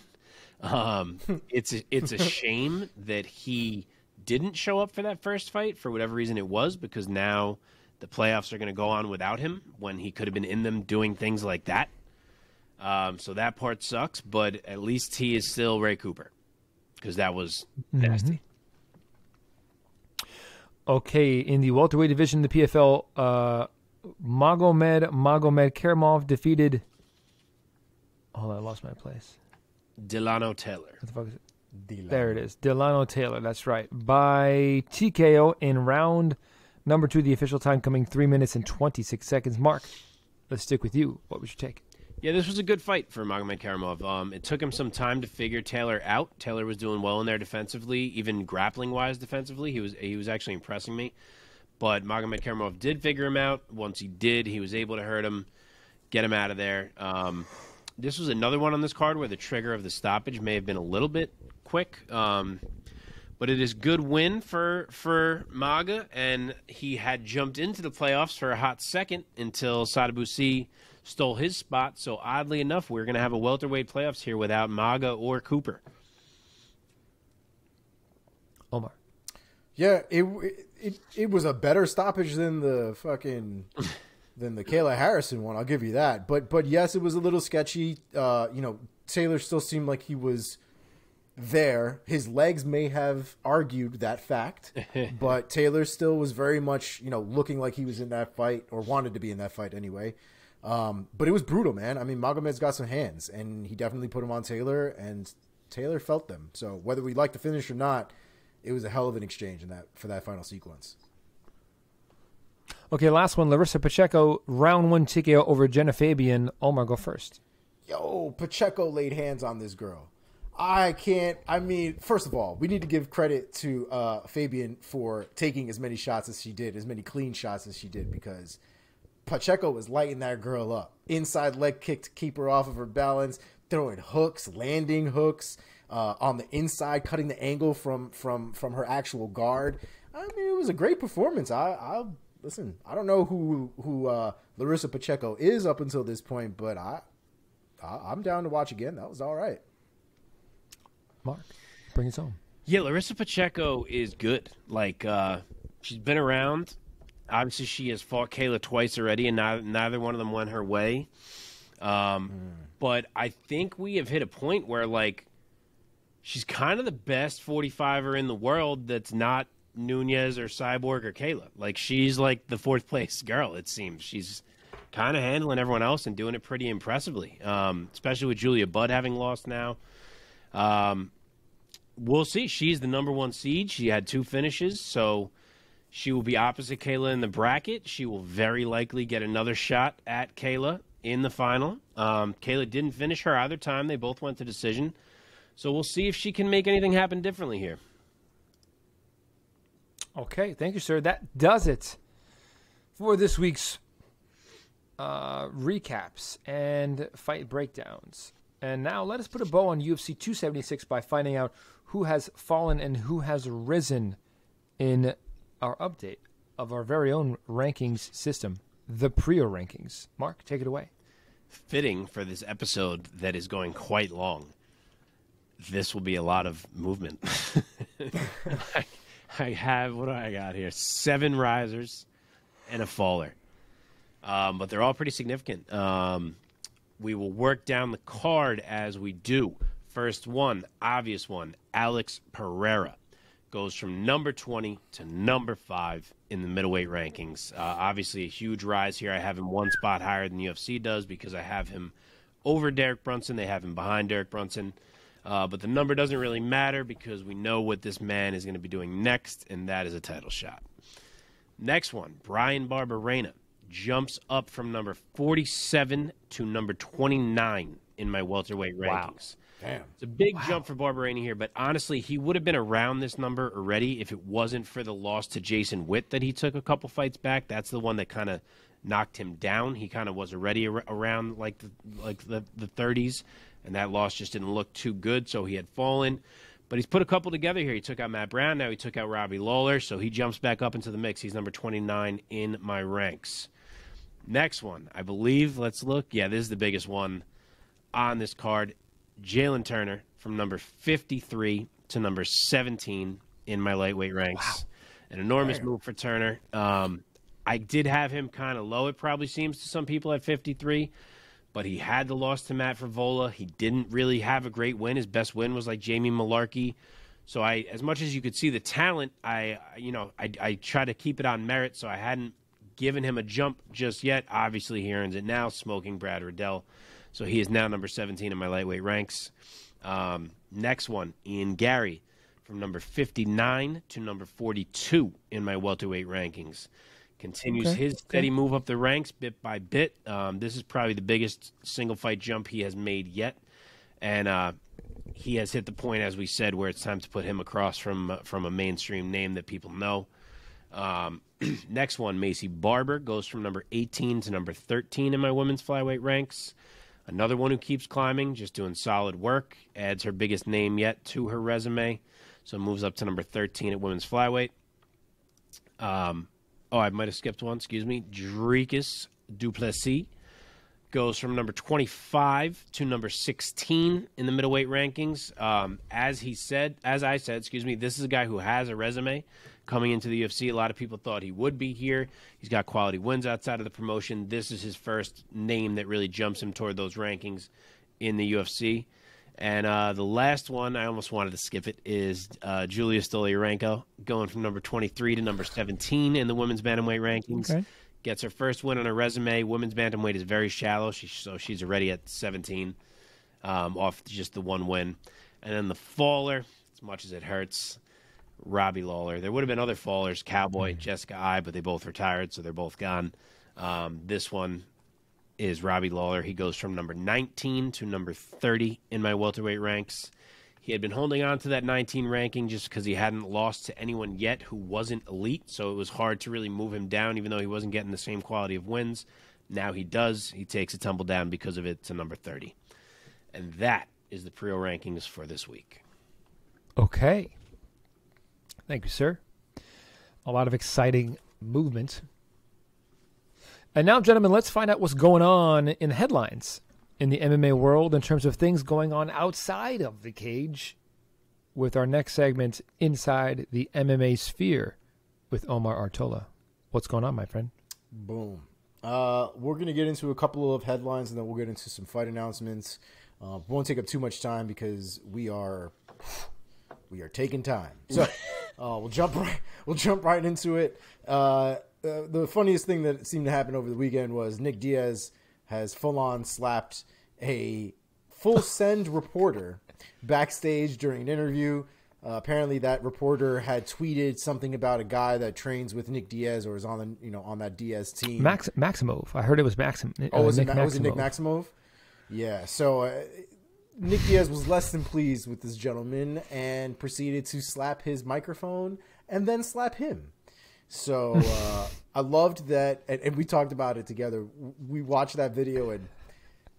It's a shame that he didn't show up for that first fight for whatever reason it was, because now the playoffs are going to go on without him when he could have been in them doing things like that. So that part sucks, but at least he is still Ray Cooper, because that was nasty. Okay, in the welterweight division, the PFL, Magomed Karamov defeated... Hold on, I lost my place. Delano Taylor. What the fuck is it? There it is. Delano Taylor, that's right. By TKO in round Number 2, the official time coming 3 minutes and 26 seconds. Mark, let's stick with you. What was your take? Yeah, this was a good fight for Nurmagomedov. It took him some time to figure Taylor out. Taylor was doing well in there defensively, even grappling-wise defensively. He was actually impressing me. But Nurmagomedov did figure him out. Once he did, he was able to hurt him, get him out of there. This was another one on this card where the trigger of the stoppage may have been a little bit quick. But it is good win for Maga, and he had jumped into the playoffs for a hot second until Sadabusi stole his spot. So oddly enough, we're going to have a welterweight playoffs here without Maga or Cooper. Omar. Yeah, it was a better stoppage than the Kayla Harrison one. I'll give you that. But yes, it was a little sketchy. Taylor still seemed like he was there. His legs may have argued that fact, but Taylor still was very much, looking like he was in that fight, or wanted to be in that fight anyway. But it was brutal, man. I mean, Magomed's got some hands, and he definitely put them on Taylor, and Taylor felt them. So whether we like the finish or not, it was a hell of an exchange for that final sequence. Okay, last one. Larissa Pacheco, round 1 TKO over Jenna Fabian. Omar, go first. Yo, Pacheco laid hands on this girl. First of all, we need to give credit to Fabian for taking as many shots as she did, as many clean shots as she did, because Pacheco was lighting that girl up. Inside leg kick to keep her off of her balance, throwing hooks, landing hooks on the inside, cutting the angle from her actual guard. I mean, it was a great performance. Listen, I don't know who Larissa Pacheco is up until this point, but I'm down to watch again. That was all right. Mark, bring us home. Yeah, Larissa Pacheco is good. She's been around. Obviously, she has fought Kayla twice already, and neither one of them went her way. But I think we have hit a point where, she's kind of the best 45er in the world that's not Nunes or Cyborg or Kayla. She's the fourth place girl, it seems. She's kind of handling everyone else and doing it pretty impressively, especially with Julia Budd having lost now. We'll see. She's the number 1 seed. She had 2 finishes, so she will be opposite Kayla in the bracket. She will very likely get another shot at Kayla in the final. Kayla didn't finish her either time. They both went to decision. So we'll see if she can make anything happen differently here. Okay, thank you, sir. That does it for this week's recaps and fight breakdowns. And now let us put a bow on UFC 276 by finding out who has fallen and who has risen in our update of our very own rankings system, the Priaulx Rankings. Mark, take it away. Fitting for this episode that is going quite long. This will be a lot of movement. I have, what do I got here? 7 risers and a faller. But they're all pretty significant. We will work down the card as we do. First one, obvious one, Alex Pereira goes from number 20 to number 5 in the middleweight rankings. Obviously a huge rise here. I have him 1 spot higher than the UFC does because I have him over Derek Brunson. They have him behind Derek Brunson. But the number doesn't really matter because we know what this man is going to be doing next, and that is a title shot. Next one, Brian Barberena jumps up from number 47 to number 29 in my welterweight rankings. Damn. It's a big jump for Barberena here, but honestly, he would have been around this number already if it wasn't for the loss to Jason Witt that he took a couple fights back. That's the one that kind of knocked him down. He kind of was already around the 30s, and that loss just didn't look too good, so he had fallen. But he's put a couple together here. He took out Matt Brown. Now he took out Robbie Lawler, so he jumps back up into the mix. He's number 29 in my ranks. Next one, I believe, let's look. Yeah, this is the biggest one on this card. Jalen Turner from number 53 to number 17 in my lightweight ranks. Wow. An enormous move for Turner. I did have him kind of low, it probably seems to some people, at 53, but he had the loss to Matt Frivola. He didn't really have a great win. His best win was Jamie Mullarkey. So as much as you could see the talent, I try to keep it on merit, so I hadn't given him a jump just yet. Obviously, he earns it now, smoking Brad Riddell. So he is now number 17 in my lightweight ranks. Next one, Ian Gary from number 59 to number 42 in my welterweight rankings. Continues his steady move up the ranks bit by bit. This is probably the biggest single fight jump he has made yet. And he has hit the point, as we said, where it's time to put him across from a mainstream name that people know. Next one, Macy Barber, goes from number 18 to number 13 in my women's flyweight ranks. Another one who keeps climbing, just doing solid work. Adds her biggest name yet to her resume. So moves up to number 13 at women's flyweight. I might have skipped one. Excuse me. Dricus du Plessis goes from number 25 to number 16 in the middleweight rankings. As I said, this is a guy who has a resume coming into the UFC. A lot of people thought he would be here. He's got quality wins outside of the promotion. This is his first name that really jumps him toward those rankings in the UFC. And the last one, I almost wanted to skip it, is Julia Stoliarenko, going from number 23 to number 17 in the women's bantamweight rankings. Okay. Gets her first win on her resume. Women's bantamweight is very shallow, so she's already at 17 off just the one win. And then the faller, as much as it hurts, Robbie Lawler. There would have been other fallers, Cowboy, Jessica I, but they both retired, so they're both gone. This one is Robbie Lawler. He goes from number 19 to number 30 in my welterweight ranks. He had been holding on to that 19 ranking just because he hadn't lost to anyone yet who wasn't elite, so it was hard to really move him down, even though he wasn't getting the same quality of wins. Now he does. He takes a tumble down because of it to number 30. And that is the Priaulx rankings for this week. Okay. Thank you, sir. A lot of exciting movement. And now, gentlemen, let's find out what's going on in the headlines in the MMA world in terms of things going on outside of the cage with our next segment, Inside the MMA Sphere, with Omar Artola. What's going on, my friend? Boom. We're going to get into a couple of headlines, and then we'll get into some fight announcements. Won't take up too much time because we are taking time. So we'll jump right into it. The funniest thing that seemed to happen over the weekend was Nick Diaz has full-on slapped a full send reporter backstage during an interview. Apparently, that reporter had tweeted something about a guy that trains with Nick Diaz or is on that Diaz team. Maximov. I heard it was Maxim. Was it Nick Maximov? Yeah. So Nick Diaz was less than pleased with this gentleman and proceeded to slap his microphone and then slap him. So I loved that, and we talked about it together. We watched that video, and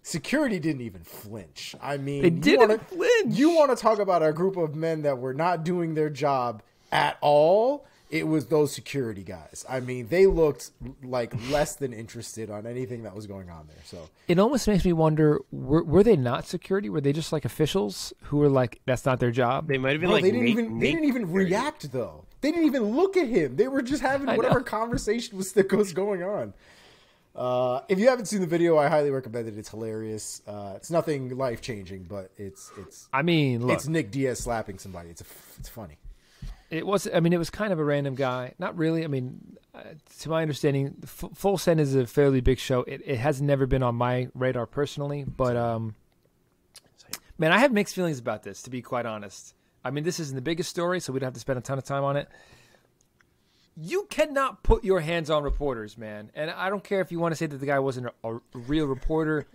security didn't even flinch. I mean, they didn't flinch. You want to talk about a group of men that were not doing their job at all? It was those security guys. I mean, they looked like less than interested on anything that was going on there. So it almost makes me wonder: were they not security? Were they just like officials who were like, "That's not their job"? They might have been they didn't even react though. They didn't even look at him. They were just having whatever conversation was going on. If you haven't seen the video, I highly recommend it. It's hilarious. It's nothing life changing, but it's. I mean, look, it's Nick Diaz slapping somebody. It's funny. It was. I mean, it was kind of a random guy. Not really. I mean, to my understanding, Full Send is a fairly big show. It has never been on my radar personally, but man, I have mixed feelings about this. To be quite honest. I mean, this isn't the biggest story, so we don't have to spend a ton of time on it. You cannot put your hands on reporters, man. And I don't care if you want to say that the guy wasn't a real reporter.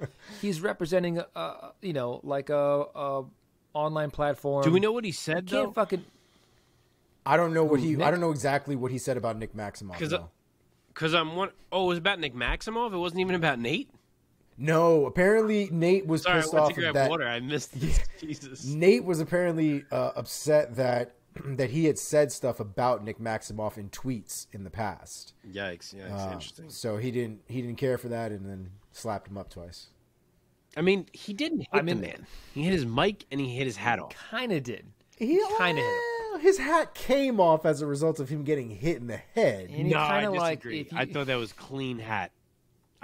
He's representing, like a online platform. Do we know what he said, though? I don't know I don't know exactly what he said about Nick Maximov. Because it was about Nick Maximov? It wasn't even about Nate? No, apparently Nate was pissed off of that. Water. I missed this. Jesus. Nate was apparently upset that he had said stuff about Nick Maximov in tweets in the past. Yikes! Interesting. So he didn't care for that, and then slapped him up twice. I mean, he didn't hit the man. He hit his mic and he hit his hat off. Kind of did. He kind of hit him. His hat came off as a result of him getting hit in the head. No, I disagree. I thought that was clean hat.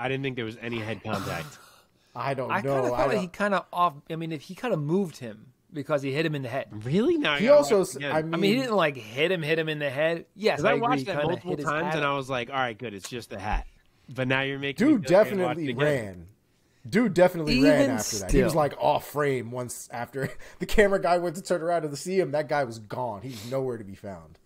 I didn't think there was any head contact. I don't know. I kind of thought he kind of off. I mean, if he kind of moved him because he hit him in the head. Really? No. He also. I mean, he didn't like hit him in the head. Yes, I watched that multiple times, and I was like, all right, good. It's just the hat. But now you're making dude definitely ran. Dude definitely Even ran after that. He still. was like off frame once after the camera guy went to turn around to see him. That guy was gone. He's nowhere to be found.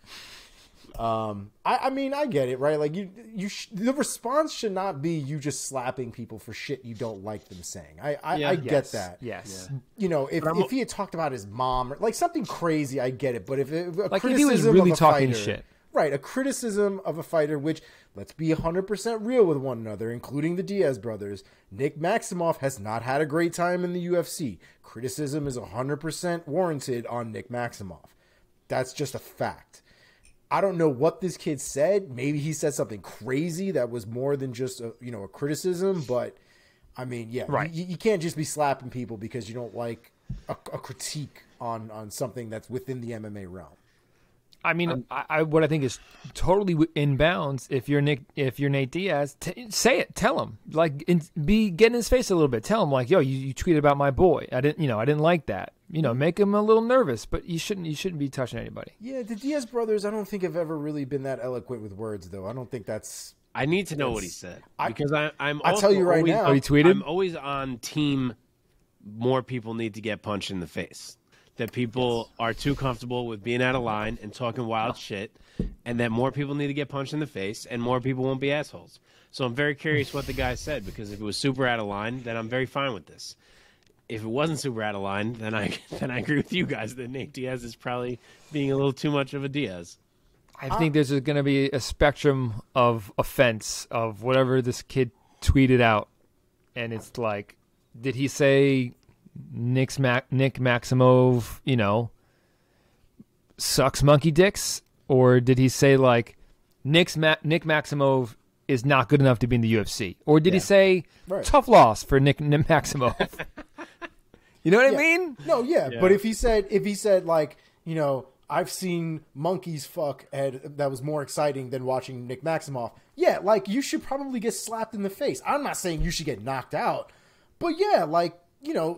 I mean, I get it, right? Like the response should not be you just slapping people for shit you don't like them saying. I get that. Yes. You know, if he had talked about his mom or like something crazy, I get it. But if Like if he was really talking shit. Right, a criticism of a fighter, which, let's be 100% real with one another, including the Diaz brothers, Nick Maximoff has not had a great time in the UFC. Criticism is 100% warranted on Nick Maximoff. That's just a fact. I don't know what this kid said. Maybe he said something crazy that was more than just a criticism, but I mean, yeah, right. You can't just be slapping people because you don't like a critique on something that's within the MMA realm. I mean, what I think is totally in bounds. If you're Nate Diaz, say it. Tell him, like, get in his face a little bit. Tell him, like, yo, you tweeted about my boy. I didn't like that. Make him a little nervous, but you shouldn't be touching anybody. Yeah, the Diaz brothers, I don't think have ever really been that eloquent with words, though. I don't think that's. I need to know what he said because I'm. I'll tell you right now. Oh, he tweeted. I'm always on team. More people need to get punched in the face. That people are too comfortable with being out of line and talking wild shit, and that more people need to get punched in the face, and more people won't be assholes. So I'm very curious what the guy said, because if it was super out of line, then I'm very fine with this. If it wasn't super out of line, then I agree with you guys that Nate Diaz is probably being a little too much of a Diaz. I think there's going to be a spectrum of offense of whatever this kid tweeted out, and it's like, did he say Nick Maximov, sucks monkey dicks, or did he say like Nick Maximov is not good enough to be in the UFC, or did he say tough loss for Nick Maximov? You know what I mean? No, yeah, but if he said like, I've seen monkeys fuck, and that was more exciting than watching Nick Maximov. Yeah, like you should probably get slapped in the face. I'm not saying you should get knocked out, but yeah, like.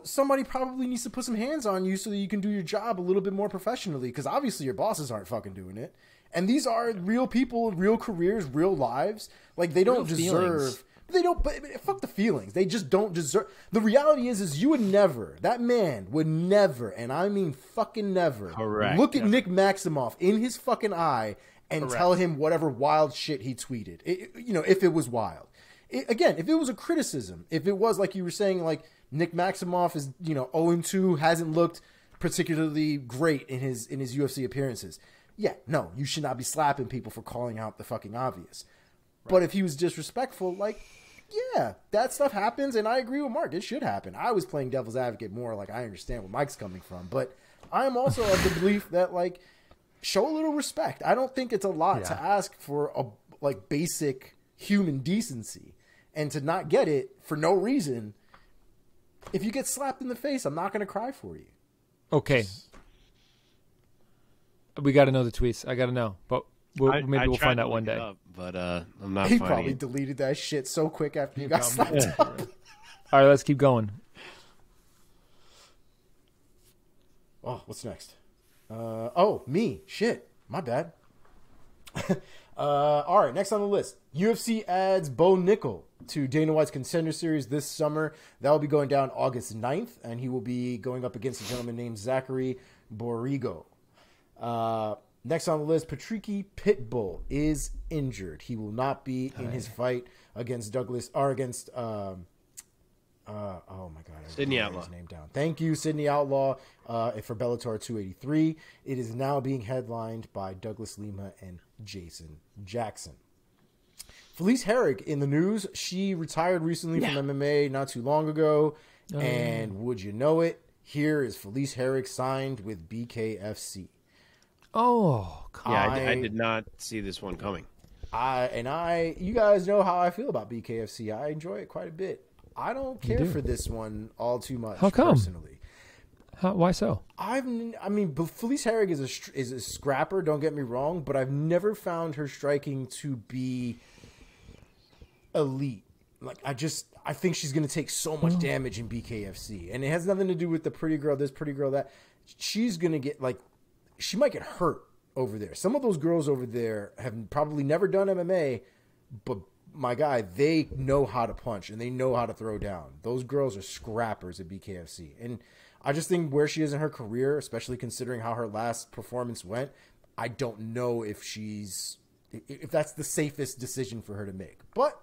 Somebody probably needs to put some hands on you so that you can do your job a little bit more professionally, because obviously your bosses aren't fucking doing it. And these are real people, real careers, real lives. Like, they don't deserve... But fuck the feelings. They just don't deserve... The reality is you would never, that man would never, and I mean fucking never, look at Nick Maximoff in his fucking eye and tell him whatever wild shit he tweeted. If it was wild. Again, if it was a criticism, if it was like you were saying, like, Nick Maximoff is, 0-2, hasn't looked particularly great in his UFC appearances. Yeah, no, you should not be slapping people for calling out the fucking obvious. Right. But if he was disrespectful, like, yeah, that stuff happens, and I agree with Mark. It should happen. I was playing devil's advocate more, like, I understand where Mike's coming from, but I am also of the belief that, like, show a little respect. I don't think it's a lot to ask for basic human decency, and to not get it for no reason. If you get slapped in the face, I'm not going to cry for you. Okay. We got to know the tweets. I got to know. But maybe we'll find out one day. But I'm not He finding probably it. deleted that shit so quick after you got slapped up. All right, let's keep going. Oh, what's next? Me. Shit. My bad. All right, next on the list. UFC adds Bo Nickel to Dana White's Contender Series this summer. That will be going down August 9th, and he will be going up against a gentleman named Zachary Borralho. Next on the list, Patricky Pitbull is injured. He will not be in his fight against oh my God. Sydney Outlaw. His name down. Thank you, Sydney Outlaw, for Bellator 283. It is now being headlined by Douglas Lima and Jason Jackson. Felice Herrig in the news. She retired recently from MMA not too long ago. And would you know it, here is Felice Herrig signed with BKFC. Oh, God. Yeah, I did not see this one coming. You guys know how I feel about BKFC. I enjoy it quite a bit. I don't care for this one all too much. How come? Personally. Why so? Felice Herrig is a scrapper. Don't get me wrong, but I've never found her striking to be elite. Like I think she's going to take so much damage in BKFC, and it has nothing to do with the pretty girl this, pretty girl that. She's going to get she might get hurt over there. Some of those girls over there have probably never done MMA, but my guy, they know how to punch and they know how to throw down. Those girls are scrappers at BKFC. And I just think where she is in her career, especially considering how her last performance went, I don't know if that's the safest decision for her to make. But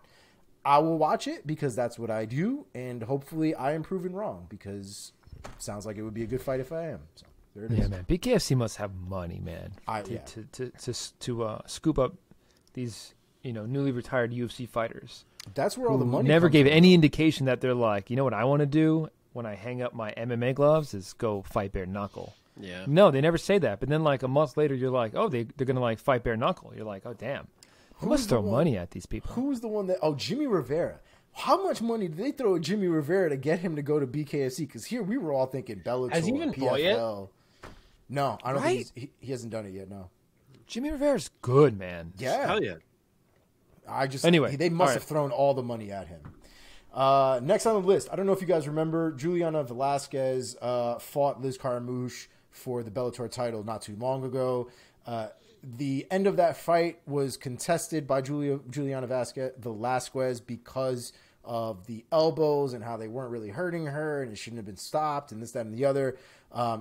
I will watch it because that's what I do, and hopefully I am proven wrong because it sounds like it would be a good fight if I am. So there it is. Yeah, man. BKFC must have money, man, to scoop up these newly retired UFC fighters. That's where all the money never comes gave from. any indication that they're like, you know what I want to do when I hang up my MMA gloves is go fight bare knuckle. Yeah. No, they never say that. But then like a month later, you're like, oh, they're going to like fight bare knuckle. You're like, oh, damn. Who must throw money at these people? Who's the one that... Oh, Jimmy Rivera. How much money did they throw at Jimmy Rivera to get him to go to BKFC? Because here we were all thinking Bellator, Has he even fought PFL. yet? No, I don't think he hasn't done it yet, no. Jimmy Rivera's good, man. Yeah. Hell yeah. Anyway, they must all have thrown all the money at him. Next on the list, I don't know if you guys remember, Juliana Velasquez fought Liz Carmouche for the Bellator title not too long ago. The end of that fight was contested by Juliana Velasquez because of the elbows and how they weren't really hurting her and it shouldn't have been stopped and this, that, and the other.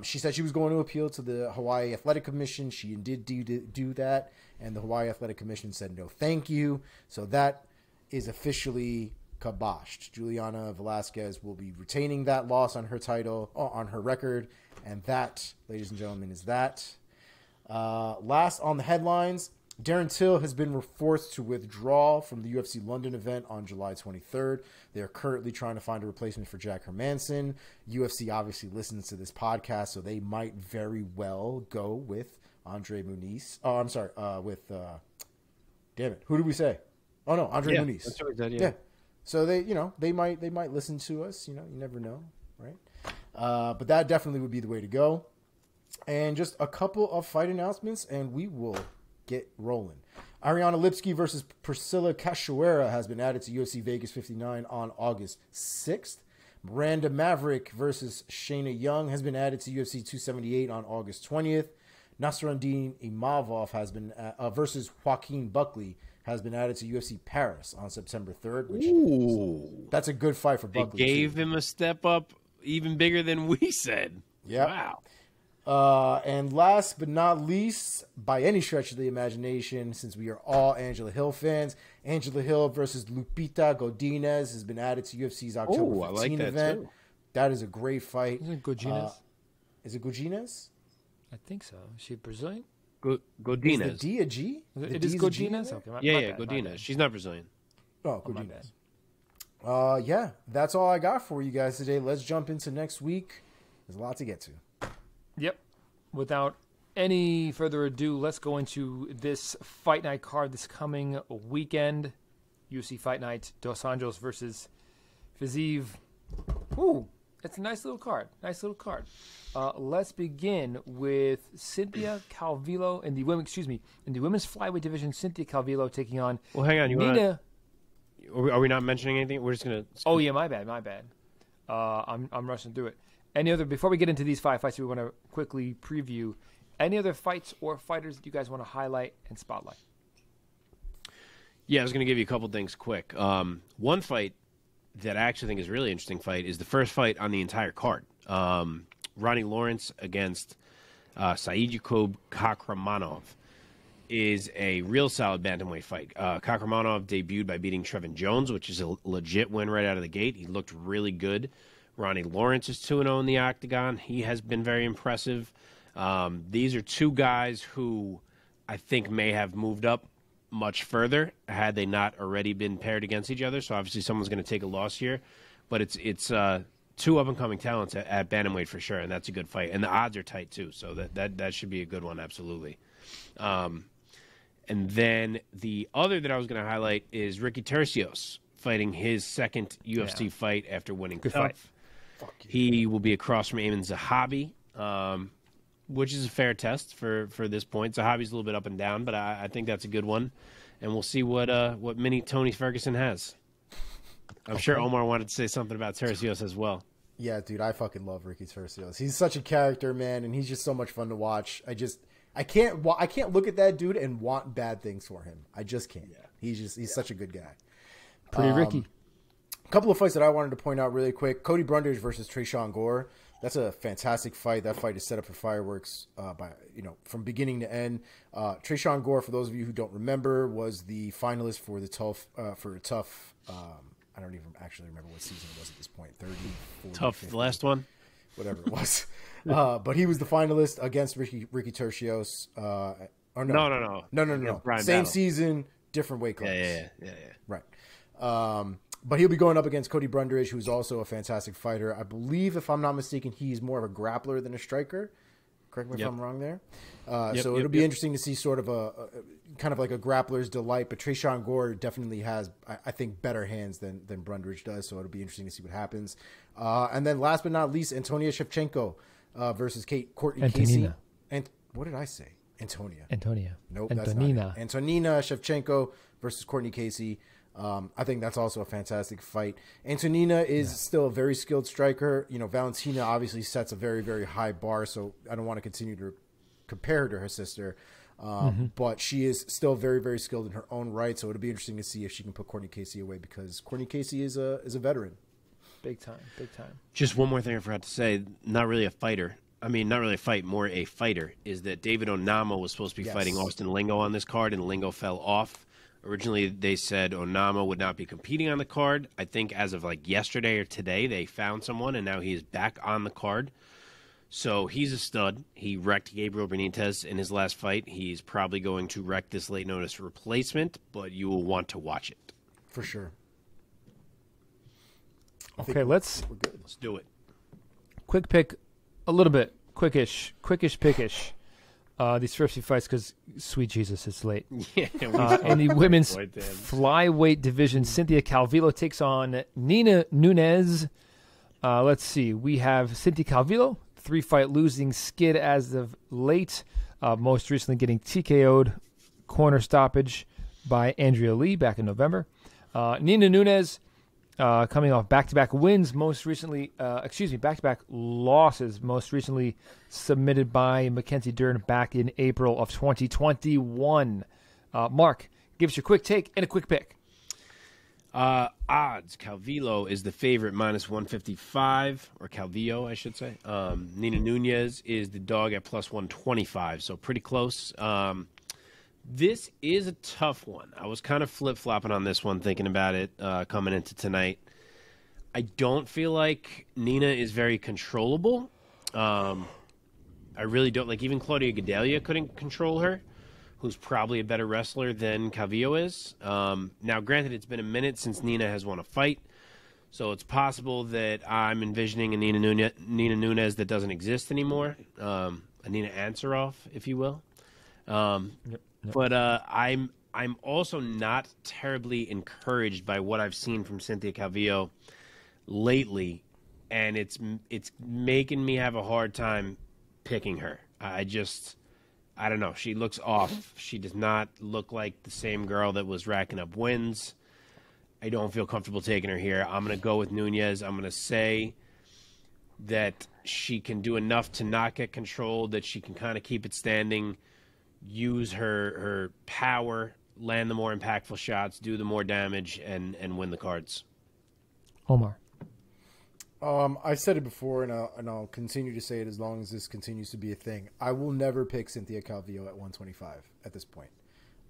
She said she was going to appeal to the Hawaii Athletic Commission. She did do that, and the Hawaii Athletic Commission said no thank you. So that is officially kiboshed. Juliana Velasquez will be retaining that loss on her title, on her record, and that, ladies and gentlemen, is that. Last on the headlines, Darren Till has been forced to withdraw from the UFC London event on July 23rd. They are currently trying to find a replacement for Jack Hermanson. UFC obviously listens to this podcast, so they might very well go with Andre Muniz. Oh, I'm sorry, damn it, who did we say? Oh no, Andre Muniz. That's what I said, Yeah. So they might listen to us. You never know, right? But that definitely would be the way to go. And just a couple of fight announcements, and we will get rolling. Ariana Lipsky versus Priscilla Cachoeira has been added to UFC Vegas 59 on August 6th. Miranda Maverick versus Shayna Young has been added to UFC 278 on August 20th. Nasruddin Imavov has been versus Joaquin Buckley has been added to UFC Paris on September 3rd. Which that's a good fight for Buckley. They gave him a step up even bigger than we said. Yeah. Wow. And last but not least, by any stretch of the imagination, since we are all Angela Hill fans, Angela Hill versus Lupita Godinez has been added to UFC's October 15 event. Too. That is a great fight. Isn't it Godinez? Is it Godinez? I think so. Is she Brazilian? Godinez. Is the D a G? It is Godinez? Okay, my bad, Godinez. She's not Brazilian. Oh, Godinez. Yeah, that's all I got for you guys today. Let's jump into next week. There's a lot to get to. Yep. Without any further ado, let's go into this fight night card this coming weekend. UFC Fight Night, Dos Anjos versus Fiziev. Ooh, it's a nice little card. Let's begin with Cynthia Calvillo in the women's flyweight division. Cynthia Calvillo taking on. Well, hang on. Nina. Are we not mentioning anything? We're just gonna. Oh yeah, my bad. I'm rushing through it. Before we get into these 5 fights, we want to quickly preview any other fights or fighters that you guys want to highlight and spotlight. Yeah, I was going to give you a couple things quick. One fight that I actually think is a really interesting fight is the first fight on the entire card. Ronnie Lawrence against Saidjikov Kakramanov is a real solid bantamweight fight. Kakramanov debuted by beating Trevin Jones, which is a legit win right out of the gate. He looked really good. Ronnie Lawrence is 2-0 in the octagon. He has been very impressive. These are two guys who I think may have moved up much further had they not already been paired against each other. So obviously someone's going to take a loss here. But it's two up-and-coming talents at bantamweight for sure, and that's a good fight. And the odds are tight too, so that should be a good one, absolutely. And then the other that I was going to highlight is Ricky Tercios fighting his second UFC fight after winning Good Tough. fight. He will be across from Eamon Zahabi, which is a fair test for this point. Zahabi's a little bit up and down, but I think that's a good one. And we'll see what mini Tony Ferguson has. I'm sure Omar wanted to say something about Tercios as well. Yeah, dude, I fucking love Ricky Tercios. He's such a character, man, and he's just so much fun to watch. I can't look at that dude and want bad things for him. I just can't. Yeah. He's such a good guy. Pretty Ricky. A couple of fights that I wanted to point out really quick. Cody Brundage versus Tresean Gore. That's a fantastic fight. That fight is set up for fireworks from beginning to end. Tresean Gore, for those of you who don't remember, was the finalist for the tough. I don't even actually remember what season it was at this point. 30, 40, Tough, 50, the last one? whatever it was. But he was the finalist against Ricky Tercios. No. Brian Same Battle. season, different weight class. Yeah. Right. But he'll be going up against Cody Brundage, who's also a fantastic fighter. I believe, if I'm not mistaken, he's more of a grappler than a striker. Correct me if I'm wrong there. So it'll be interesting to see sort of a kind of like a grappler's delight. But Tresean Gore definitely has, I think, better hands than Brundage does. So it'll be interesting to see what happens. And then last but not least, Antonia Shevchenko versus Courtney Casey. And what did I say? Antonia. Nope, that's not it. Antonina Shevchenko versus Courtney Casey. I think that's also a fantastic fight. Antonina is still a very skilled striker. Valentina obviously sets a very, very high bar, so I don't want to continue to compare her to her sister. But she is still very, very skilled in her own right, so it'll be interesting to see if she can put Courtney Casey away, because Courtney Casey is a veteran. Big time. Just one more thing I forgot to say. Not really a fighter. I mean, not really a fight, more a fighter, is that David Onama was supposed to be fighting Austin Lingo on this card, and Lingo fell off. Originally, they said Onama would not be competing on the card. I think as of like yesterday or today, they found someone, and now he is back on the card. So he's a stud. He wrecked Gabriel Benitez in his last fight. He's probably going to wreck this late notice replacement, but you will want to watch it. For sure. Okay, let's do it. Quick pick, a little bit, quickish, pickish. These first few fights, because sweet Jesus, it's late. In the women's flyweight division, Cynthia Calvillo takes on Nina Nunes. Let's see. We have Cynthia Calvillo, 3-fight losing skid as of late, most recently getting TKO'd corner stoppage by Andrea Lee back in November. Nina Nunes coming off back-to-back wins, back-to-back losses, most recently submitted by Mackenzie Dern back in April of 2021. Mark, give us your quick take and a quick pick. Odds. Calvillo is the favorite, minus 155, or Calvillo, I should say. Nina Nunes is the dog at plus 125, so pretty close. This is a tough one. I was kind of flip-flopping on this one, thinking about it coming into tonight. I don't feel like Nina is very controllable. I really don't. Like, even Claudia Gadelha couldn't control her, who's probably a better wrestler than Calvillo is. Now, granted, it's been a minute since Nina has won a fight, so it's possible that I'm envisioning a Nina Nunes that doesn't exist anymore, a Nina Ansaroff, if you will. Yep. But I'm also not terribly encouraged by what I've seen from Cynthia Calvillo lately, and it's making me have a hard time picking her. I don't know. She looks off. She does not look like the same girl that was racking up wins. I don't feel comfortable taking her here. I'm going to go with Nunes. I'm going to say that she can do enough to not get controlled, that she can kind of keep it standing, use her power, land the more impactful shots, do the more damage, and win the cards. Omar. I said it before, and I'll continue to say it as long as this continues to be a thing. I will never pick Cynthia Calvillo at 125 at this point.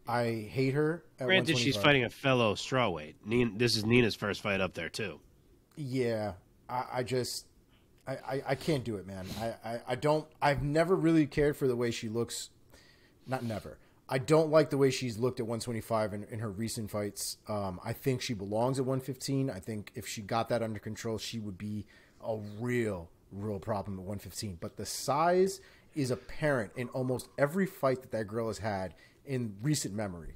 I hate her at 125. Granted, she's fighting a fellow strawweight. This is Nina's first fight up there, too. Yeah, I can't do it, man. I've never really cared for the way she looks. Not never. I don't like the way she's looked at 125 in her recent fights. I think she belongs at 115. I think if she got that under control, she would be a real problem at 115. But the size is apparent in almost every fight that girl has had in recent memory.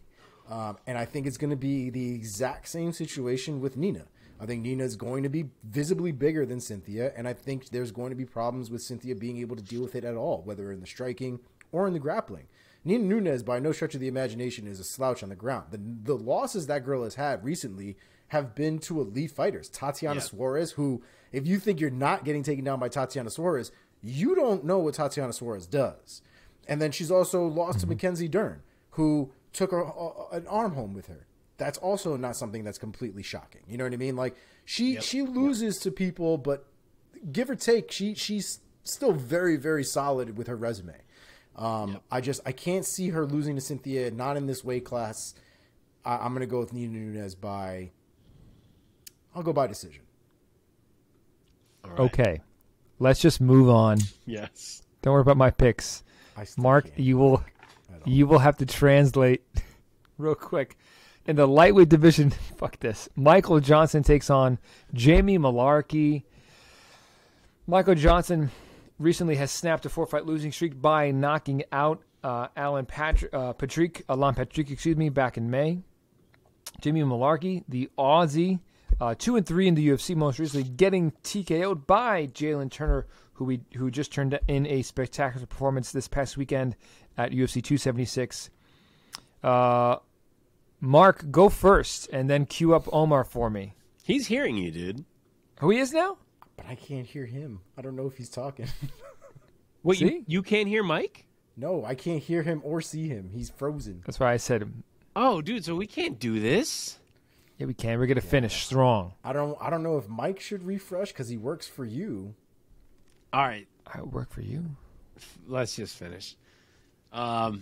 And I think it's going to be the exact same situation with Nina. I think Nina is going to be visibly bigger than Cynthia, and I think there's going to be problems with Cynthia being able to deal with it at all, whether in the striking or in the grappling. Nina Nunes, by no stretch of the imagination, is a slouch on the ground. The losses that girl has had recently have been to elite fighters. Tatiana Suarez, who, if you think you're not getting taken down by Tatiana Suarez, you don't know what Tatiana Suarez does. And then she's also lost to Mackenzie Dern, who took an arm home with her. that's also not something that's completely shocking. You know what I mean? Like she loses to people, but give or take, she's still very, very solid with her resume. I can't see her losing to Cynthia, not in this weight class. I'm going to go with Nina Nunes I'll go by decision. All right. Okay. Let's just move on. Yes. Don't worry about my picks. Mark, you will have to translate real quick. In the lightweight division, fuck this. Michael Johnson takes on Jamie Mullarkey. Michael Johnson recently has snapped a 4-fight losing streak by knocking out Alan Patrick, back in May. Jamie Mullarkey, the Aussie, 2-3 in the UFC, most recently getting TKO'd by Jalen Turner, who just turned in a spectacular performance this past weekend at UFC 276. Mark, go first, and then cue up Omar for me. He's hearing you, dude. Who he is now? But I can't hear him. I don't know if he's talking. Wait, you can't hear Mike? No, I can't hear him or see him. He's frozen. That's why I said, oh, dude, so we can't do this? yeah, we can. We're going to finish strong. I don't know if Mike should refresh because he works for you. All right. I work for you. Let's just finish. All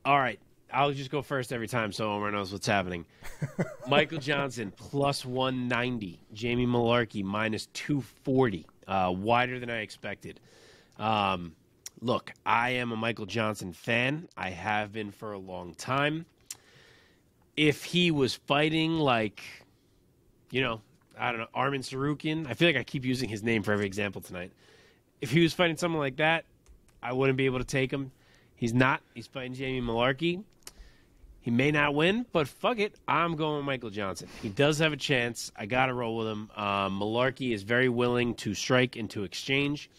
right. I'll just go first every time so Omar knows what's happening. Michael Johnson, plus 190. Jamie Mullarkey, minus 240. Wider than I expected. Look, I am a Michael Johnson fan. I have been for a long time. If he was fighting like, I don't know, Armen Sarukian. I feel like I keep using his name for every example tonight. If he was fighting someone like that, I wouldn't be able to take him. He's not. He's fighting Jamie Mullarkey. He may not win, but fuck it. I'm going with Michael Johnson. He does have a chance. I got to roll with him. Mullarkey is very willing to strike and to exchange.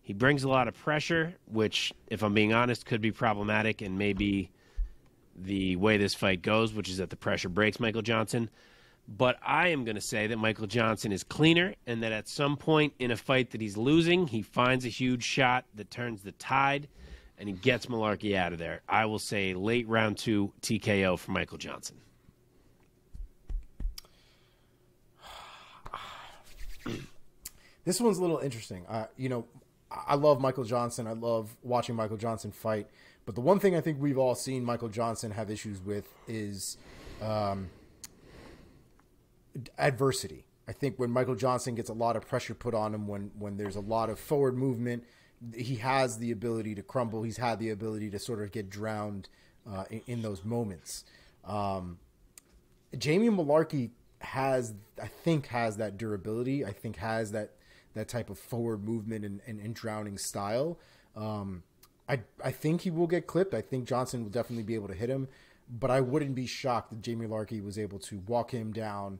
He brings a lot of pressure, which, if I'm being honest, could be problematic and maybe the way this fight goes, which is that the pressure breaks Michael Johnson. But I am going to say that Michael Johnson is cleaner and that at some point in a fight that he's losing, he finds a huge shot that turns the tide and he gets Mullarkey out of there. I will say late round 2 TKO for Michael Johnson. This one's a little interesting. I love Michael Johnson. I love watching Michael Johnson fight. But the one thing I think we've all seen Michael Johnson have issues with is adversity. I think when Michael Johnson gets a lot of pressure put on him, when there's a lot of forward movement, he has the ability to crumble. He's had the ability to sort of get drowned in those moments. Jamie Mullarkey has that durability. I think has that type of forward movement and drowning style. I think he will get clipped. I think Johnson will definitely be able to hit him, but I wouldn't be shocked that Jamie Mullarkey was able to walk him down,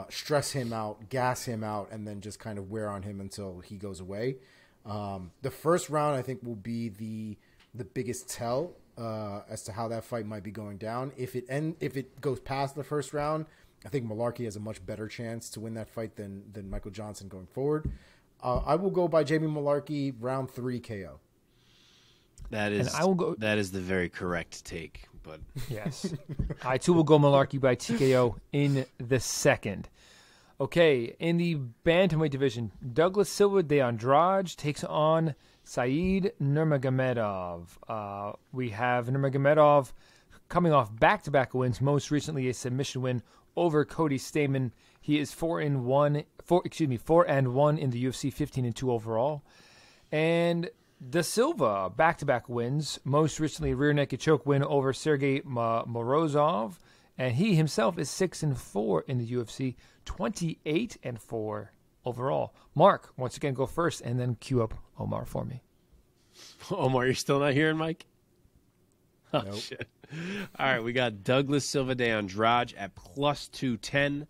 stress him out, gas him out, and then just kind of wear on him until he goes away. The first round, I think, will be the biggest tell as to how that fight might be going down. If it goes past the first round, I think Mullarkey has a much better chance to win that fight than Michael Johnson going forward. I will go by Jamie Mullarkey, round 3 KO. That is the very correct take. But yes, I too will go Mullarkey by TKO in the second. Okay, in the bantamweight division, Douglas Silva de Andrade takes on Said Nurmagomedov. We have Nurmagomedov coming off back-to-back wins, most recently a submission win over Cody Stamann. He is 4-1 in the UFC, 15-2 overall. And Da Silva, back-to-back wins, most recently a rear naked choke win over Sergey Morozov. And he himself is 6-4 in the UFC, 28-4 overall. Mark, once again, go first and then cue up Omar for me. Omar, you're still not hearing Mike? Oh, nope. Shit. All right, we got Douglas Silva de Andrade at plus 210.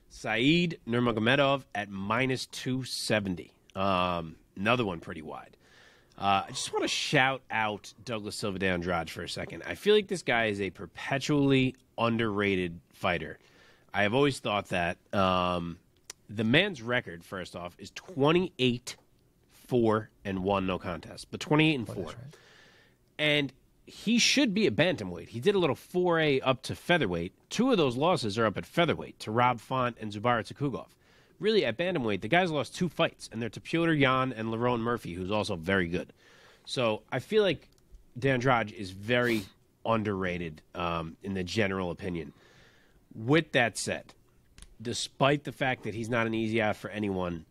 Said Nurmagomedov at minus 270. Another one pretty wide. I just want to shout out Douglas Silva de Andrade for a second. I feel like this guy is a perpetually underrated fighter. I have always thought that. The man's record, first off, is 28-4-1, no contest, but 28-4. Right. And he should be a bantamweight. He did a little foray up to featherweight. 2 of those losses are up at featherweight to Rob Font and Zubair Tukhugov. Really, at bantamweight, the guy's lost 2 fights, and they're to Piotr Jan and Lerone Murphy, who's also very good. So I feel like Andrade is very underrated in the general opinion. With that said, despite the fact that he's not an easy out for anyone,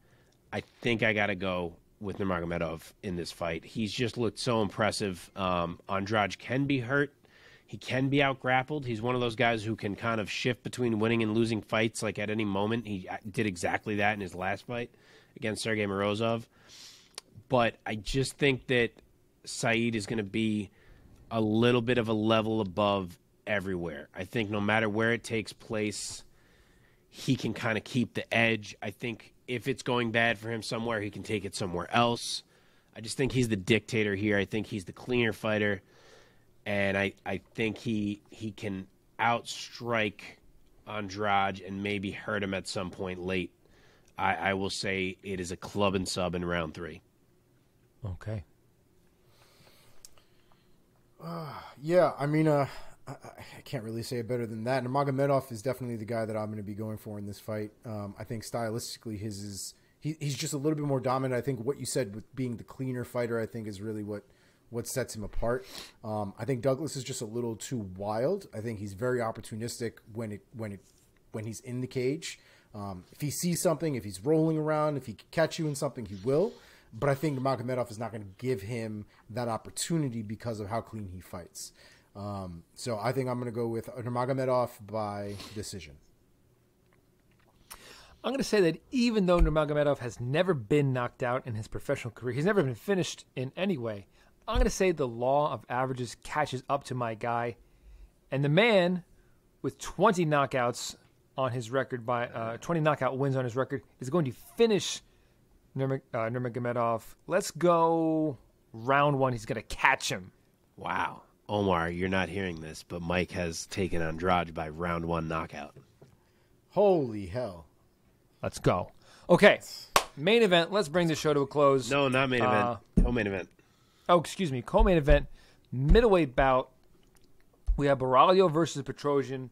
I think I got to go with Nurmagomedov in this fight. He's just looked so impressive. Andrade can be hurt. He can be out-grappled. He's one of those guys who can kind of shift between winning and losing fights like at any moment. He did exactly that in his last fight against Sergey Morozov. But I just think that Saeed is going to be a little bit of a level above everywhere. I think no matter where it takes place, he can kind of keep the edge. I think if it's going bad for him somewhere, he can take it somewhere else. I just think he's the dictator here. I think he's the cleaner fighter. And I think he can outstrike Andrade and maybe hurt him at some point late. I will say it is a club and sub in round 3. Okay. Yeah, I mean, I can't really say it better than that. Nurmagomedov is definitely the guy that I'm going to be going for in this fight. I think stylistically he's just a little bit more dominant. I think what you said with being the cleaner fighter, I think is really what sets him apart. I think Douglas is just a little too wild. I think he's very opportunistic when he's in the cage. If he sees something, if he's rolling around, if he can catch you in something, he will. But I think Nurmagomedov is not going to give him that opportunity because of how clean he fights. So I think I'm going to go with Nurmagomedov by decision. I'm going to say that even though Nurmagomedov has never been knocked out in his professional career, he's never been finished in any way, I'm going to say the law of averages catches up to my guy. And the man with 20 knockouts on his record, 20 knockout wins on his record, is going to finish Nurmagomedov. Let's go round 1. He's going to catch him. Wow. Omar, you're not hearing this, but Mike has taken Andrade by round 1 knockout. Holy hell. Let's go. Okay, main event. Let's bring the show to a close. No, not main event. Co-main event. Oh, excuse me. Co-main event, middleweight bout. We have Borralho versus Petrosyan.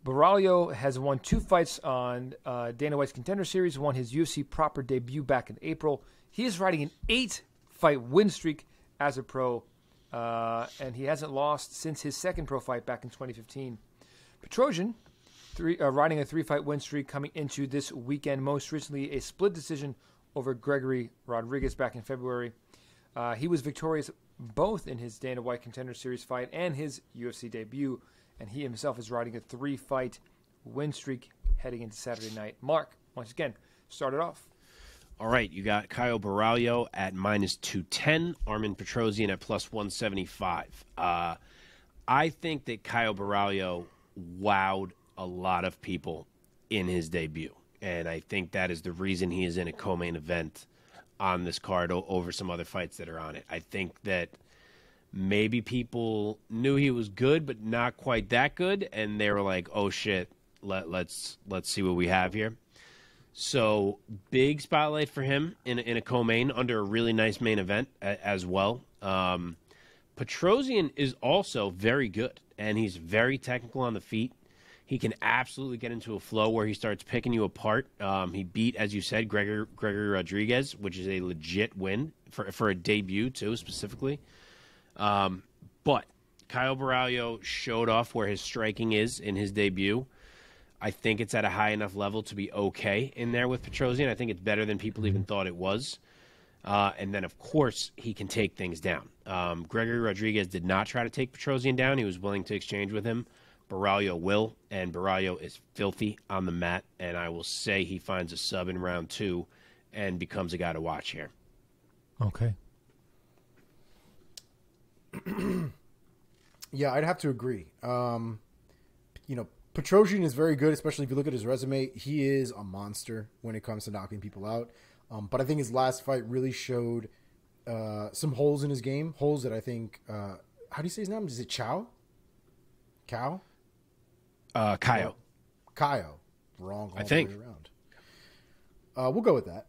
Borralho has won 2 fights on Dana White's Contender Series, won his UFC proper debut back in April. He is riding an 8-fight win streak as a pro, and he hasn't lost since his second pro fight back in 2015. Petrosyan, riding a 3-fight win streak coming into this weekend, most recently a split decision over Gregory Rodriguez back in February. He was victorious both in his Dana White Contender Series fight and his UFC debut, and he himself is riding a 3-fight win streak heading into Saturday night. Mark, once again, start it off. All right, you got Caio Borralho at -210, Armen Petrosyan at +175. I think that Caio Borralho wowed a lot of people in his debut, and I think that is the reason he is in a co-main event on this card over some other fights that are on it. I think that maybe people knew he was good, but not quite that good, and they were like, "Oh shit, let's see what we have here." So big spotlight for him in a co-main under a really nice main event as well. Petrosyan is also very good, and he's very technical on the feet. He can absolutely get into a flow where he starts picking you apart. He beat, as you said, Gregory Rodriguez, which is a legit win for a debut, too, specifically. But Caio Borralho showed off where his striking is in his debut. I think it's at a high enough level to be okay in there with Petrosyan. I think it's better than people even thought it was. And then, of course, he can take things down. Gregory Rodriguez did not try to take Petrosyan down. He was willing to exchange with him. Borralho will, and Borralho is filthy on the mat, and I will say he finds a sub in round 2 and becomes a guy to watch here. Okay. Yeah, I'd have to agree. Petrosyan is very good, especially if you look at his resume. He is a monster when it comes to knocking people out. But I think his last fight really showed some holes in his game. Holes that I think... how do you say his name? Is it Caio? Caio. Caio. Wrong all I think. the way around. We'll go with that.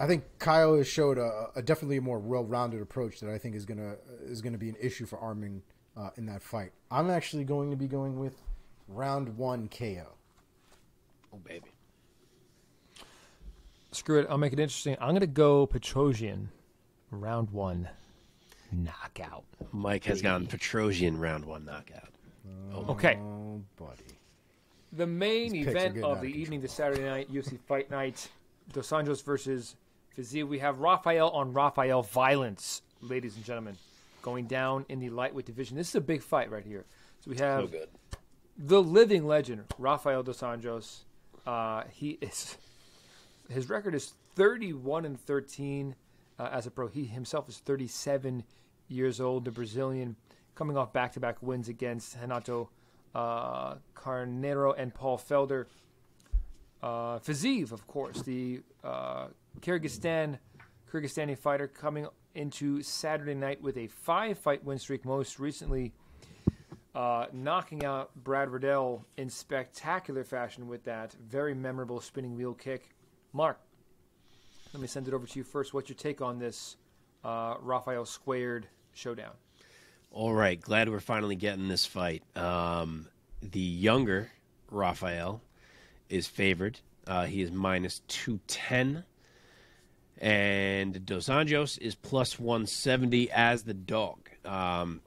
I think Caio has showed a definitely a more well-rounded approach that I think is gonna be an issue for Armen in that fight. I'm actually going to be going with round 1 KO. Oh, baby. Screw it. I'll make it interesting. I'm going to go Petrosyan, round 1 knockout. Mike has gotten Petrosyan round 1 knockout. Okay. Oh, buddy. The main These picks are event getting of out the of evening, the Saturday night UFC Fight Night, Dos Anjos versus Fiziev. We have Rafael on Rafael violence, ladies and gentlemen, going down in the lightweight division. This is a big fight right here. So we have the living legend, Rafael Dos Anjos. His record is 31-13 as a pro. He himself is 37 years old. The Brazilian coming off back-to-back wins against Renato Carneiro and Paul Felder. Fiziev, of course, the Kyrgyzstani fighter, coming into Saturday night with a 5-fight win streak, most recently knocking out Brad Riddell in spectacular fashion with that very memorable spinning wheel kick. Mark, let me send it over to you first. What's your take on this Rafael squared showdown? All right, glad we're finally getting this fight. The younger Rafael is favored. He is minus 210. And Dos Anjos is plus 170 as the dog. Wow.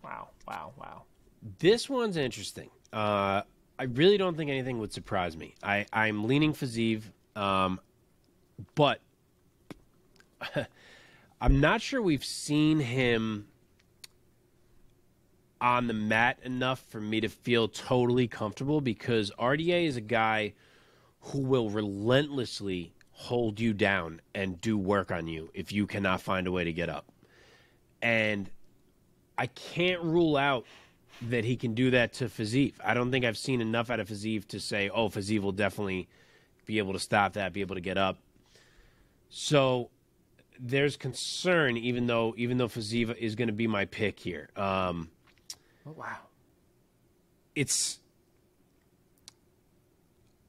This one's interesting. I really don't think anything would surprise me. I'm leaning Fiziev, but I'm not sure we've seen him on the mat enough for me to feel totally comfortable, because RDA is a guy who will relentlessly hold you down and do work on you if you cannot find a way to get up. And I can't rule out that he can do that to Fiziev. I don't think I've seen enough out of Fiziev to say, oh, Fiziev will definitely be able to stop that, be able to get up. So there's concern, even though Fiziev is going to be my pick here. Oh, wow. It's,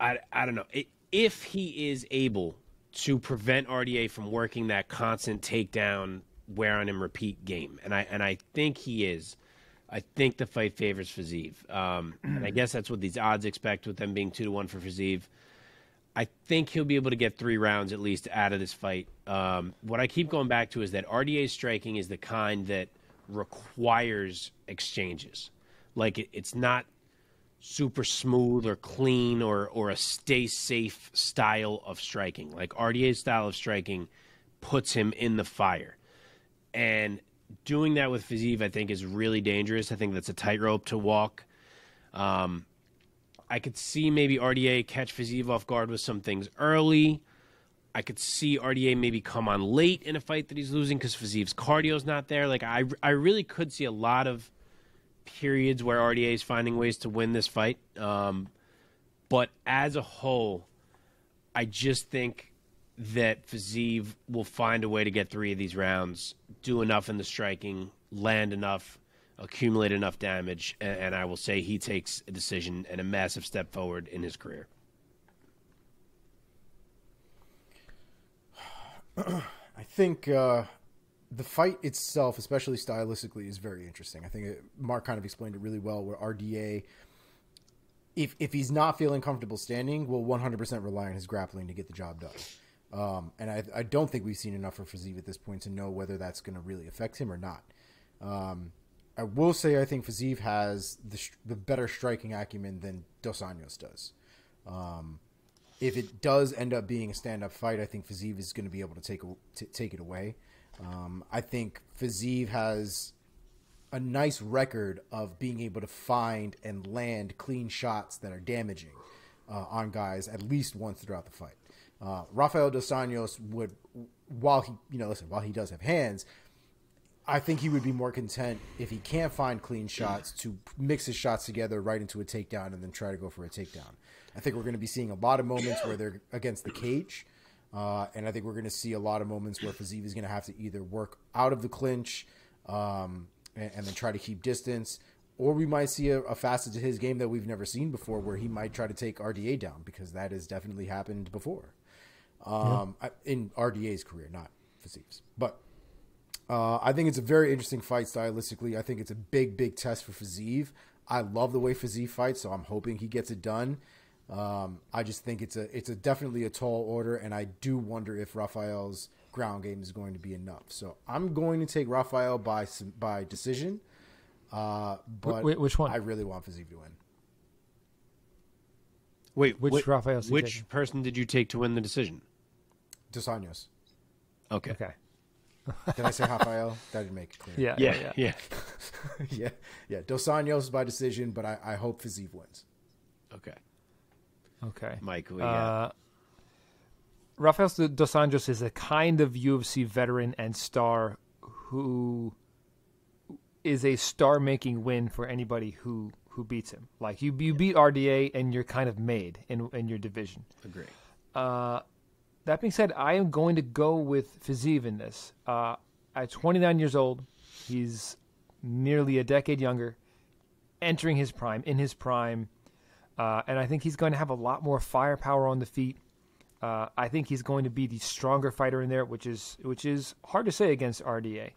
I don't know. If he is able to prevent RDA from working that constant takedown, wear on him, repeat game, and I think he is, I think the fight favors Fiziev. And I guess that's what these odds expect, with them being 2-1 for Fiziev. I think he'll be able to get 3 rounds at least out of this fight. What I keep going back to is that RDA's striking is the kind that requires exchanges. Like, it's not super smooth or clean or a stay safe style of striking. Like, RDA's style of striking puts him in the fire. And doing that with Fiziev, I think, is really dangerous. I think that's a tightrope to walk. I could see maybe RDA catch Fiziev off guard with some things early. I could see RDA maybe come on late in a fight that he's losing because Fiziev's cardio's not there. Like, I really could see a lot of periods where RDA is finding ways to win this fight. But as a whole, I just think that Fiziev will find a way to get 3 of these rounds, do enough in the striking, land enough, accumulate enough damage, and I will say he takes a decision and a massive step forward in his career. I think the fight itself, especially stylistically, is very interesting. I think Mark kind of explained it really well, where RDA, if he's not feeling comfortable standing, will 100% rely on his grappling to get the job done. And I don't think we've seen enough for Fiziev at this point to know whether that's going to really affect him or not. I will say I think Fiziev has the better striking acumen than Dos Anjos does. If it does end up being a stand-up fight, I think Fiziev is going to be able to take it away. I think Fiziev has a nice record of being able to find and land clean shots that are damaging on guys at least once throughout the fight. Rafael Dos Anjos would, while he does have hands, I think he would be more content if he can't find clean shots to mix his shots together right into a takedown and then try to go for a takedown. I think we're going to be seeing a lot of moments where they're against the cage. And I think we're going to see a lot of moments where Fiziev is going to have to either work out of the clinch and then try to keep distance, or we might see a facet to his game that we've never seen before, where he might try to take RDA down, because that has definitely happened before. in RDA's career, not Fiziev's. But I think it's a very interesting fight stylistically. I think it's a big test for Fiziev. I love the way Fiziev fights, so I'm hoping he gets it done. I just think it's definitely a tall order, and I do wonder if Rafael's ground game is going to be enough. So I'm going to take Rafael by decision. But which one? I really want Fiziev to win. Wait, which Rafael? Which person did you take to win the decision? Dos Anjos. Okay. Did I say Rafael? That didn't make it clear. Yeah. Yeah. Dos Anjos by decision, but I hope Fiziev wins. Okay. Mike, what you got? Rafael Dos Anjos is a kind of UFC veteran and star who is a star-making win for anybody who beats him. Like, you beat RDA, and you're kind of made in your division. Agree. That being said, I am going to go with Fiziev in this. At 29 years old, he's nearly a decade younger, entering his prime, and I think he's going to have a lot more firepower on the feet. I think he's going to be the stronger fighter in there, which is hard to say against RDA.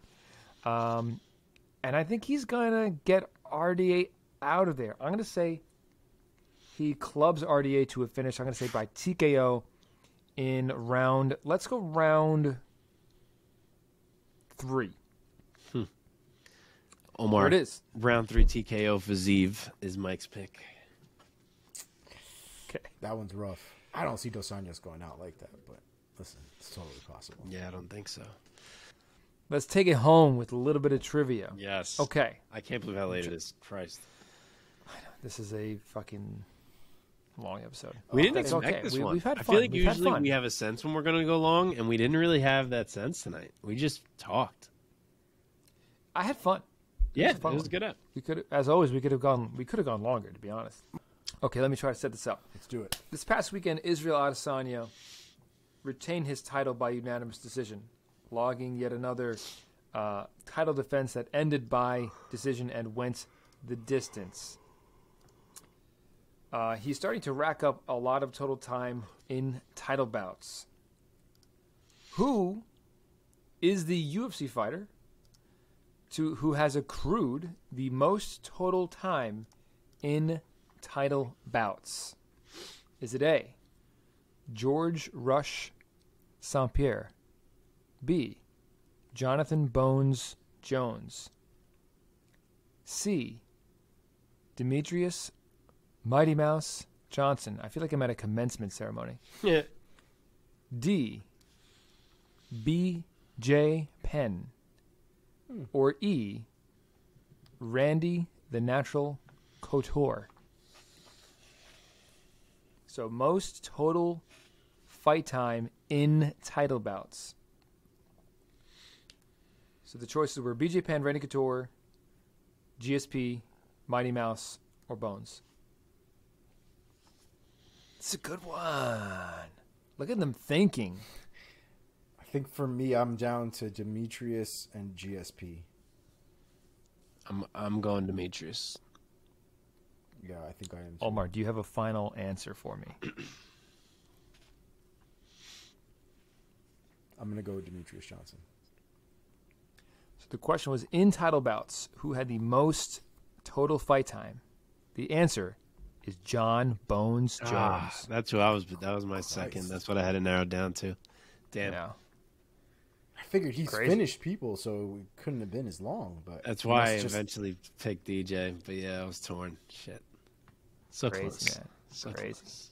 And I think he's going to get RDA out of there. I'm going to say he clubs RDA to a finish. I'm going to say by TKO in round 3. Omar, there it is. Round 3 TKO Fiziev is Mike's pick. Okay. That one's rough. I don't see Dos Anjos going out like that, but listen, it's totally possible. Yeah, I don't think so. Let's take it home with a little bit of trivia. Yes. Okay. I can't believe how late it is. Christ. This is a fucking long episode. We didn't expect this one. We've had fun. I feel like usually we have a sense when we're going to go long, and we didn't really have that sense tonight. We just talked. I had fun. Yeah, it was a good up. We could, as always, we could have gone longer, to be honest. Okay, let me try to set this up. Let's do it. This past weekend, Israel Adesanya retained his title by unanimous decision, logging yet another title defense that ended by decision and went the distance. He's starting to rack up a lot of total time in title bouts. Who is the UFC fighter who has accrued the most total time in title bouts? Is it A, George Rush St. Pierre, B, Jonathan Bones Jones, C, Demetrius Mighty Mouse Johnson? I feel like I'm at a commencement ceremony. Yeah. D, B.J. Penn, or E, Randy the Natural Couture? So most total fight time in title bouts. So the choices were B.J. Penn, Randy Couture, GSP, Mighty Mouse, or Bones. It's a good one. Look at them thinking. I think for me, I'm down to Demetrius and GSP. I'm going Demetrius. Yeah, I think I am. Omar, do you have a final answer for me? I'm going to go with Demetrius Johnson. So the question was, in title bouts, who had the most total fight time? The answer is John Bones Jones. That's who I was. That was my second. That's what I had to narrow down to. Damn. Yeah. I figured he's finished people, so it couldn't have been as long. But that's why I eventually picked DJ. But yeah, I was torn. Shit. So crazy, close. Man. So crazy. Close.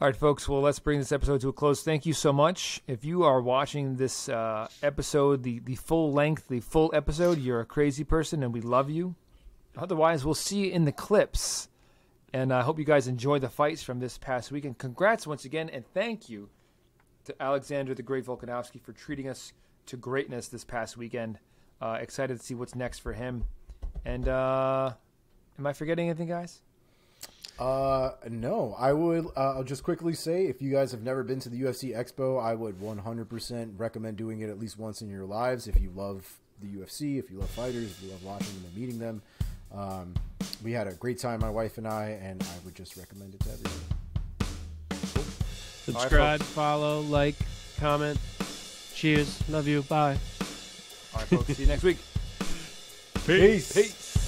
All right, folks. Well, let's bring this episode to a close. Thank you so much. If you are watching this episode, the full length, the full episode, you're a crazy person, and we love you. Otherwise, we'll see you in the clips. And I hope you guys enjoy the fights from this past weekend. Congrats once again, and thank you to Alexander the Great Volkanovski for treating us to greatness this past weekend. Excited to see what's next for him. And am I forgetting anything, guys? No. I would I'll just quickly say, if you guys have never been to the UFC Expo, I would 100% recommend doing it at least once in your lives. If you love the UFC, if you love fighters, if you love watching them and meeting them. We had a great time, my wife and I would just recommend it to everybody. Subscribe, follow, like, comment. Cheers. Love you. Bye. All right, folks. See you next week. Peace. Peace.